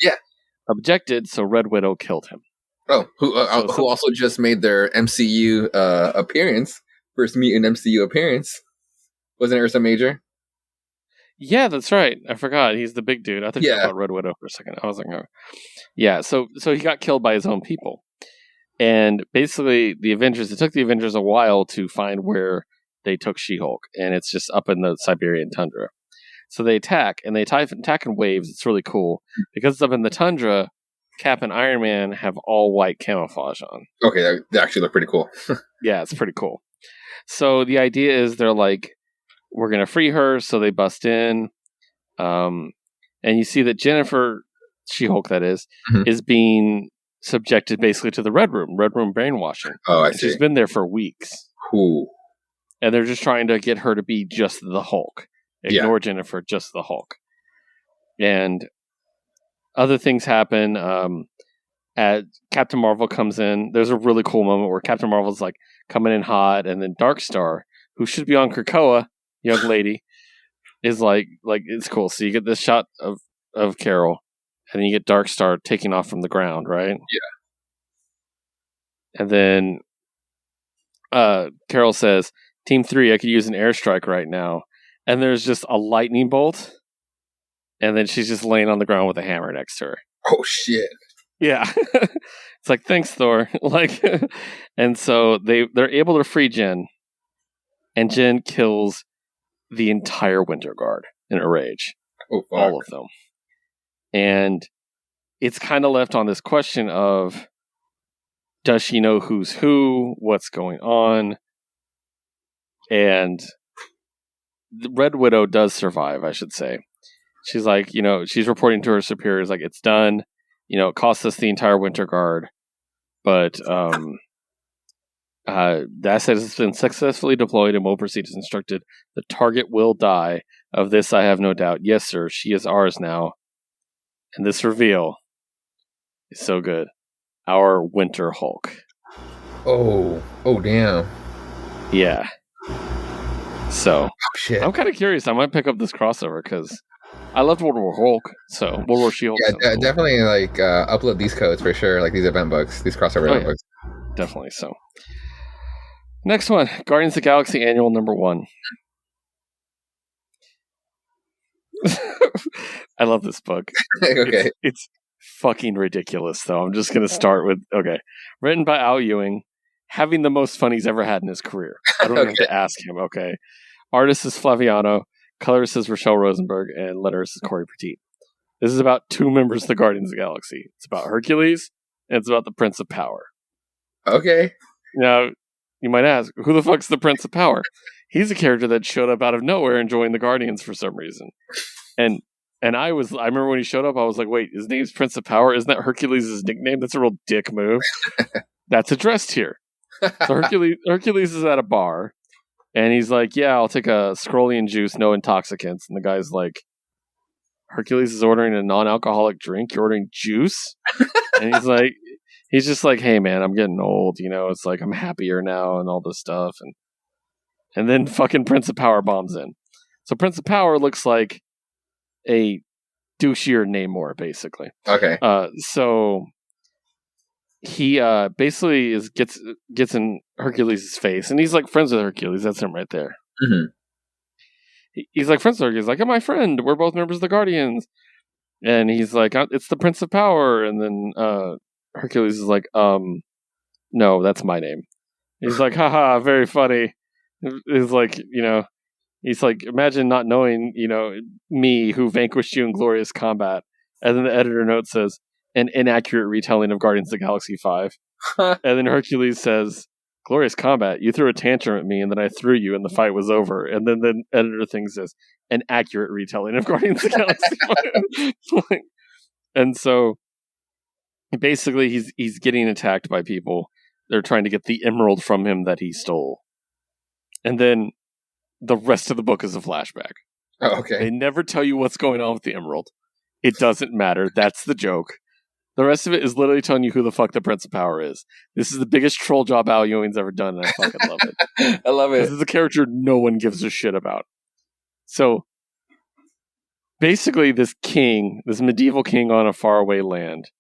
objected, so Red Widow killed him. Oh, who also just made their MCU appearance, first mutant MCU appearance. Wasn't it Ursa Major? Yeah, that's right. I forgot. He's the big dude. I thought you were talking about Red Widow for a second. I was like, oh. Yeah, so he got killed by his own people. And basically, it took the Avengers a while to find where they took She-Hulk. And it's just up in the Siberian tundra. So they attack, and they attack in waves. It's really cool. Because it's up in the tundra, Cap and Iron Man have all white camouflage on. Okay, that actually look pretty cool. Yeah, it's pretty cool. So the idea is they're like, we're going to free her, so they bust in. And you see that Jennifer, She-Hulk that is being subjected basically to the Red Room brainwashing. Oh, I see. She's been there for weeks. Ooh. And they're just trying to get her to be just the Hulk. Ignore Jennifer, just the Hulk. And other things happen. Captain Marvel comes in. There's a really cool moment where Captain Marvel's like coming in hot, and then Darkstar, who should be on Krakoa, young lady, is like it's cool. So you get this shot of Carol, and then you get Darkstar taking off from the ground, right? Yeah. And then Carol says, Team 3, I could use an airstrike right now. And there's just a lightning bolt, and then she's just laying on the ground with a hammer next to her. Oh, shit. Yeah. It's like, thanks, Thor. And so they're able to free Jen, and Jen kills the entire Winter Guard in a rage. Oh, fuck. All of them. And it's kind of left on this question of, does she know who's who? What's going on? And the Red Widow does survive, I should say. She's like, she's reporting to her superiors, like, it's done. It cost us the entire Winter Guard. But the asset has been successfully deployed and will proceed as instructed. The target will die. Of this, I have no doubt. Yes, sir, she is ours now. And this reveal is so good. Our Winter Hulk. Oh, damn. Yeah. So, shit. I'm kind of curious. I might pick up this crossover because I loved World War Hulk. So, World War She-Hulk. Yeah, definitely upload these codes for sure, like these event books, these crossover event books. Definitely so. Next one, Guardians of the Galaxy Annual number 1. I love this book. Okay. It's fucking ridiculous, though. I'm just going to start with, written by Al Ewing, having the most fun he's ever had in his career. I don't have to ask him, okay? Artist is Flaviano, colorist is Rochelle Rosenberg, and letterist is Corey Petit. This is about 2 members of the Guardians of the Galaxy. It's about Hercules, and it's about the Prince of Power. Okay. Now, you might ask, who the fuck's the Prince of Power? He's a character that showed up out of nowhere and joined the Guardians for some reason. And I remember when he showed up, I was like, wait, his name's Prince of Power? Isn't that Hercules' nickname? That's a real dick move. That's addressed here. So Hercules is at a bar, and he's like, yeah, I'll take a Scrollian juice, no intoxicants. And the guy's like, Hercules is ordering a non-alcoholic drink? You're ordering juice? And he's just like, hey, man, I'm getting old. It's like, I'm happier now and all this stuff. And then fucking Prince of Power bombs in. So Prince of Power looks like a douchier Namor, basically. Okay. So he basically gets in Hercules' face, and he's like friends with Hercules. That's him right there. Mm-hmm. He's like friends with Hercules. Like, I'm my friend. We're both members of the Guardians. And he's like, it's the Prince of Power. And then Hercules is like, no, that's my name. He's like, haha, very funny. He's like, imagine not knowing, me who vanquished you in glorious combat. And then the editor note says, an inaccurate retelling of Guardians of the Galaxy 5. And then Hercules says, glorious combat, you threw a tantrum at me and then I threw you and the fight was over. And then the editor thinks says, an accurate retelling of Guardians of the Galaxy 5. And so basically he's getting attacked by people. They're trying to get the emerald from him that he stole. And then the rest of the book is a flashback. Oh, okay. They never tell you what's going on with the emerald. It doesn't matter. That's the joke. The rest of it is literally telling you who the fuck the Prince of Power is. This is the biggest troll job Al Ewing's ever done, and I fucking love it. I love it. This is a character no one gives a shit about. So, basically, this medieval king on a faraway land,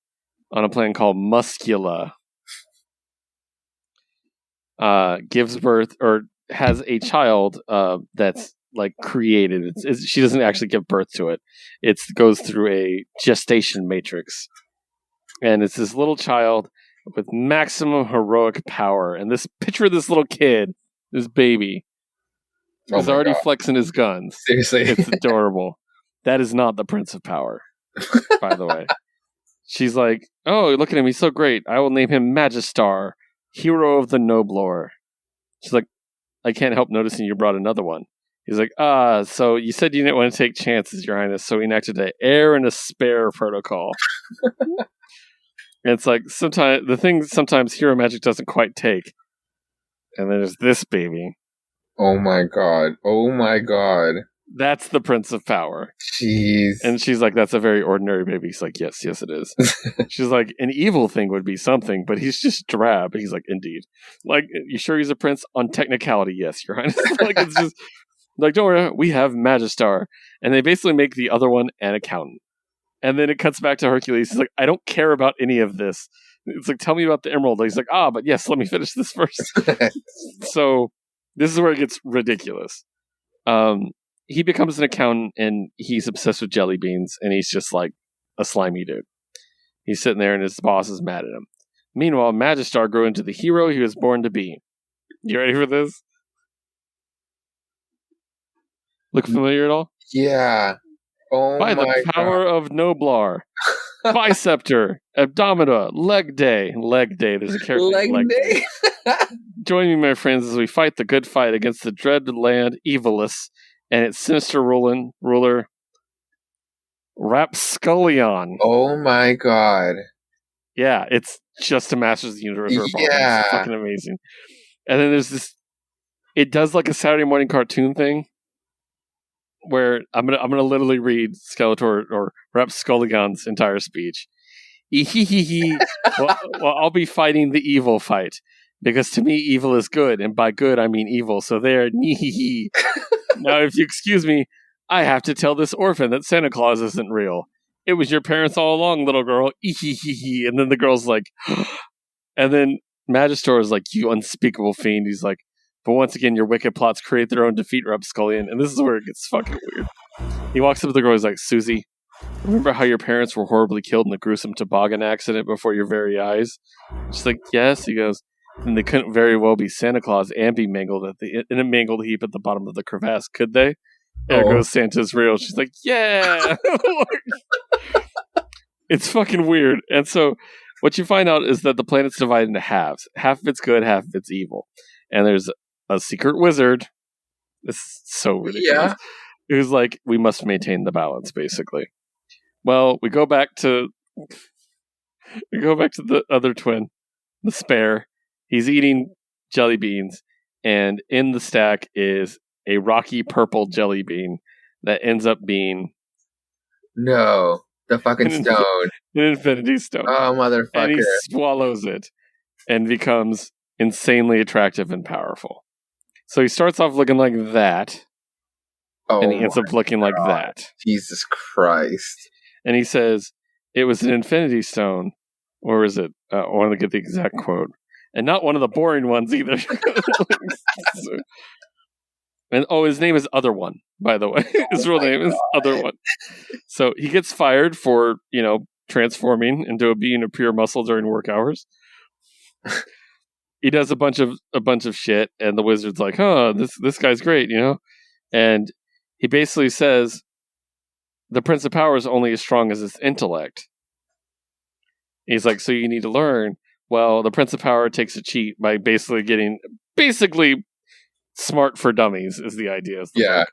on a planet called Muscula, gives birth, or has a child that's like created. She doesn't actually give birth to it. It goes through a gestation matrix. And it's this little child with maximum heroic power. And this picture of this little kid, this baby, is already flexing his guns. Seriously. It's adorable. That is not the Prince of Power, by the way. She's like, oh, look at him. He's so great. I will name him Magistar, hero of the Noblor. She's like, I can't help noticing you brought another one. He's like, so you said you didn't want to take chances, Your Highness, so we enacted an heir and a spare protocol. And it's like, sometimes hero magic doesn't quite take. And then there's this baby. Oh my god. That's the Prince of Power. Jeez. And she's like, that's a very ordinary baby. He's like, yes, it is. She's like, an evil thing would be something, but he's just drab. He's like, indeed. Like, you sure he's a prince? On technicality, yes, Your Highness. Like, it's just, like, don't worry, we have Magistar. And they basically make the other one an accountant. And then it cuts back to Hercules. He's like, I don't care about any of this. It's like, tell me about the emerald. He's like, but yes, let me finish this first. So this is where it gets ridiculous. He becomes an accountant and he's obsessed with jelly beans and he's just like a slimy dude. He's sitting there and his boss is mad at him. Meanwhile, Magistar grew into the hero he was born to be. You ready for this? Look familiar at all? Yeah. Oh By my the power of Noblar. Biceptor, Abdomina, Leg Day. Leg Day, there's a character Leg named Day. Join me, my friends, as we fight the good fight against the dreaded land Evilus and its sinister ruler, Rapscullion. Oh my god. Yeah, it's just a Masters of the Universe ripoff. Yeah. It's fucking amazing. And then there's this, it does like a Saturday morning cartoon thing, where I'm gonna literally read Skeletor or Rapscullion's entire speech. well, I'll be fighting the evil fight because to me evil is good, and by good I mean evil. So there, Now, if you excuse me, I have to tell this orphan that Santa Claus isn't real. It was your parents all along, little girl. And then the girl's like, and then Magistar is like, you unspeakable fiend. He's like, but once again, your wicked plots create their own defeat, Rapscullion. And this is where it gets fucking weird. He walks up to the girl, he's like, Susie, remember how your parents were horribly killed in a gruesome toboggan accident before your very eyes? She's like, yes. He goes, and they couldn't very well be Santa Claus and be mangled in a mangled heap at the bottom of the crevasse, could they? There goes Santa's real. She's like, yeah. It's fucking weird. And so what you find out is that the planet's divided into halves. Half of it's good, half of it's evil. And there's a secret wizard. This is so ridiculous. Yeah. Who's like, we must maintain the balance, basically. Well, we go back to the other twin, the spare. He's eating jelly beans, and in the stack is a rocky purple jelly bean that ends up being the fucking stone. An infinity stone. Oh, motherfucker. And he swallows it and becomes insanely attractive and powerful. So he starts off looking like that, and he ends up looking like that. Jesus Christ. And he says, it was an infinity stone, or is it? I want to get the exact quote. And not one of the boring ones either. And his name is Other One, by the way. His real name is Other One. So he gets fired for, transforming into a being of pure muscle during work hours. he does a bunch of shit, and the wizard's like, "Huh, this guy's great," and he basically says the Prince of Power is only as strong as his intellect. He's like, so you need to learn. Well, the Prince of Power takes a cheat by basically smart for dummies is the idea. Yeah.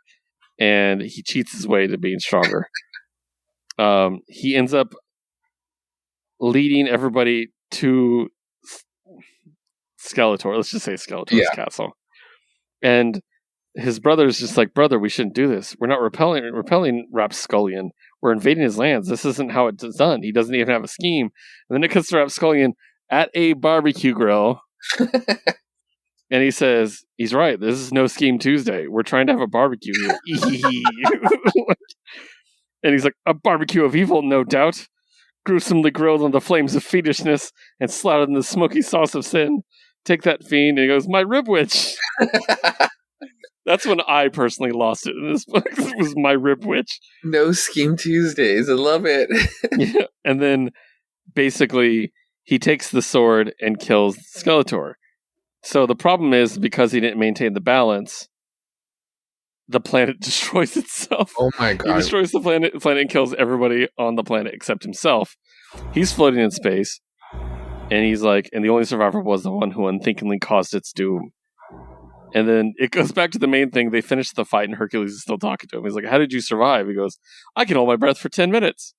And he cheats his way to being stronger. He ends up leading everybody to Skeletor. Let's just say Skeletor's castle. And his brother's just like, brother, we shouldn't do this. We're not repelling Rapscullion. We're invading his lands. This isn't how it's done. He doesn't even have a scheme. And then it cuts to Rapscullion at a barbecue grill. And he says, he's right. This is no Scheme Tuesday. We're trying to have a barbecue here. And he's like, a barbecue of evil, no doubt. Gruesomely grilled on the flames of fiendishness and slathered in the smoky sauce of sin. Take that, fiend. And he goes, my Ribwich. That's when I personally lost it in this book. It was my Ribwich. No Scheme Tuesdays. I love it. Yeah. And then basically he takes the sword and kills Skeletor. So the problem is, because he didn't maintain the balance, the planet destroys itself. Oh my god. He destroys the planet and kills everybody on the planet except himself. He's floating in space, and he's like, and the only survivor was the one who unthinkingly caused its doom. And then it goes back to the main thing. They finish the fight, and Hercules is still talking to him. He's like, how did you survive? He goes, I can hold my breath for 10 minutes.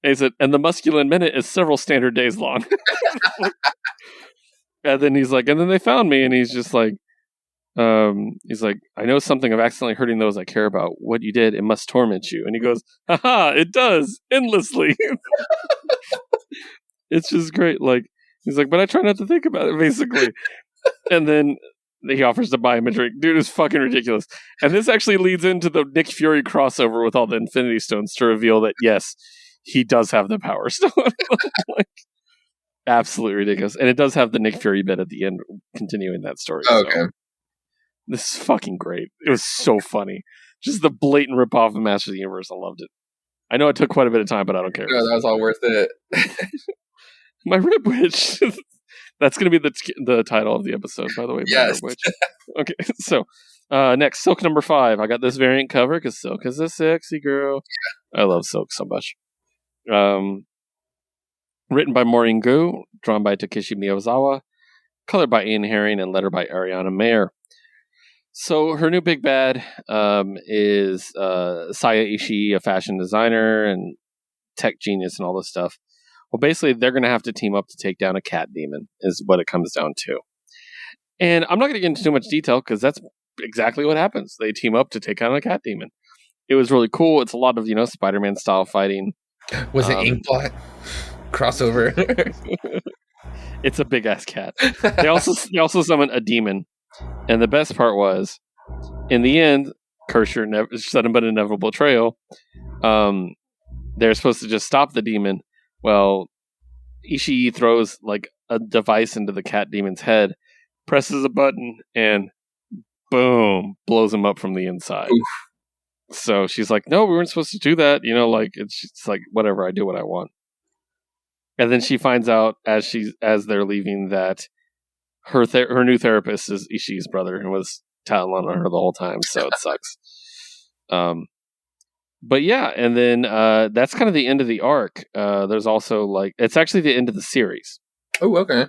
And he said, and the masculine minute is several standard days long. And then he's like, and then they found me, and he's just like, he's like, I know something of accidentally hurting those I care about. What you did, it must torment you. And he goes, haha, it does, endlessly. It's just great. Like, he's like, but I try not to think about it, basically. And then he offers to buy him a drink. Dude, it's fucking ridiculous. And this actually leads into the Nick Fury crossover with all the Infinity Stones to reveal that, yes, he does have the Power Stone. Like, absolutely ridiculous. And it does have the Nick Fury bit at the end, continuing that story. Okay. So. This is fucking great. It was so funny. Just the blatant ripoff of Master of the Universe. I loved it. I know it took quite a bit of time, but I don't care. No, that was all worth it. My Ribwich. That's going to be the title of the episode, by the way. Yes. Okay, so next, Silk number 5. I got this variant cover because Silk is a sexy girl. Yeah. I love Silk so much. Written by Maureen Gu, drawn by Takeshi Miyazawa, colored by Ian Herring, and lettered by Ariana Mayer. So her new big bad is Saya Ishii, a fashion designer and tech genius and all this stuff. Well, basically, they're going to have to team up to take down a cat demon, is what it comes down to. And I'm not going to get into too much detail, because that's exactly what happens. They team up to take down a cat demon. It was really cool. It's a lot of, Spider-Man style fighting. Was it Inkblot? Crossover. It's a big-ass cat. They also summon a demon. And the best part was, in the end, curse your sudden but inevitable betrayal, they're supposed to just stop the demon. Well, Ishii throws like a device into the cat demon's head, presses a button, and boom, blows him up from the inside. Oof. So she's like, no, we weren't supposed to do that. It's like, whatever, I do what I want. And then she finds out as they're leaving that her new therapist is Ishii's brother and was telling on her the whole time, so it sucks. But yeah, and then that's kind of the end of the arc. There's also it's actually the end of the series. Oh, okay.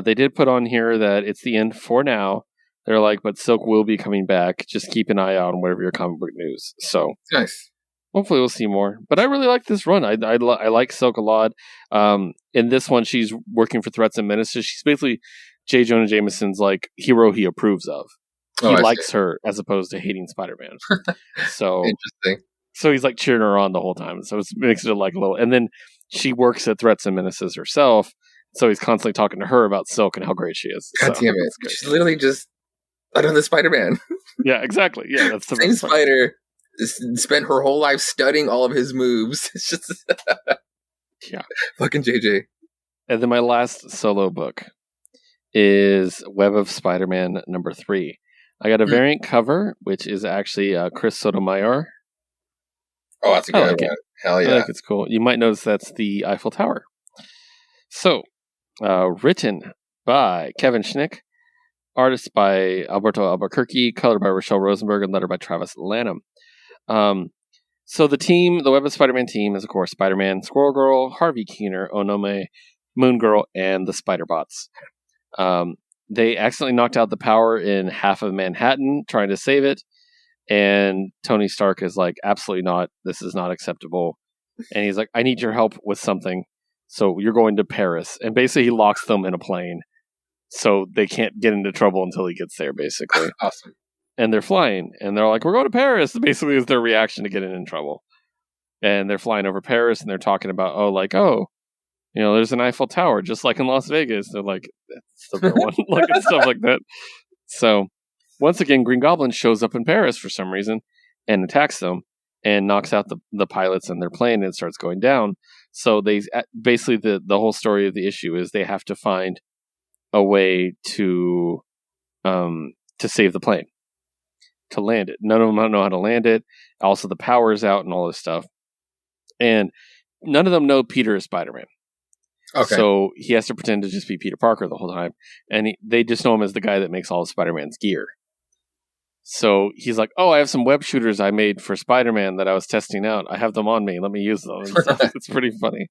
They did put on here that it's the end for now. They're like, but Silk will be coming back. Just keep an eye out on whatever your comic book news. So nice. Hopefully we'll see more. But I really like this run. I like Silk a lot. In this one, she's working for Threats and Menaces. She's basically J. Jonah Jameson's hero he approves of. He likes her as opposed to hating Spider-Man. So interesting. So he's cheering her on the whole time. So it makes it a little. And then she works at Threats and Menaces herself. So he's constantly talking to her about Silk and how great she is. God damn it! She's literally just another Spider-Man. Yeah, exactly. Yeah, that's the same spider. Spent her whole life studying all of his moves. It's just yeah, fucking JJ. And then my last solo book is Web of Spider-Man number 3. I got a variant cover, which is actually Chris Sotomayor. Oh, that's a good one. Hell yeah. I think it's cool. You might notice that's the Eiffel Tower. So, written by Kevin Schnick, artist by Alberto Albuquerque, colored by Rochelle Rosenberg, and lettered by Travis Lanham. So the Web of Spider-Man team is, of course, Spider-Man, Squirrel Girl, Harvey Keener, Onome, Moon Girl, and the Spider-Bots. They accidentally knocked out the power in half of Manhattan trying to save it, and Tony Stark is like, absolutely not, this is not acceptable. And he's like, I need your help with something, so you're going to Paris. And basically he locks them in a plane, so they can't get into trouble until he gets there, basically. Awesome. And they're flying, and they're like, we're going to Paris, basically is their reaction to getting in trouble. And they're flying over Paris, and they're talking about, there's an Eiffel Tower, just like in Las Vegas. They're like, that's the real one, like, and stuff like that. So, once again, Green Goblin shows up in Paris for some reason, and attacks them, and knocks out the pilots and their plane, and it starts going down. So, they basically, the whole story of the issue is they have to find a way to save the plane, to land it. None of them know how to land it. Also, the power's out and all this stuff. And none of them know Peter is Spider-Man. Okay. So he has to pretend to just be Peter Parker the whole time. And they just know him as the guy that makes all of Spider-Man's gear. So he's like, I have some web shooters I made for Spider-Man that I was testing out. I have them on me. Let me use them. It's pretty funny.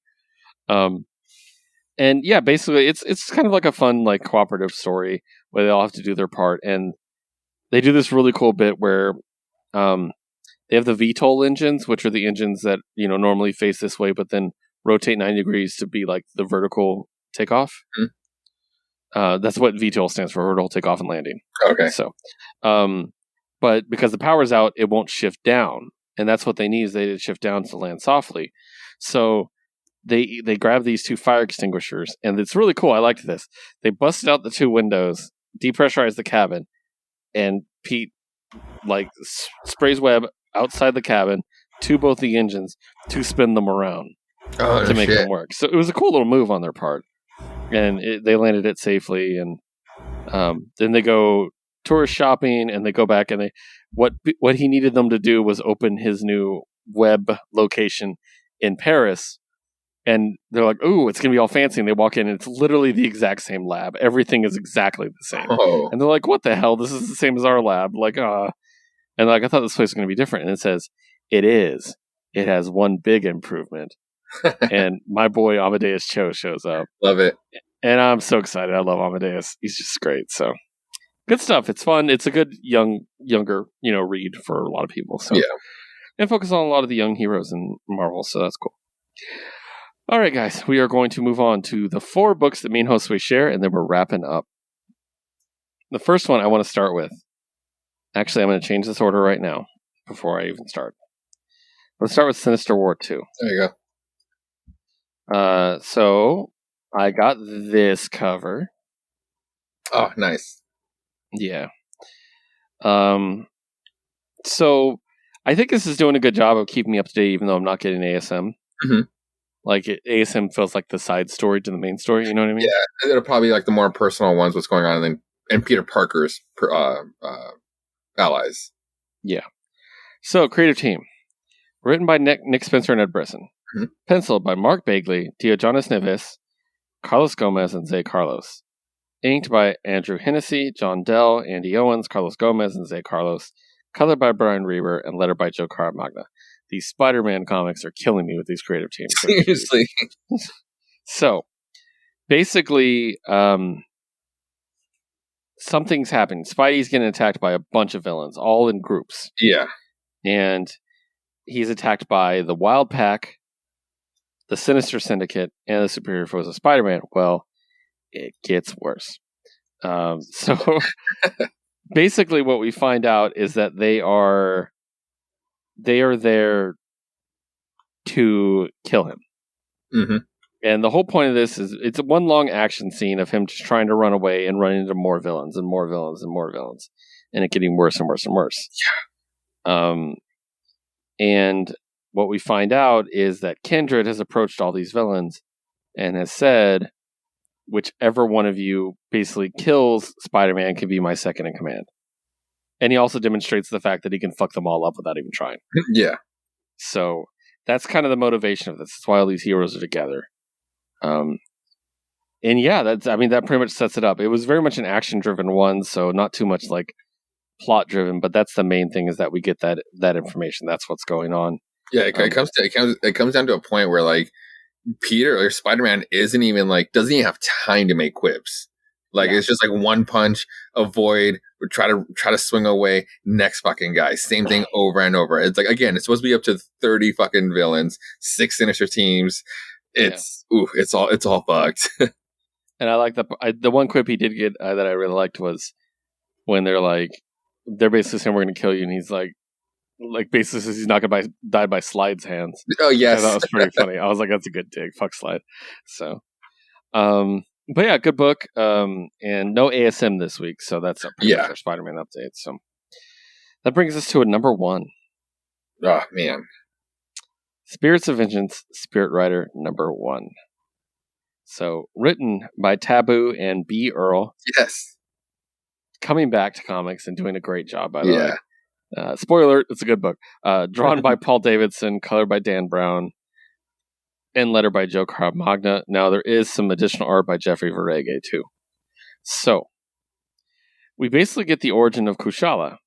And yeah, basically it's kind of like a fun, like, cooperative story where they all have to do their part. And they do this really cool bit where they have the VTOL engines, which are the engines that, normally face this way, but then rotate 90 degrees to be like the vertical takeoff. That's what VTOL stands for, vertical takeoff and landing. Okay. So, but because the power's out, it won't shift down. And that's what they need, is they need to shift down to land softly. So they grab these two fire extinguishers, and it's really cool. I liked this. They busted out the two windows, depressurized the cabin, and Pete sprays web outside the cabin to both the engines to spin them around to make them work. So it was a cool little move on their part, and they landed it safely. And then they go tourist shopping, and they go back, and what he needed them to do was open his new web location in Paris. And they're like, "Ooh, it's gonna be all fancy." And they walk in, and it's literally the exact same lab. Everything is exactly the same. Oh. And they're like, "What the hell? This is the same as our lab." Like, and like, I thought this place was gonna be different. And it says, "It is. It has one big improvement." And my boy Amadeus Cho shows up. Love it. And I'm so excited. I love Amadeus. He's just great. So good stuff. It's fun. It's a good younger, read for a lot of people. So yeah. And focus on a lot of the young heroes in Marvel. So that's cool. All right, guys, we are going to move on to the 4 books that me and Josue share, and then we're wrapping up. The first one I want to start with. Actually, I'm going to change this order right now before I even start. Let's start with Sinister War 2. There you go. So I got this cover. Oh, nice. Yeah. So I think this is doing a good job of keeping me up to date, even though I'm not getting ASM. Mm-hmm. Like, ASM feels like the side story to the main story, you know what I mean? Yeah, it'll probably be like the more personal ones, what's going on, and Peter Parker's allies. Yeah. So, creative team. Written by Nick Spencer and Ed Brisson. Mm-hmm. Penciled by Mark Bagley, Diogenes Neves, Carlos Gomez, and Zay Carlos. Inked by Andrew Hennessy, John Dell, Andy Owens, Carlos Gomez, and Zay Carlos. Colored by Brian Reber, and lettered by Joe Caramagna. These Spider-Man comics are killing me with these creative teams. Seriously. So, basically, something's happening. Spidey's getting attacked by a bunch of villains, all in groups. Yeah. And he's attacked by the Wild Pack, the Sinister Syndicate, and the Superior Foes of Spider-Man. Well, it gets worse. So, basically what we find out is that they are there to kill him. Mm-hmm. And the whole point of this is it's one long action scene of him just trying to run away and running into more villains and more villains and more villains, and it getting worse and worse and worse. Yeah. And what we find out is that Kindred has approached all these villains and has said, whichever one of you basically kills Spider-Man can be my second in command. And he also demonstrates the fact that he can fuck them all up without even trying. Yeah. So that's kind of the motivation of this. That's why all these heroes are together. And yeah, that pretty much sets it up. It was very much an action-driven one, so not too much like plot-driven, but that's the main thing, is that we get that information. That's what's going on. Yeah, it comes down to a point where like Peter or Spider-Man doesn't even have time to make quips. Like it's just like one punch, avoid, try to swing away, next fucking guy. Same thing over and over. It's like, again, it's supposed to be up to 30 fucking villains, 6 sinister teams. It's all fucked. And I like the one quip he did get that I really liked was when they're basically saying we're going to kill you, and he's like basically says he's not going to die by Slide's hands. Oh yes, that was pretty funny. I was like, that's a good dig. Fuck Slide. So, but yeah, good book. And no ASM this week, so that's pretty much our Spider-Man update. So that brings us to a number 1. Oh man, Spirits of Vengeance, Spirit Rider number 1. So, written by Taboo and B. Earl. Yes. Coming back to comics and doing a great job, by the way. Spoiler alert, it's a good book. Drawn by Paul Davidson, colored by Dan Brown, and letter by Joe Caramagna. Now, there is some additional art by Jeffrey Verege, too. So, we basically get the origin of Kushala.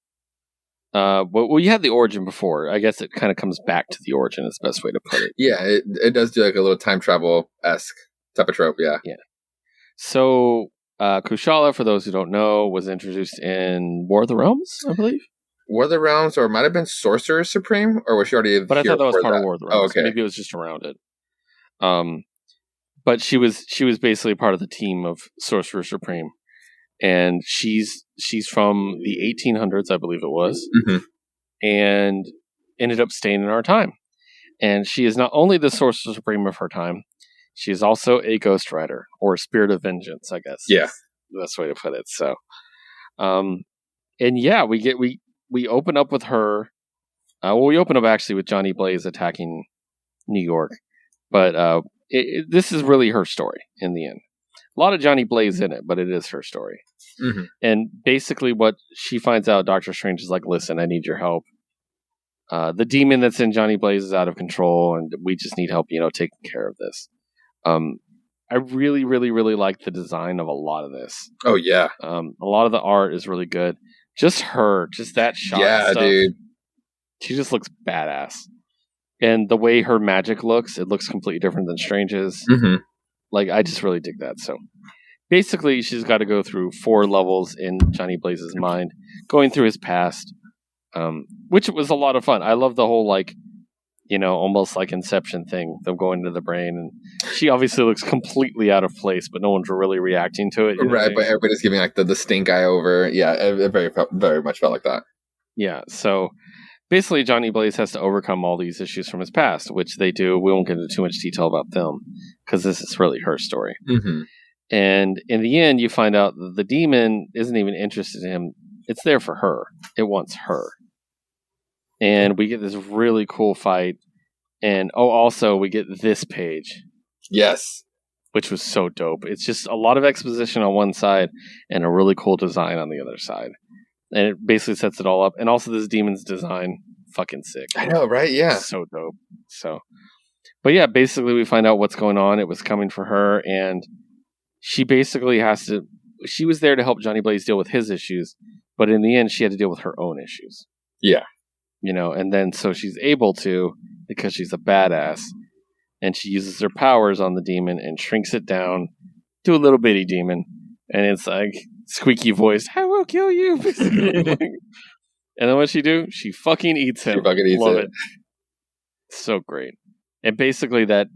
We had the origin before. I guess it kind of comes back to the origin, is the best way to put it. Yeah, it does do like a little time travel-esque type of trope, yeah. So, Kushala, for those who don't know, was introduced in War of the Realms, I believe. War of the Realms, or it might have been Sorcerer Supreme, or was she already? But I thought that was part of War of the Realms. Oh, okay. Maybe it was just around it. But she was basically part of the team of Sorcerer Supreme, and she's from the 1800s, I believe it was, and ended up staying in our time. And she is not only the Sorcerer Supreme of her time, she is also a Ghost Rider, or Spirit of Vengeance, I guess. Yeah, the best way to put it. So, and yeah, we open up with her. We open up actually with Johnny Blaze attacking New York, but this is really her story in the end. A lot of Johnny Blaze in it, but it is her story. And basically, what she finds out, Doctor Strange is like, "Listen, I need your help. The demon that's in Johnny Blaze is out of control, and we just need help, taking care of this." I really, really, really like the design of a lot of this. Oh yeah, a lot of the art is really good. Just that shot. Yeah, stuff, dude. She just looks badass. And the way her magic looks, it looks completely different than Strange's. Like, I just really dig that. So, basically, she's got to go through 4 levels in Johnny Blaze's mind, going through his past, which was a lot of fun. I love the whole, almost like Inception thing, them going into the brain. And she obviously looks completely out of place, but no one's really reacting to it. Right, but everybody's giving the stink eye over. Yeah, it very much felt like that. Yeah, so basically Johnny Blaze has to overcome all these issues from his past, which they do. We won't get into too much detail about them, because this is really her story. And in the end, you find out that the demon isn't even interested in him. It's there for her. It wants her. And we get this really cool fight. And also we get this page. Yes. Which was so dope. It's just a lot of exposition on one side and a really cool design on the other side. And it basically sets it all up. And also this demon's design, fucking sick. I know, right? Yeah. So dope. So, but yeah, basically we find out what's going on. It was coming for her, and she basically she was there to help Johnny Blaze deal with his issues, but in the end she had to deal with her own issues. Yeah. And then so she's able to, because she's a badass, and she uses her powers on the demon and shrinks it down to a little bitty demon, and it's like squeaky voice, "I will kill you." And then what she do? She fucking eats him. She fucking eats Love it. So great. And basically that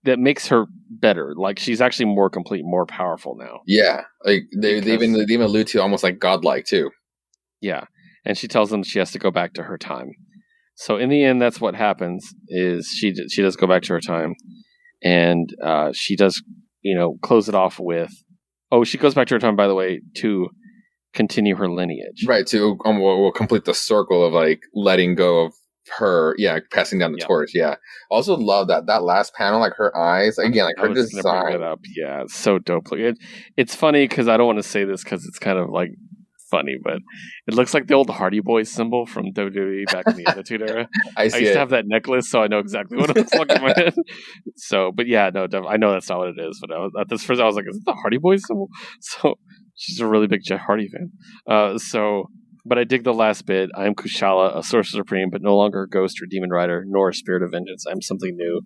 makes her better. Like, she's actually more complete, more powerful now. Yeah. Like they even allude to almost like godlike too. Yeah. And she tells them she has to go back to her time. So in the end, that's what happens, is she does go back to her time, and she does, close it off with, she goes back to her time, by the way, to continue her lineage. Right, to we'll complete the circle of letting go of her, passing down the torch. Yeah. Also love that last panel, her eyes, again, her design. It up. Yeah, it's so dope. It's funny because I don't want to say this because it's kind of funny, but it looks like the old Hardy Boys symbol from WWE back in the Attitude Era. I used to have that necklace, so I know exactly what it looks like in my head. So, but yeah, no, I know that's not what it is. But at this first, I was like, is it the Hardy Boys symbol? So she's a really big Jeff Hardy fan. But I dig the last bit. I am Kushala, a sorcerer supreme, but no longer a ghost or demon rider, nor a spirit of vengeance. I'm something new,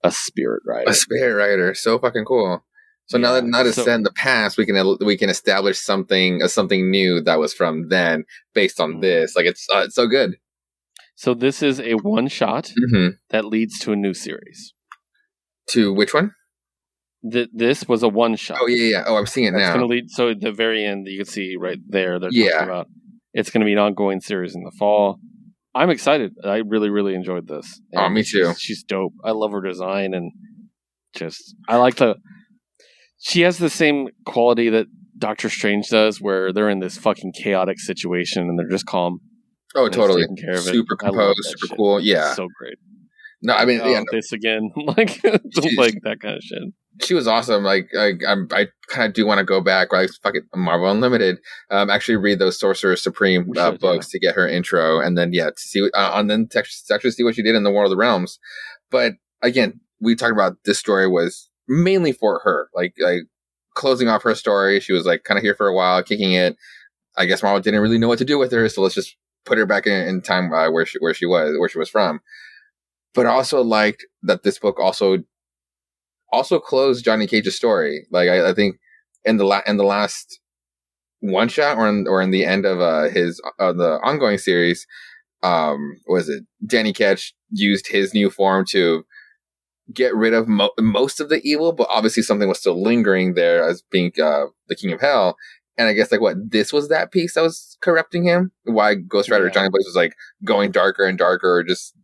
a spirit rider. A spirit rider, so fucking cool. So now that it's set in the past, we can establish something new that was from then based on this. Like it's so good. So this is a one shot that leads to a new series. To which one? This was a one shot. Oh yeah. Oh, I'm seeing it now. It's going to lead. So at the very end, you can see right there. They're talking about it's going to be an ongoing series in the fall. I'm excited. I really, really enjoyed this. And me too. She's dope. I love her design and I like she has the same quality that Doctor Strange does, where they're in this fucking chaotic situation and they're just calm. Oh, totally. Super composed, super cool. Yeah. So great. No, I mean, this again, like that kind of shit. She was awesome. Like, I kind of do want to go back. Like, fuck it, Marvel Unlimited. Actually, read those Sorcerer Supreme books to get her intro, and then to see, and then to actually see what she did in the War of the Realms. But again, we talked about this story was mainly for her, like closing off her story. She was like kind of here for a while, kicking it. I guess Marvel didn't really know what to do with her, so let's just put her back in time where she was from. But I also liked that this book also closed Johnny Cage's story. Like I think in the last one shot or in the end of the ongoing series, was it Danny Ketch used his new form to get rid of most of the evil, but obviously something was still lingering there as being the King of Hell. And I guess this was that piece that was corrupting him. Why Ghost Rider Johnny Blaze was like going darker and darker, just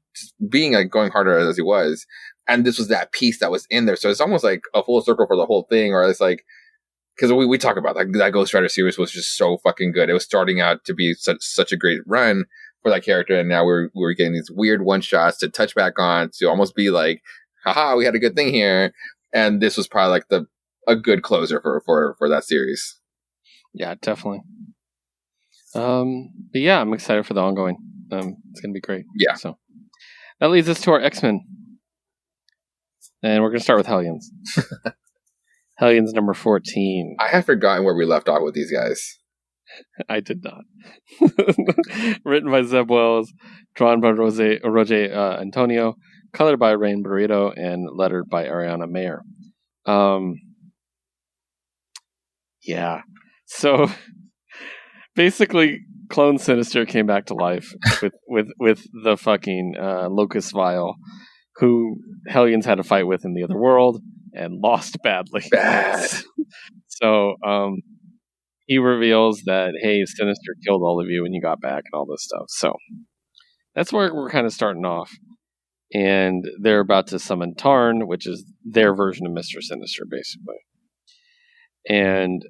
being like going harder as he was. And this was that piece that was in there. So it's almost like a full circle for the whole thing, or it's like, because we talk about that Ghost Rider series was just so fucking good. It was starting out to be such a great run for that character. And now we're getting these weird one shots to touch back on to almost be like, haha, we had a good thing here. And this was probably like a good closer for that series. Yeah, definitely. But yeah, I'm excited for the ongoing. It's going to be great. Yeah. So that leads us to our X-Men. And we're going to start with Hellions. Hellions number 14. I have forgotten where we left off with these guys. I did not. Written by Zeb Wells, drawn by Roger Antonio, colored by Rain Burrito, and lettered by Ariana Mayer. Yeah. So basically, Clone Sinister came back to life with the fucking Locust Vial, who Hellions had to fight with in the other world and lost badly. Bad. So he reveals that, hey, Sinister killed all of you when you got back and all this stuff. So that's where we're kind of starting off. And they're about to summon Tarn, which is their version of Mr. Sinister, basically. And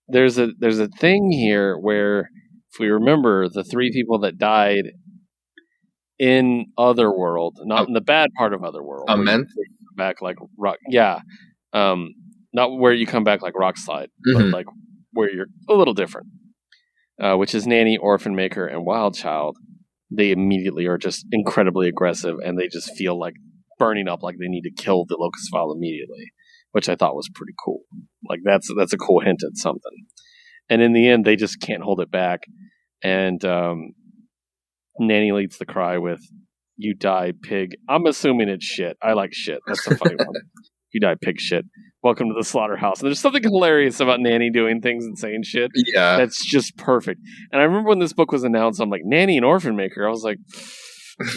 there's a thing here where, if we remember, the three people that died in Otherworld, not in the bad part of Otherworld, back like rock, not where you come back like Rockslide, but like where you're a little different, which is Nanny, Orphan Maker, and Wild Child. They immediately are just incredibly aggressive, and they just feel like burning up, like they need to kill the Locust Vial immediately, which I thought was pretty cool. Like that's a cool hint at something. And in the end, they just can't hold it back, and Nanny leads the cry with, "You die, pig." I'm assuming it's shit. I like shit. That's a funny one. "You die, pig shit. Welcome to the slaughterhouse." And there's something hilarious about Nanny doing things and saying shit. Yeah. That's just perfect. And I remember when this book was announced, I'm like, Nanny and Orphan Maker. I was like,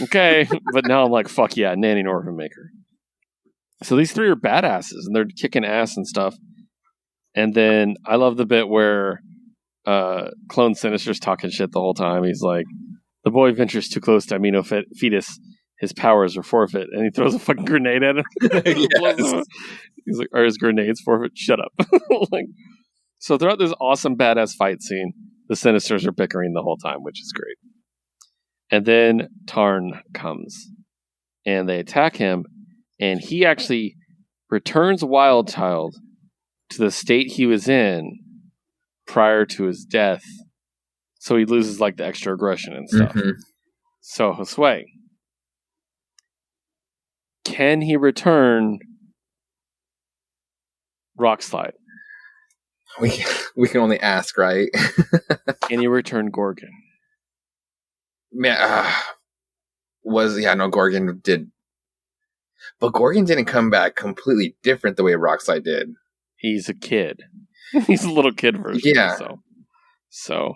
okay. But now I'm like, fuck yeah, Nanny and Orphan Maker. So these three are badasses, and they're kicking ass and stuff. And then I love the bit where Clone Sinister's talking shit the whole time. He's like, "The boy ventures too close to Amino Fetus. His powers are forfeit." And he throws a fucking grenade at him. Yes. He's like, "Are his grenades forfeit? Shut up." Like, so throughout this awesome badass fight scene, the Sinisters are bickering the whole time, which is great. And then Tarn comes, and they attack him, and he actually returns Wild Child to the state he was in prior to his death, so he loses like the extra aggression and stuff. Mm-hmm. So Josue, can he return Rockslide? We can only ask, right? Can he return Gorgon? Man, Gorgon did. But Gorgon didn't come back completely different the way Rockslide did. He's a kid. He's a little kid version. Yeah. So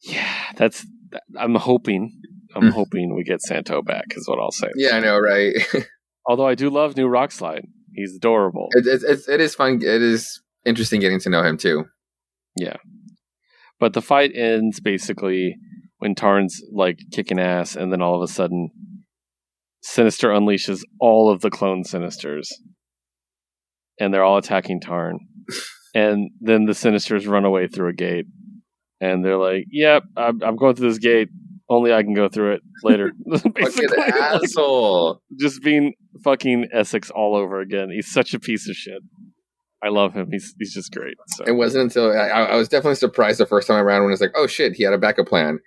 yeah, I'm hoping we get Santo back is what I'll say. Yeah, I know, right? Although I do love new Rockslide. He's adorable. It is fun. It is interesting getting to know him too. Yeah. But the fight ends basically when Tarn's like kicking ass, and then all of a sudden Sinister unleashes all of the clone Sinisters. And they're all attacking Tarn. And then the Sinisters run away through a gate. And they're like, yep, I'm going through this gate. Only I can go through it later. Fucking asshole. Just being fucking Essex all over again. He's such a piece of shit. I love him. He's just great. So. It wasn't until I was definitely surprised the first time around when it's like, oh shit, he had a backup plan.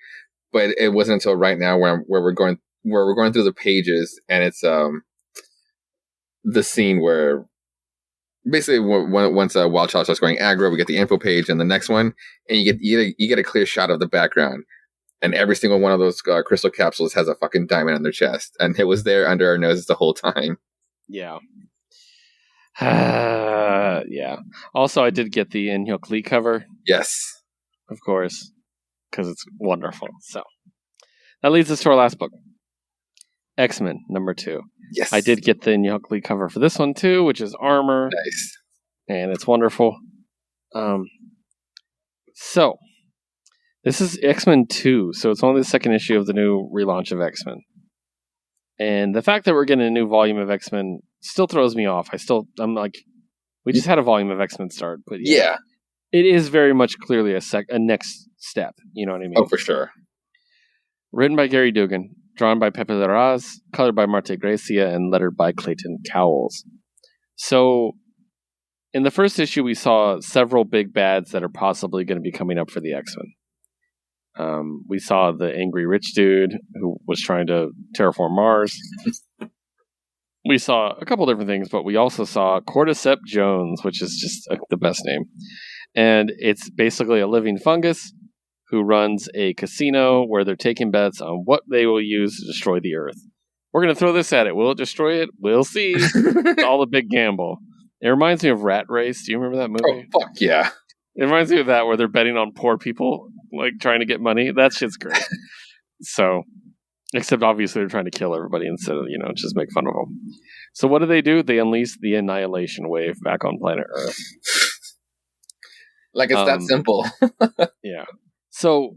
But it wasn't until right now where we're going through the pages, and it's the scene where basically once Wild Child starts going aggro, we get the info page, and the next one, and you get a clear shot of the background, and every single one of those crystal capsules has a fucking diamond on their chest, and it was there under our noses the whole time. Yeah. Yeah. Also, I did get the In-Hyuk Lee cover. Yes. Of course. Because it's wonderful. So, that leads us to our last book. X-Men, number 2. Yes. I did get the In-Hyuk Lee cover for this one, too, which is Armor. Nice. And it's wonderful. So, this is X-Men 2, so it's only the second issue of the new relaunch of X-Men. And the fact that we're getting a new volume of X-Men still throws me off. I'm like, we just had a volume of X-Men start, but yeah. It is very much clearly a next step. You know what I mean? Oh, for sure. Written by Gary Dugan, drawn by Pepe Larraz, colored by Marte Gracia, and lettered by Clayton Cowles. So, in the first issue, we saw several big bads that are possibly going to be coming up for the X-Men. We saw the angry rich dude who was trying to terraform Mars. We saw a couple different things, but we also saw Cordyceps Jones, which is just the best name. And it's basically a living fungus who runs a casino where they're taking bets on what they will use to destroy the Earth. We're going to throw this at it. Will it destroy it? We'll see. It's all a big gamble. It reminds me of Rat Race. Do you remember that movie? Oh, fuck yeah. It reminds me of that where they're betting on poor people, like trying to get money. That shit's great. So, except obviously they're trying to kill everybody instead of, just make fun of them. So what do? They unleash the annihilation wave back on planet Earth. Like it's that simple. Yeah. So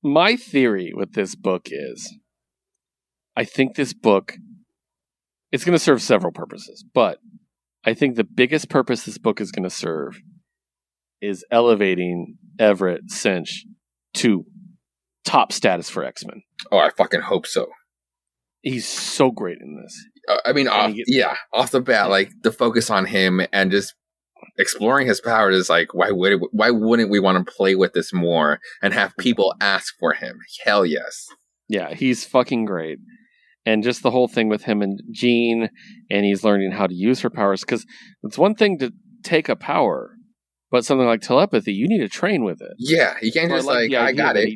my theory with this book is, I think this book, it's going to serve several purposes, but I think the biggest purpose this book is going to serve is elevating Everett Cinch to top status for X-Men. Oh, I fucking hope so. He's so great in this. Off the bat, like the focus on him and just exploring his powers is like, why wouldn't we want to play with this more and have people ask for him? Hell yes. Yeah, he's fucking great. And just the whole thing with him and Jean, and he's learning how to use her powers, because it's one thing to take a power, but something like telepathy, you need to train with it. Yeah, you can't just I got it.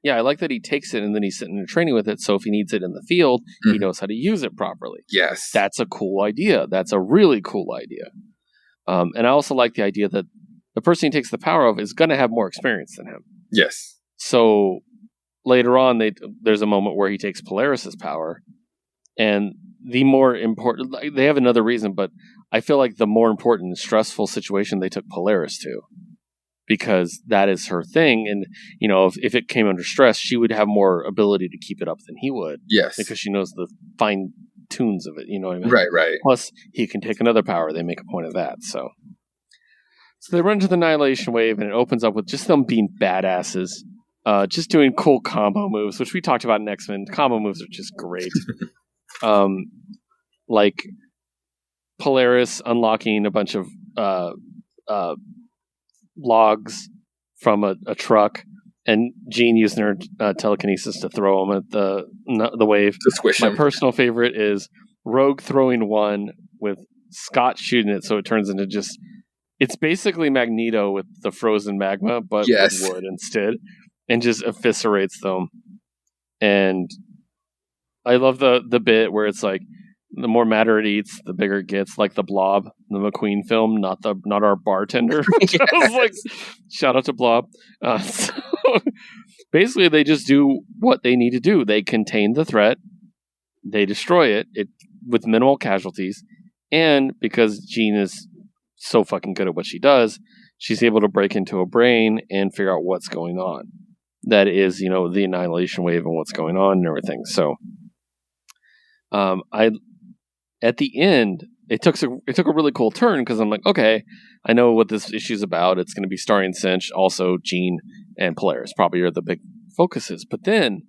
Yeah, I like that he takes it and then he's sitting there training with it, so if he needs it in the field, he knows how to use it properly. Yes. That's a cool idea. That's a really cool idea. And I also like the idea that the person he takes the power of is going to have more experience than him. Yes. So later on, there's a moment where he takes Polaris's power, and the more important, they have another reason, but I feel like the more important and stressful situation they took Polaris to, because that is her thing, and if it came under stress, she would have more ability to keep it up than he would. Yes, because she knows the fine tunes of it. You know what I mean? Right. Plus, he can take another power. They make a point of that. So they run to the Annihilation Wave, and it opens up with just them being badasses, just doing cool combo moves, which we talked about in X-Men. Combo moves are just great. Like Polaris unlocking a bunch of logs from a truck, and Jean using her telekinesis to throw them at the wave. To squish My him. personal favorite is Rogue throwing one with Scott shooting it, so it turns into just... It's basically Magneto with the frozen magma, but Yes. with wood instead, and just eviscerates them. And I love the bit where it's like, the more matter it eats, the bigger it gets, like the Blob, the McQueen film, not our bartender. Which I was like, shout out to Blob. So basically, they just do what they need to do. They contain the threat, they destroy it with minimal casualties, and because Jean is so fucking good at what she does, she's able to break into a brain and figure out what's going on. That is, the annihilation wave and what's going on and everything. So, at the end, it took a really cool turn because I'm like, okay, I know what this issue's about. It's going to be starring Cinch, also Jean and Polaris probably are the big focuses. But then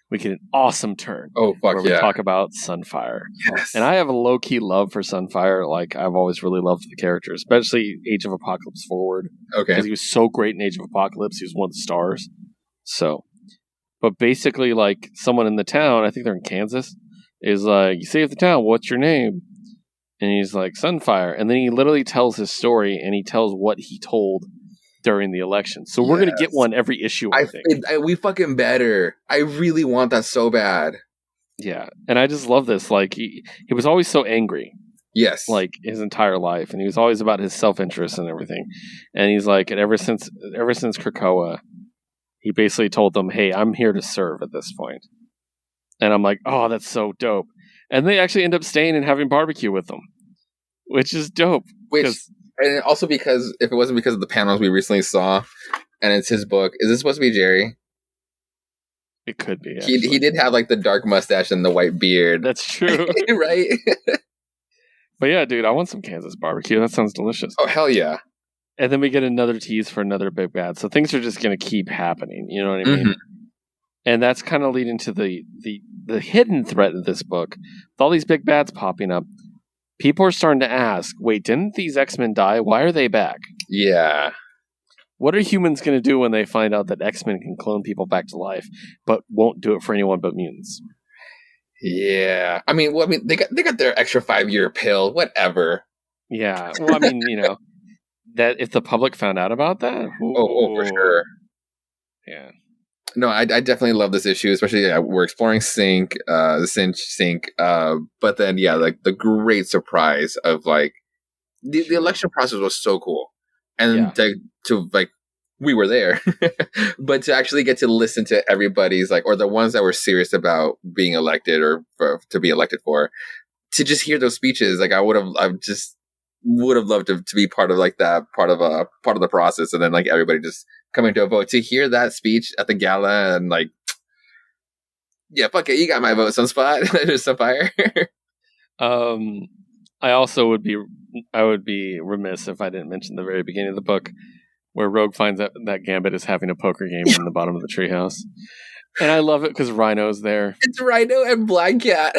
we get an awesome turn. Oh, fuck where we yeah. talk about Sunfire. Yes. And I have a low-key love for Sunfire. Like, I've always really loved the character, especially Age of Apocalypse Forward. Okay. Because he was so great in Age of Apocalypse. He was one of the stars. So, but basically, like, someone in the town, I think they're in Kansas, is like, you save the town, what's your name? And he's like, Sunfire. And then he literally tells his story, and he tells what he told during the election. So we're going to get one every issue, I think. We fucking better. I really want that so bad. Yeah. And I just love this. Like, he was always so angry. Yes. Like, his entire life. And he was always about his self-interest and everything. And he's like, and ever since Krakoa, he basically told them, hey, I'm here to serve at this point. And I'm like, oh, that's so dope. And they actually end up staying and having barbecue with them, which is dope. And also because, if it wasn't because of the panels we recently saw, and it's his book, is this supposed to be Jerry? It could be. He did have like the dark mustache and the white beard. That's true. Right? But yeah, dude, I want some Kansas barbecue. That sounds delicious. Oh, hell yeah. And then we get another tease for another big bad. So things are just going to keep happening. You know what I mean? Mm-hmm. And that's kind of leading to the hidden threat of this book. With all these big bads popping up, people are starting to ask, wait, didn't these X-Men die? Why are they back? Yeah. What are humans going to do when they find out that X-Men can clone people back to life, but won't do it for anyone but mutants? Yeah. I mean, they got their extra 5-year pill, whatever. Yeah. Well, I mean, that if the public found out about that, oh, for sure. Yeah. No, I definitely love this issue, especially we're exploring the Cinch Sync, but then like the great surprise of like the election process was so cool, and to like we were there, but to actually get to listen to everybody's like, or the ones that were serious about being elected or to be elected for, to just hear those speeches, like I would have loved to be part of like that part of the process, and then like everybody just coming to a vote, to hear that speech at the gala and like, yeah, fuck it, you got my vote, Sunspot. Sunfire. I would be remiss if I didn't mention the very beginning of the book where Rogue finds out that Gambit is having a poker game in the bottom of the treehouse. And I love it because Rhino's there. It's Rhino and Black Cat.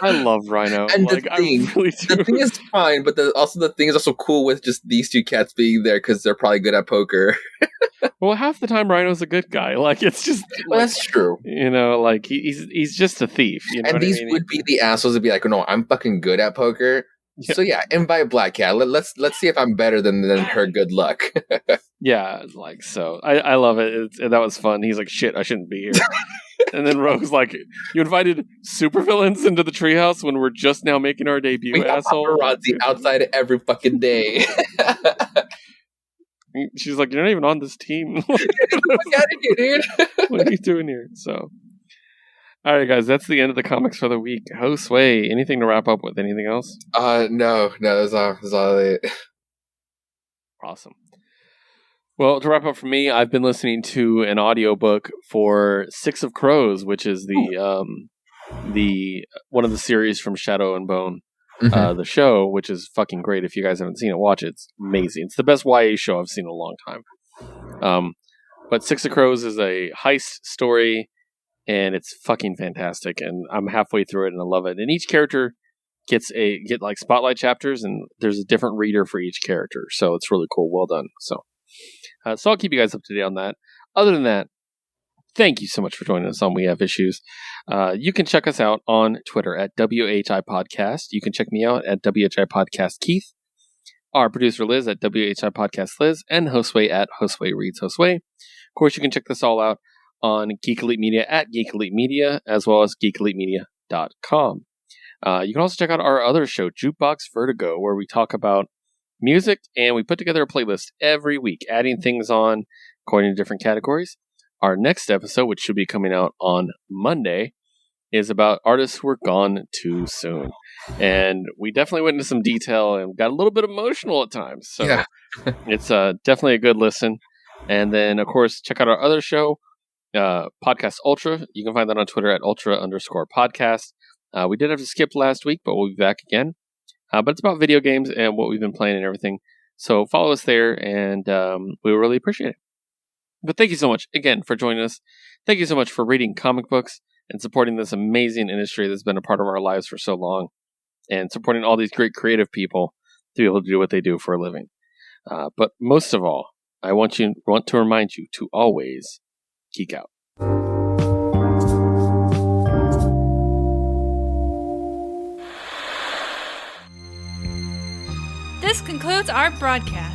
I love Rhino. And the thing is fine, but the thing is also cool with just these two cats being there because they're probably good at poker. Well, half the time Rhino's a good guy. Like, it's just... Well, that's true. Like, he's just a thief. You know and these would be the assholes to be like, no, I'm fucking good at poker. Yeah. So yeah, invite Black Cat. Let's see if I'm better than her good luck. Yeah, like, so I love it. That was fun. He's like, shit, I shouldn't be here. And then Rogue's like, you invited supervillains into the treehouse when we're just now making our debut, we asshole. Paparazzi outside every fucking day. She's like, you're not even on this team. Get the fuck out of here, dude. What are you doing here? So, all right, guys, that's the end of the comics for the week. Josue, anything to wrap up with? Anything else? No, that's all it. Awesome. Well, to wrap up for me, I've been listening to an audiobook for Six of Crows, which is the one of the series from Shadow and Bone, the show, which is fucking great. If you guys haven't seen it, watch it. It's amazing. It's the best YA show I've seen in a long time. But Six of Crows is a heist story, and it's fucking fantastic. And I'm halfway through it, and I love it. And each character get like spotlight chapters, and there's a different reader for each character. So it's really cool. Well done. So I'll keep you guys up to date on that. Other than that, thank you so much for joining us on We Have Issues. You can check us out on Twitter at WHI Podcast. You can check me out at WHI Podcast Keith. Our producer Liz at WHI Podcast Liz, and Josue at Josue Reads Josue. Of course, you can check this all out on Geek Elite Media at Geek Elite Media, as well as geekelitemedia.com. You can also check out our other show, Jukebox Vertigo, where we talk about music, and we put together a playlist every week, adding things on according to different categories. Our next episode, which should be coming out on Monday, is about artists who were gone too soon. And we definitely went into some detail and got a little bit emotional at times. So Yeah. it's definitely a good listen. And then, of course, check out our other show, Podcast Ultra. You can find that on Twitter at Ultra_podcast. We did have to skip last week, but we'll be back again. But it's about video games and what we've been playing and everything. So follow us there, and we really appreciate it. But thank you so much, again, for joining us. Thank you so much for reading comic books and supporting this amazing industry that's been a part of our lives for so long, and supporting all these great creative people to be able to do what they do for a living. But most of all, I want to remind you to always geek out. This concludes our broadcast.